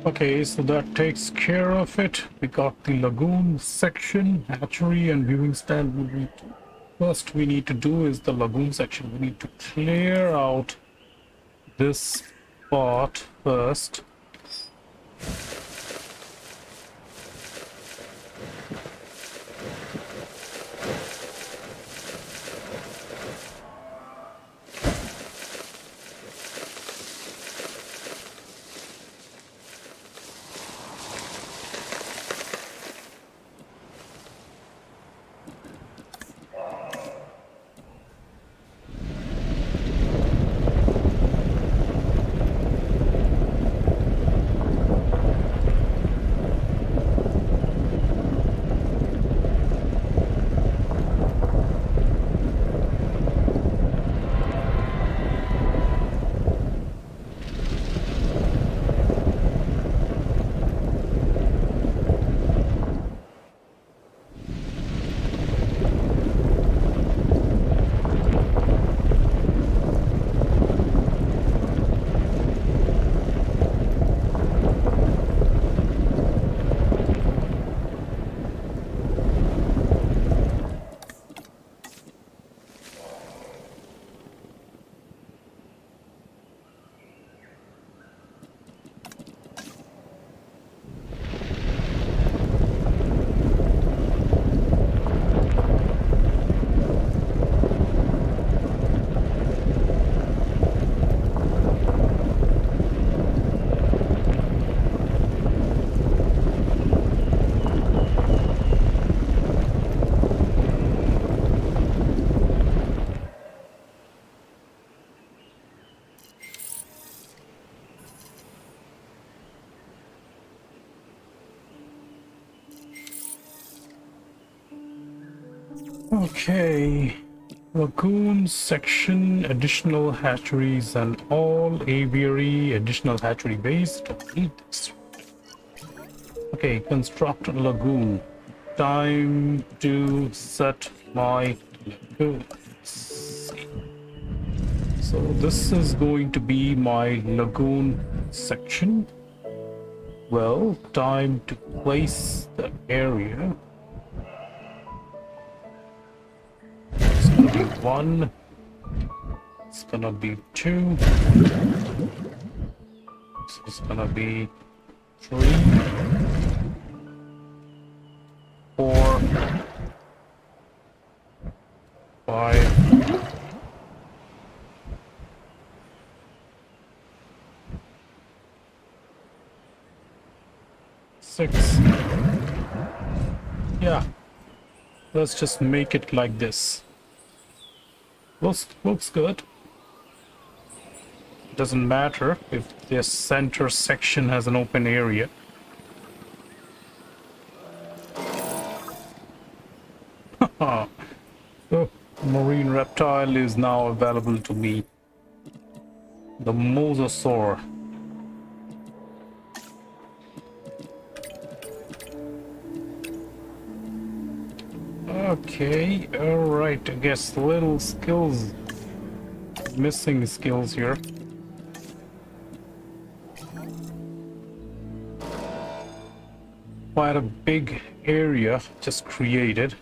Okay, so that takes care of it. We got the lagoon section, hatchery, and viewing stand. First we need to do is the lagoon section. We need to clear out this part first. Okay, lagoon section, additional hatcheries and all aviary, additional hatchery base. Don't need this. Okay, construct lagoon. Time to set my lagoon. So this is going to be my lagoon section. Well, time to place the area. It's gonna be 1. It's gonna be 2. So it's gonna be 3, 4, 5, 6. Yeah, let's just make it like this. Looks good. Doesn't matter if this center section has an open area. The marine reptile is now available to me. The mosasaur. Okay, alright, I guess little skills, missing skills here. Quite a big area just created.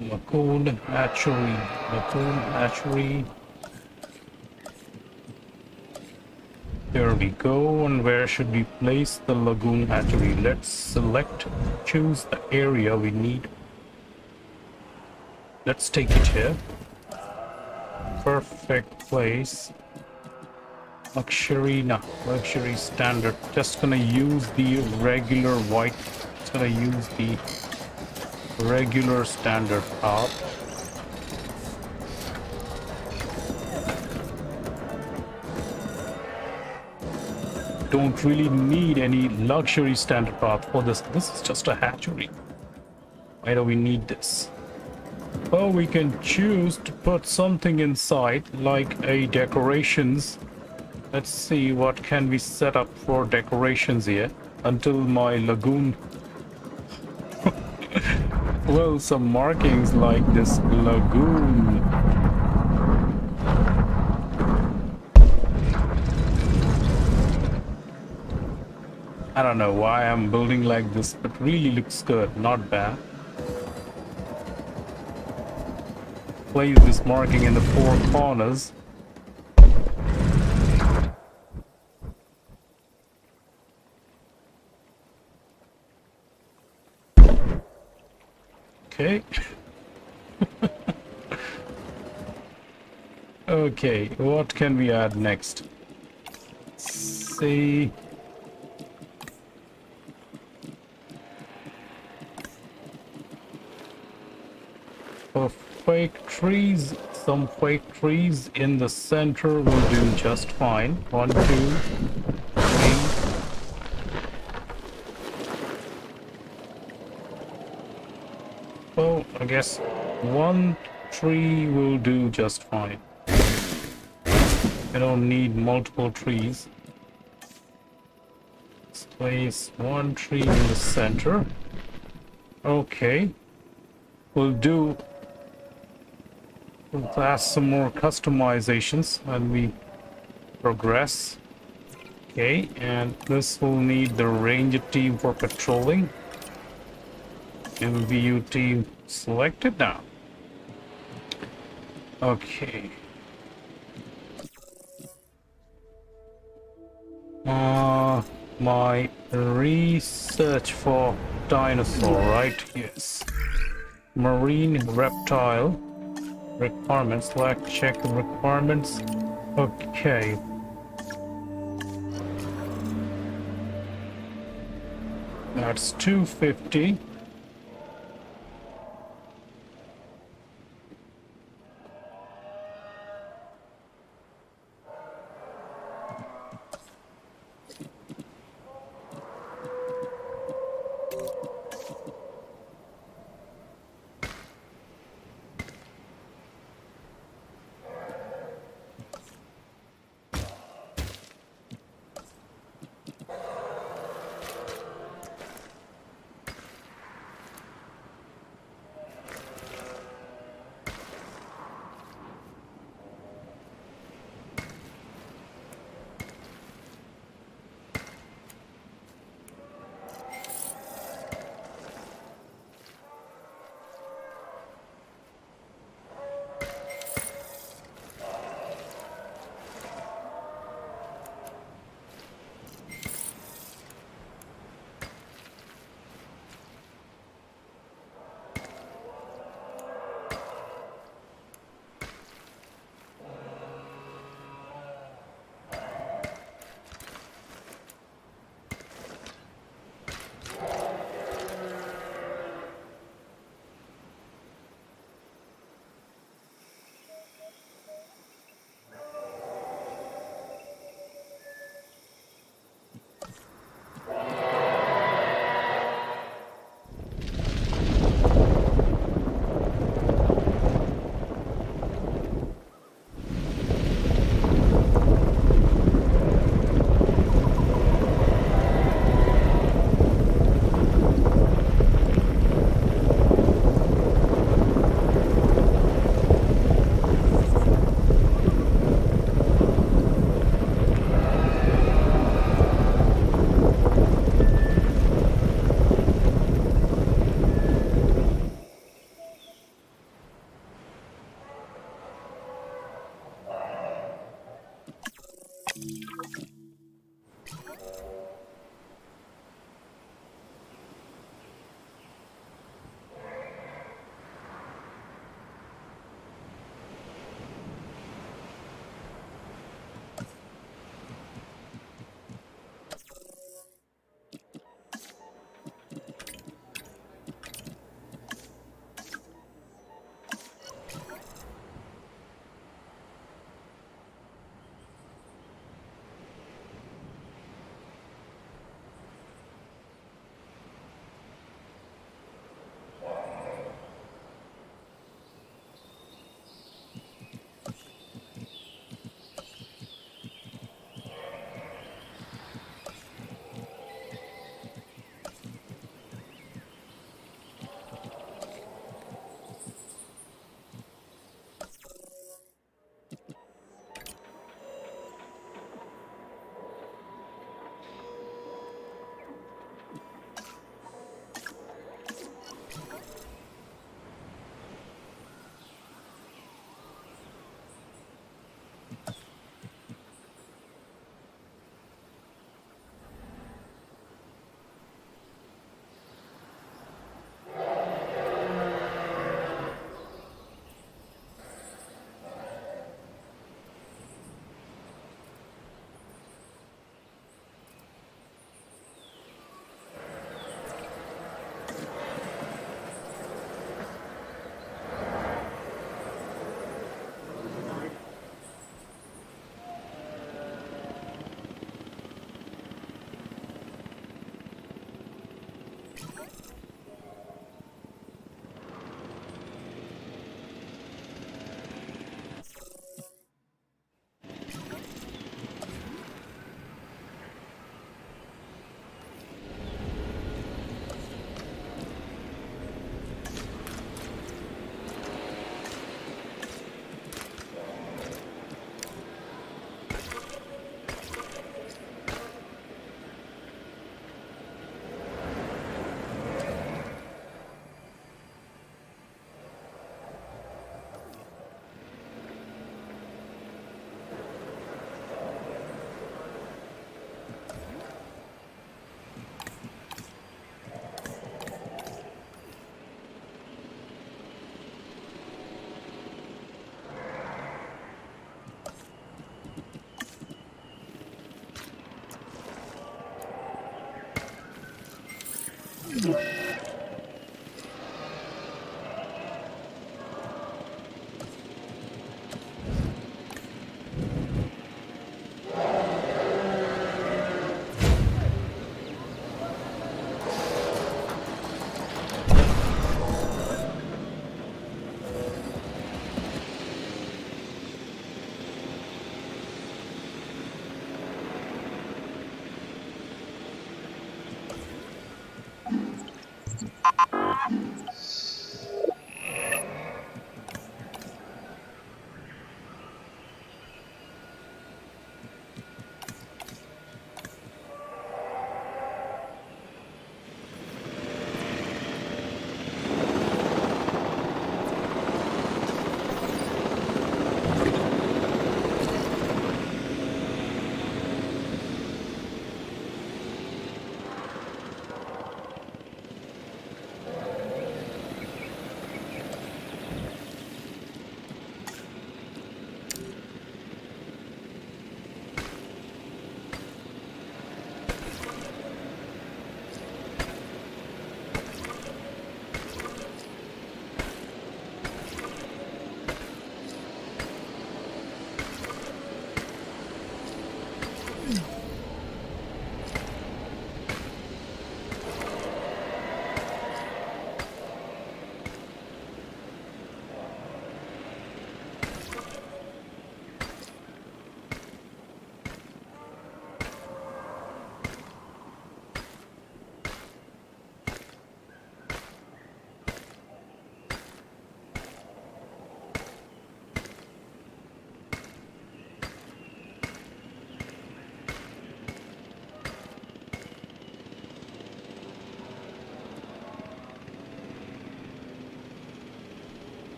Lagoon hatchery. There we go. And where should we place the lagoon hatchery? Let's choose the area we need. Let's take it here. Perfect place. Luxury standard. Just gonna use the regular white. Just gonna use the regular standard path. Don't really need any luxury standard path for this. This is just a hatchery. Why do we need this? Well, we can choose to put something inside, like a decorations. Let's see what can we set up for decorations here until my lagoon. Well, some markings like this lagoon. I don't know why I'm building like this, but really looks good, not bad. Place this marking in the four corners. Okay. Okay, what can we add next? See. For fake trees, some fake trees in the center will do just fine. 1, 2, 3. Well, I guess 1 tree will do just fine. I don't need multiple trees. Let's place 1 tree in the center. Okay. We'll add some more customizations when we progress. Okay, and this will need the ranger team for patrolling. MVU team selected now. Okay. My research for dinosaur, right? Yes. Marine reptile requirements. Like check the requirements. Okay. That's 250.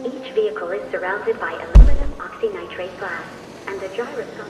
Each vehicle is surrounded by aluminum oxynitrate glass, and the gyroscope.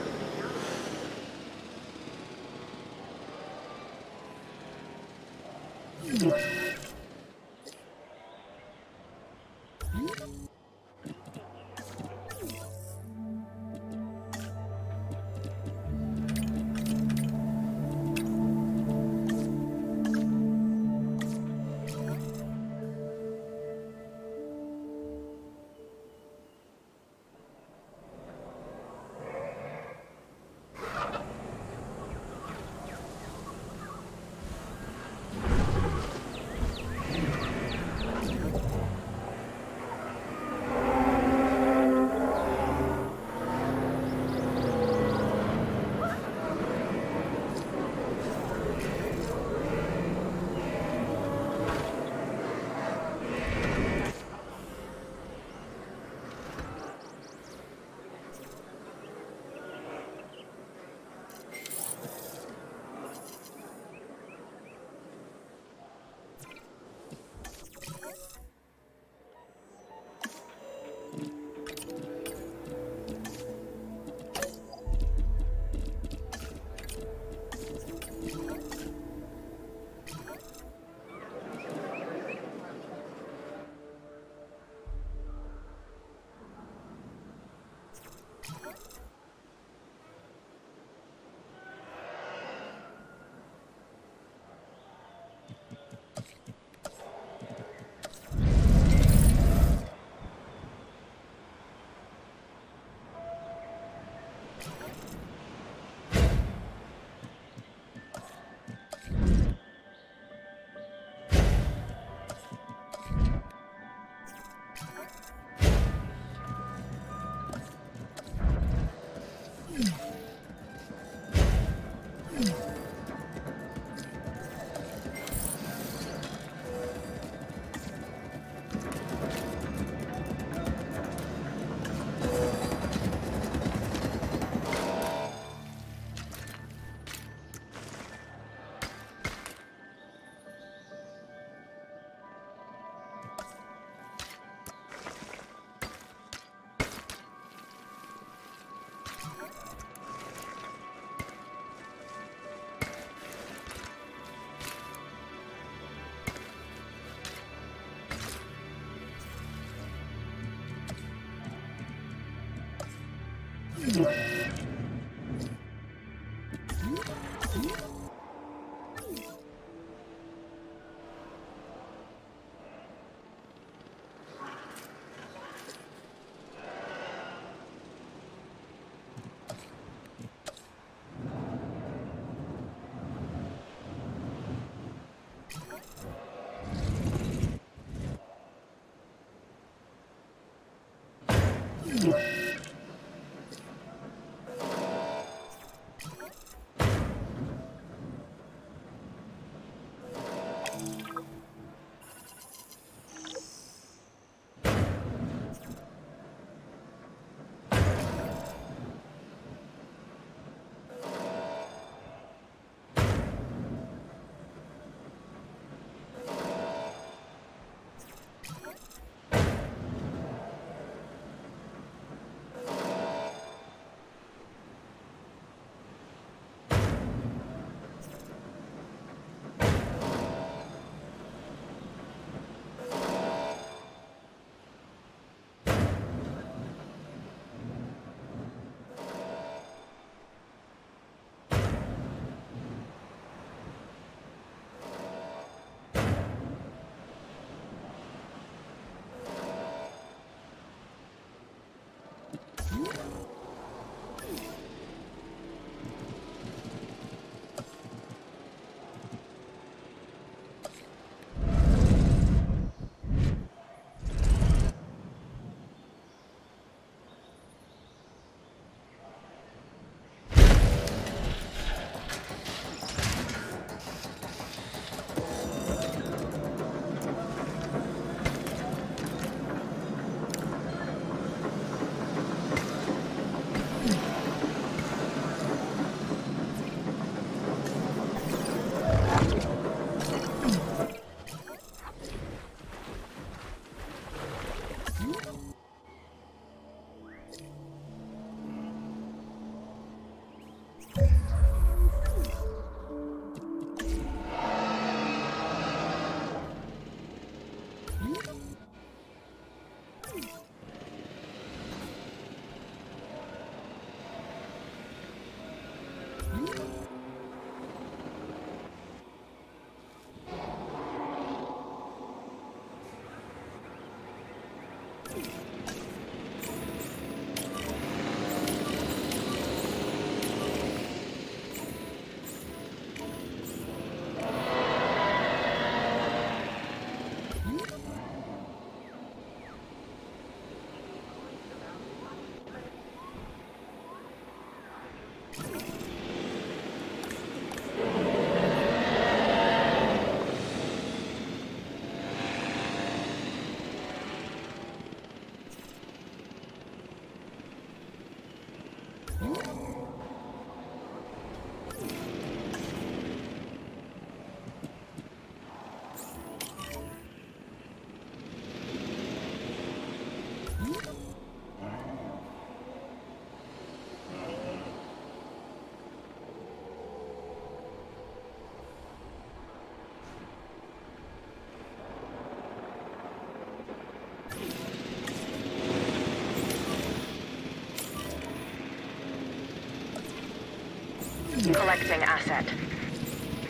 Collecting asset.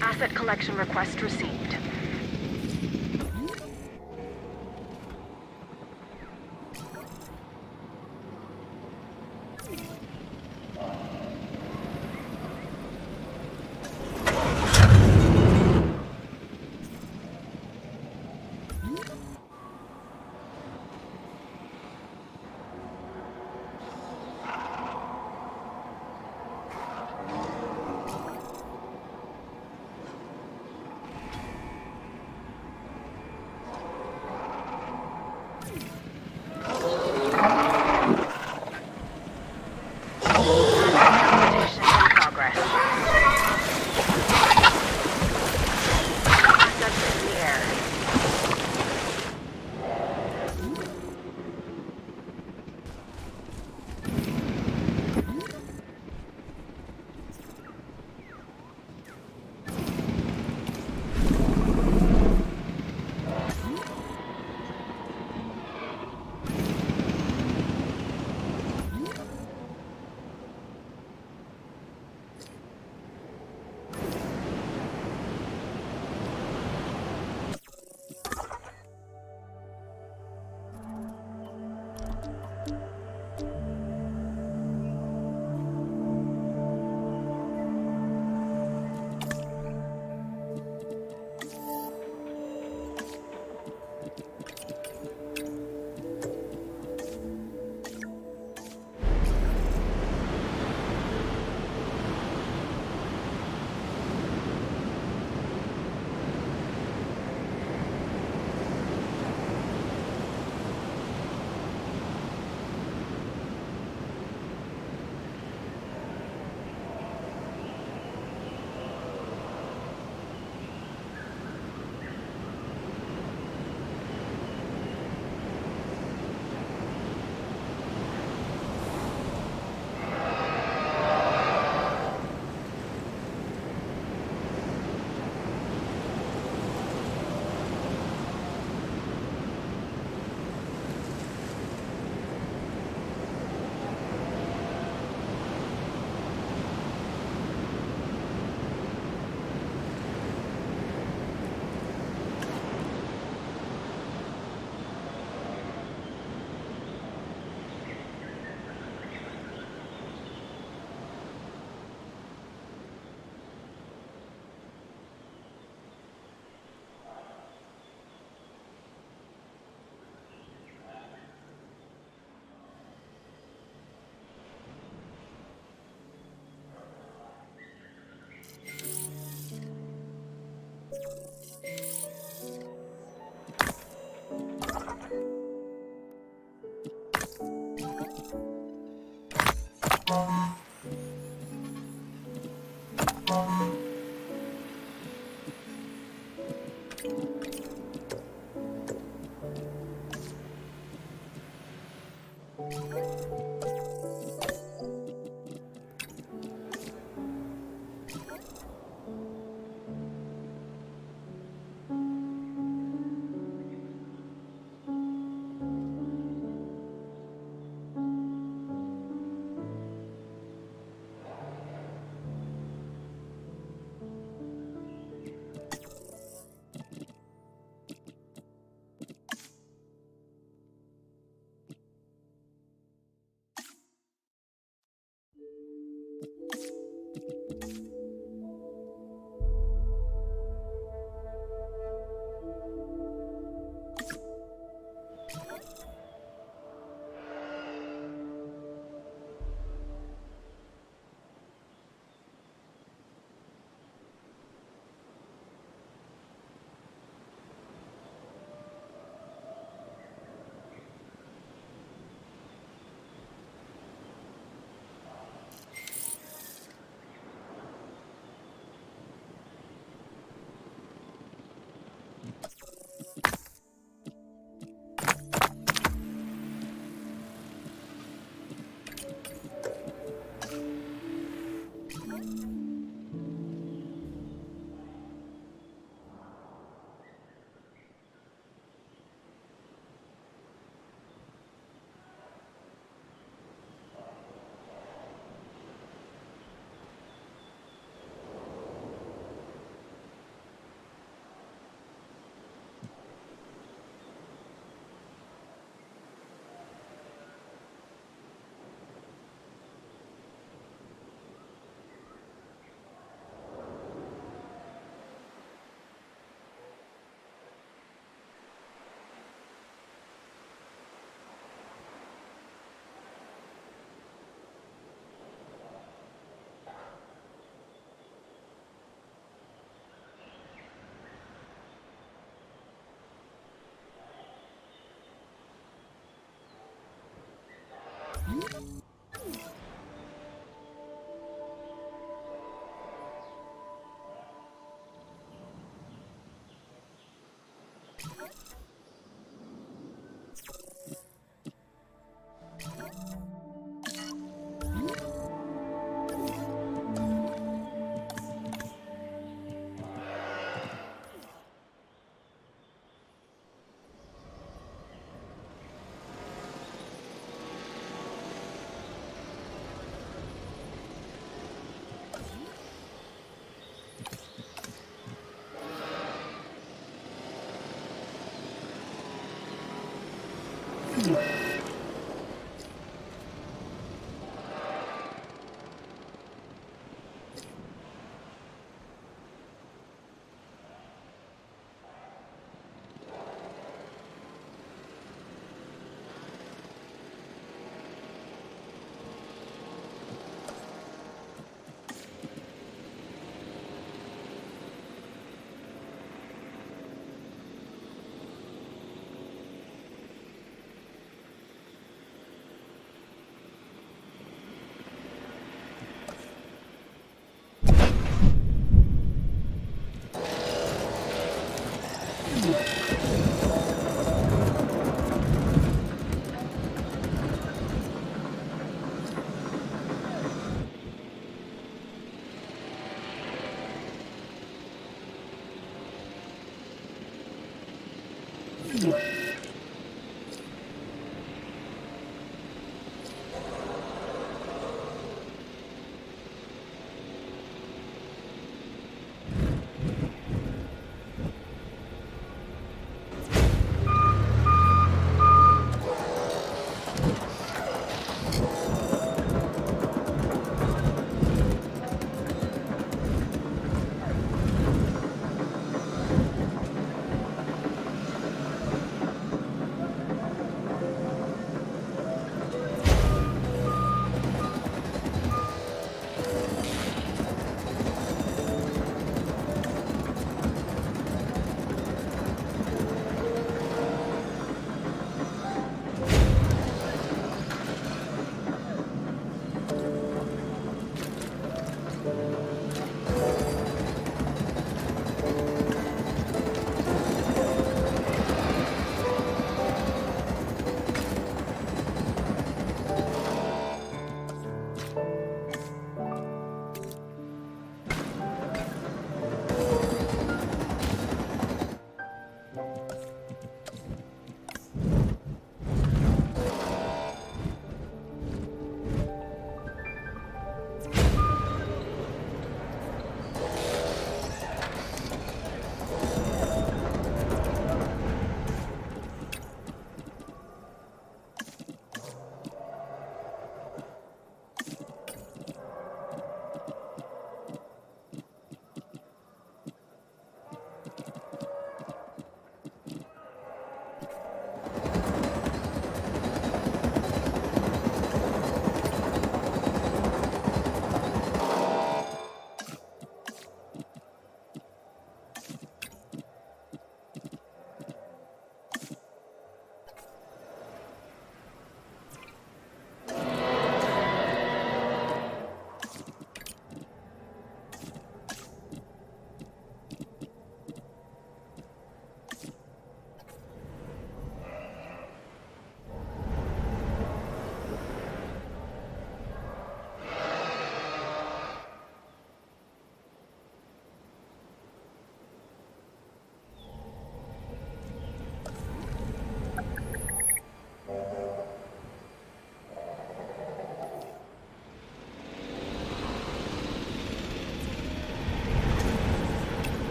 Asset collection request received.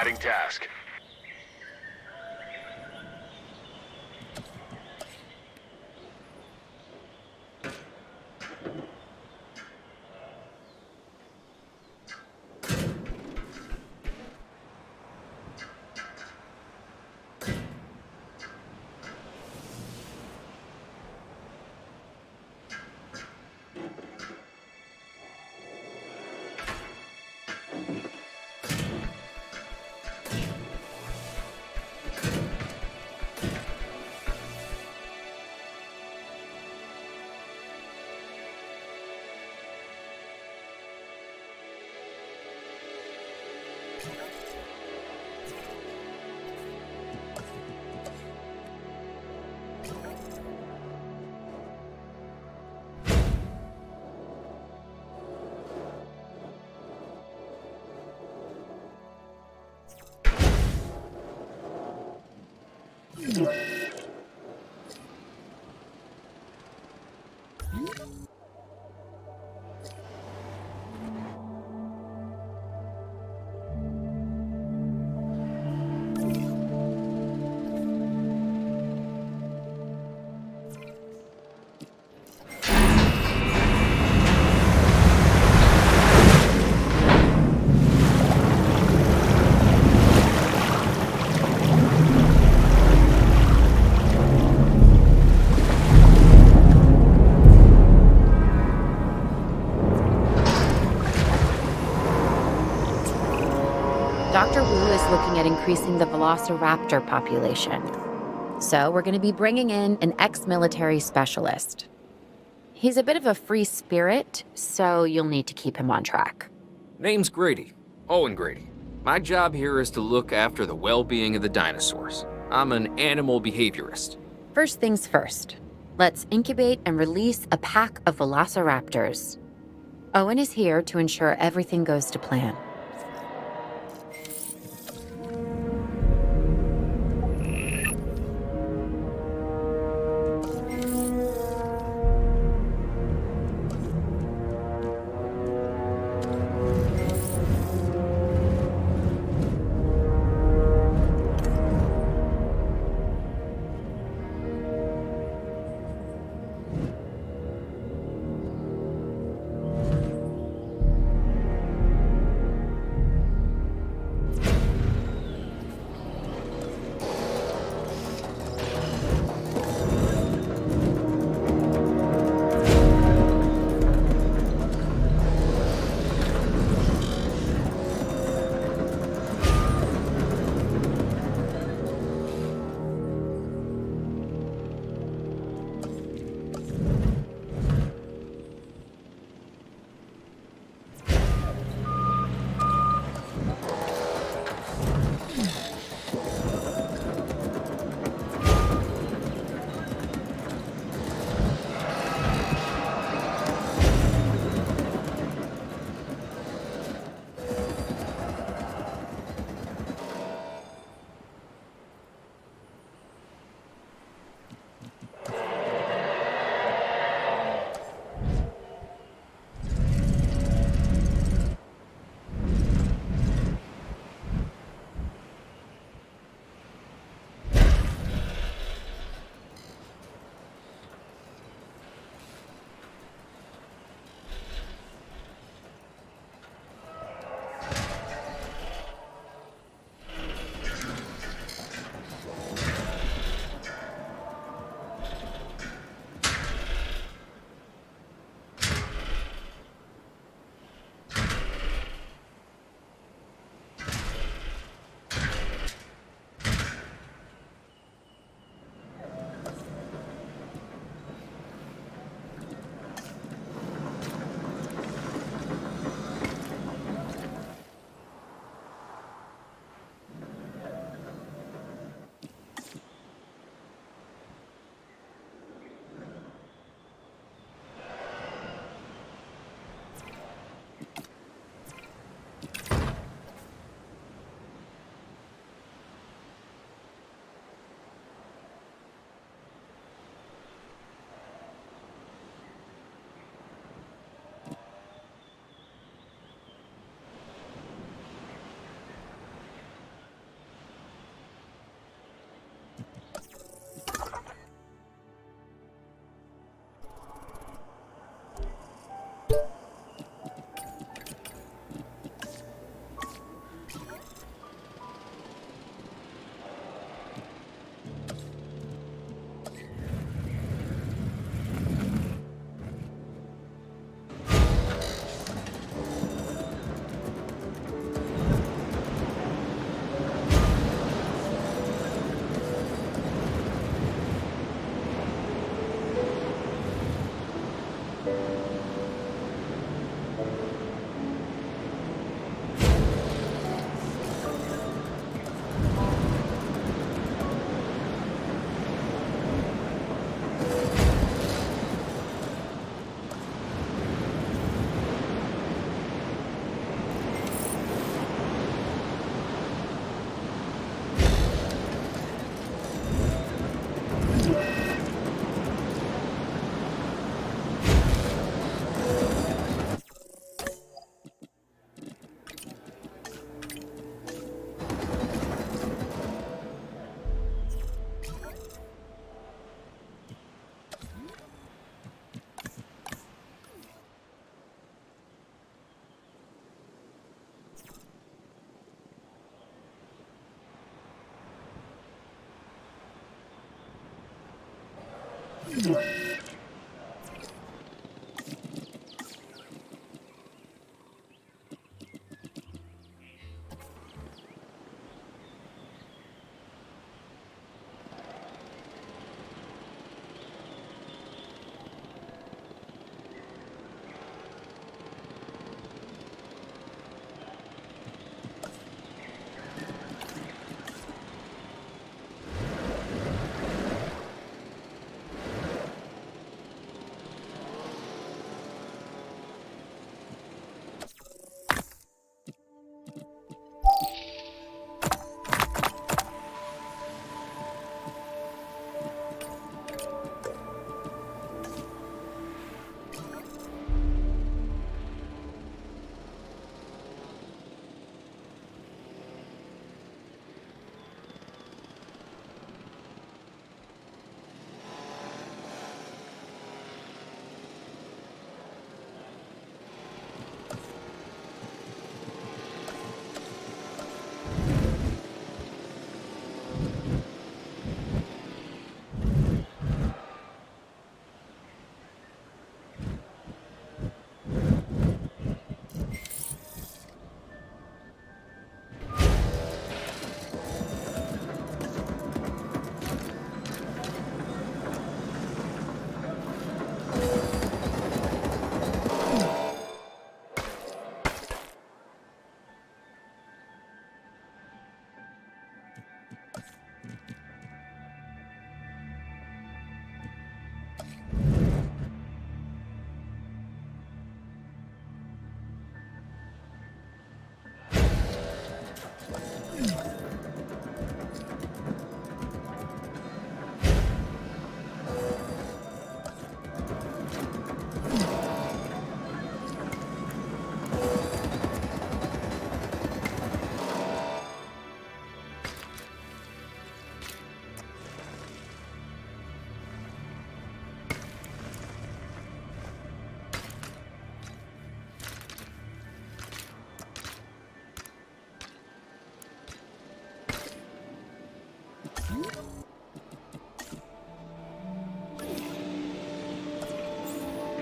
Adding task. Dr. Wu is looking at increasing the Velociraptor population. So we're going to be bringing in an ex-military specialist. He's a bit of a free spirit, so you'll need to keep him on track. Name's Grady. Owen Grady. My job here is to look after the well-being of the dinosaurs. I'm an animal behaviorist. First things first. Let's incubate and release a pack of Velociraptors. Owen is here to ensure everything goes to plan.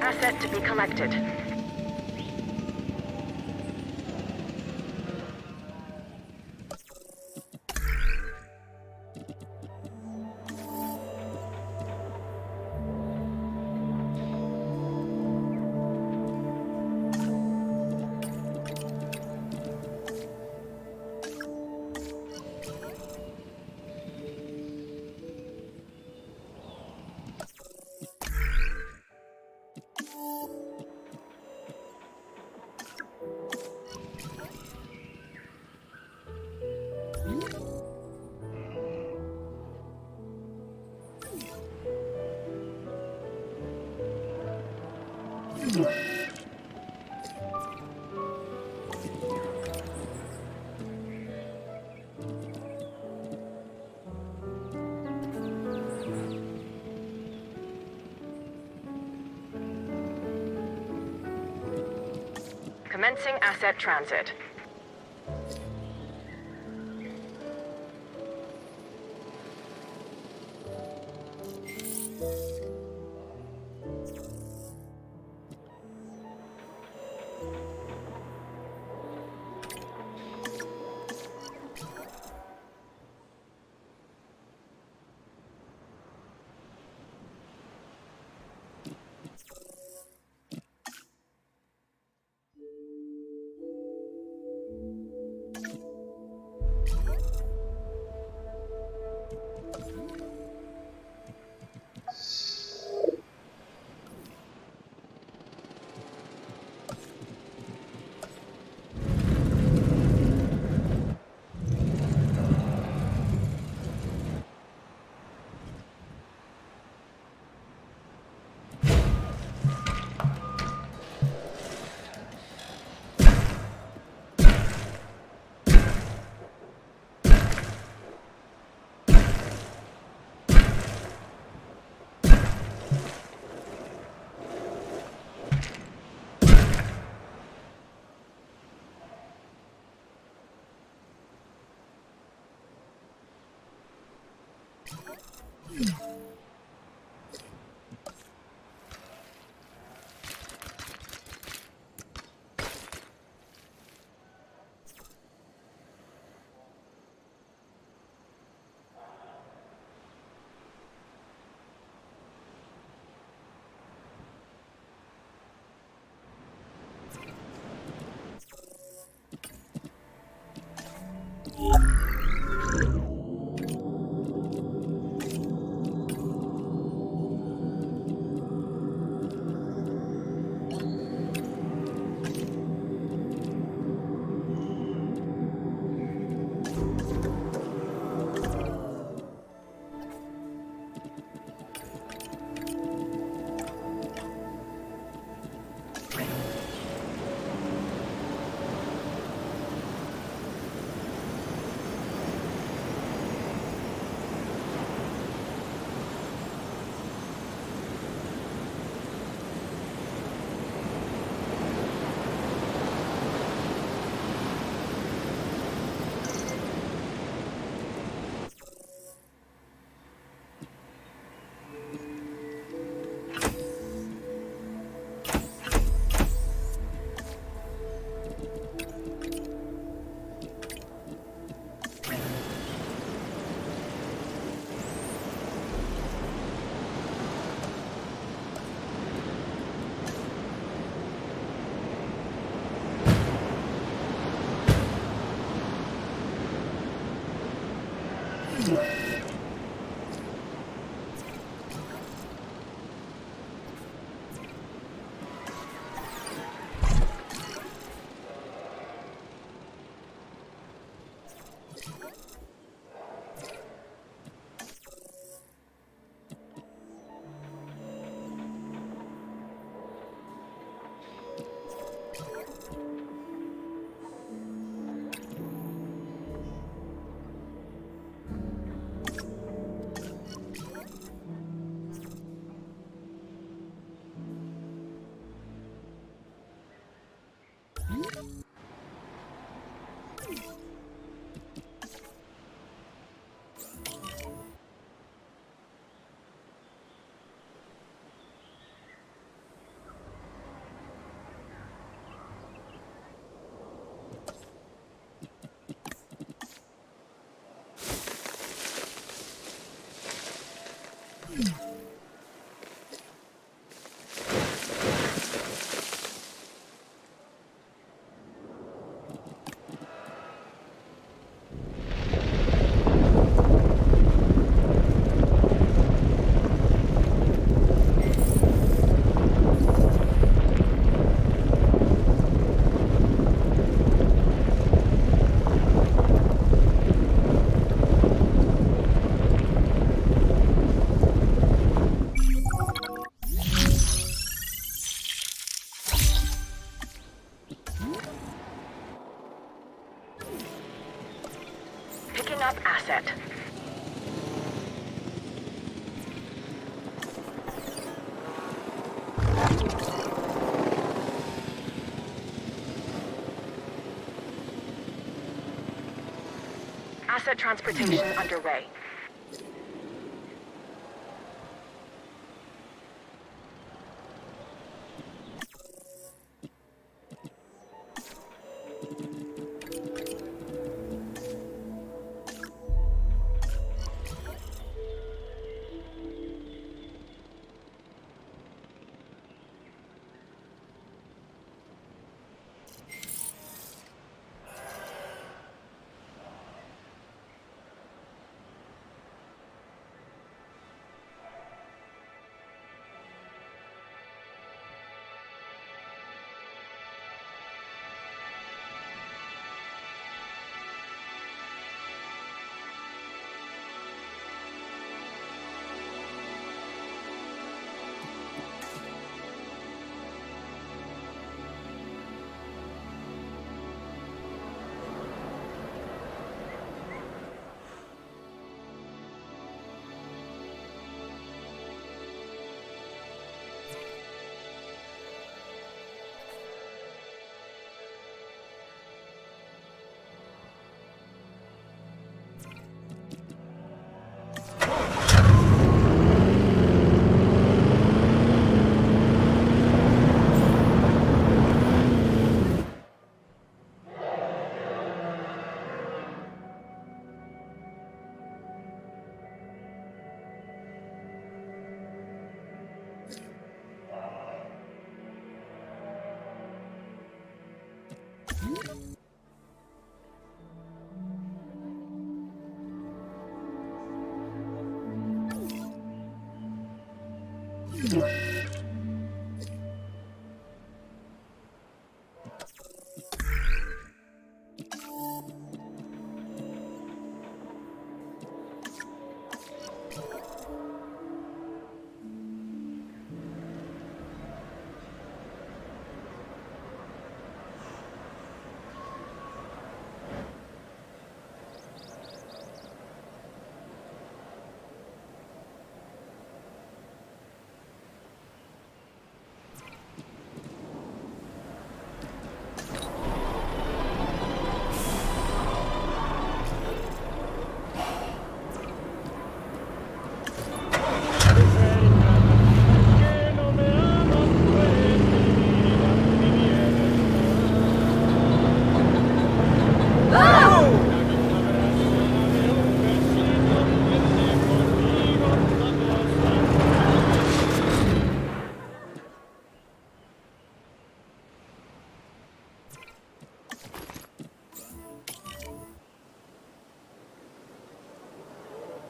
Asset to be collected. Commencing asset transit. Picking up asset. Asset transportation underway.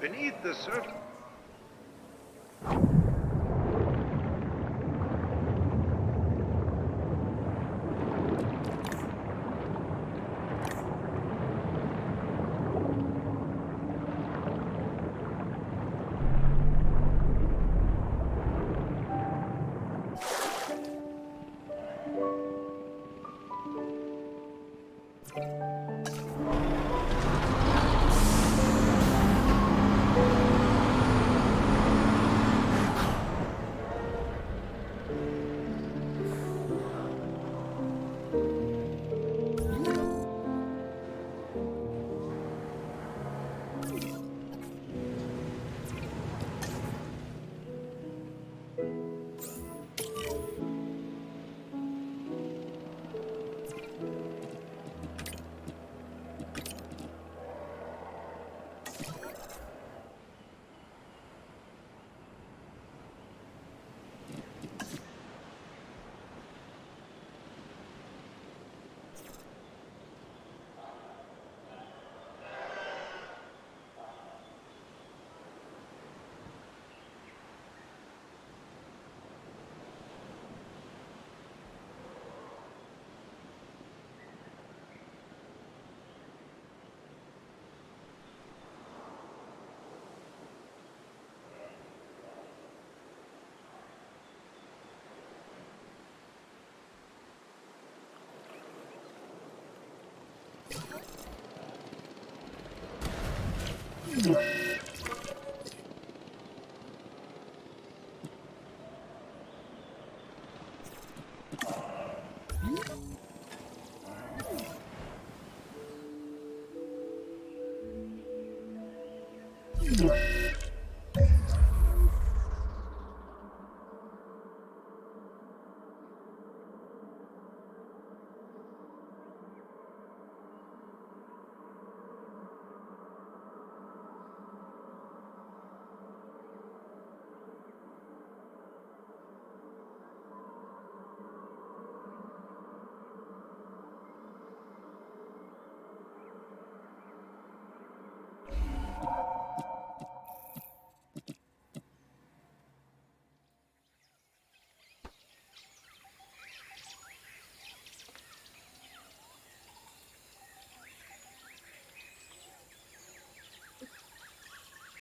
Beneath the surface. Yeah.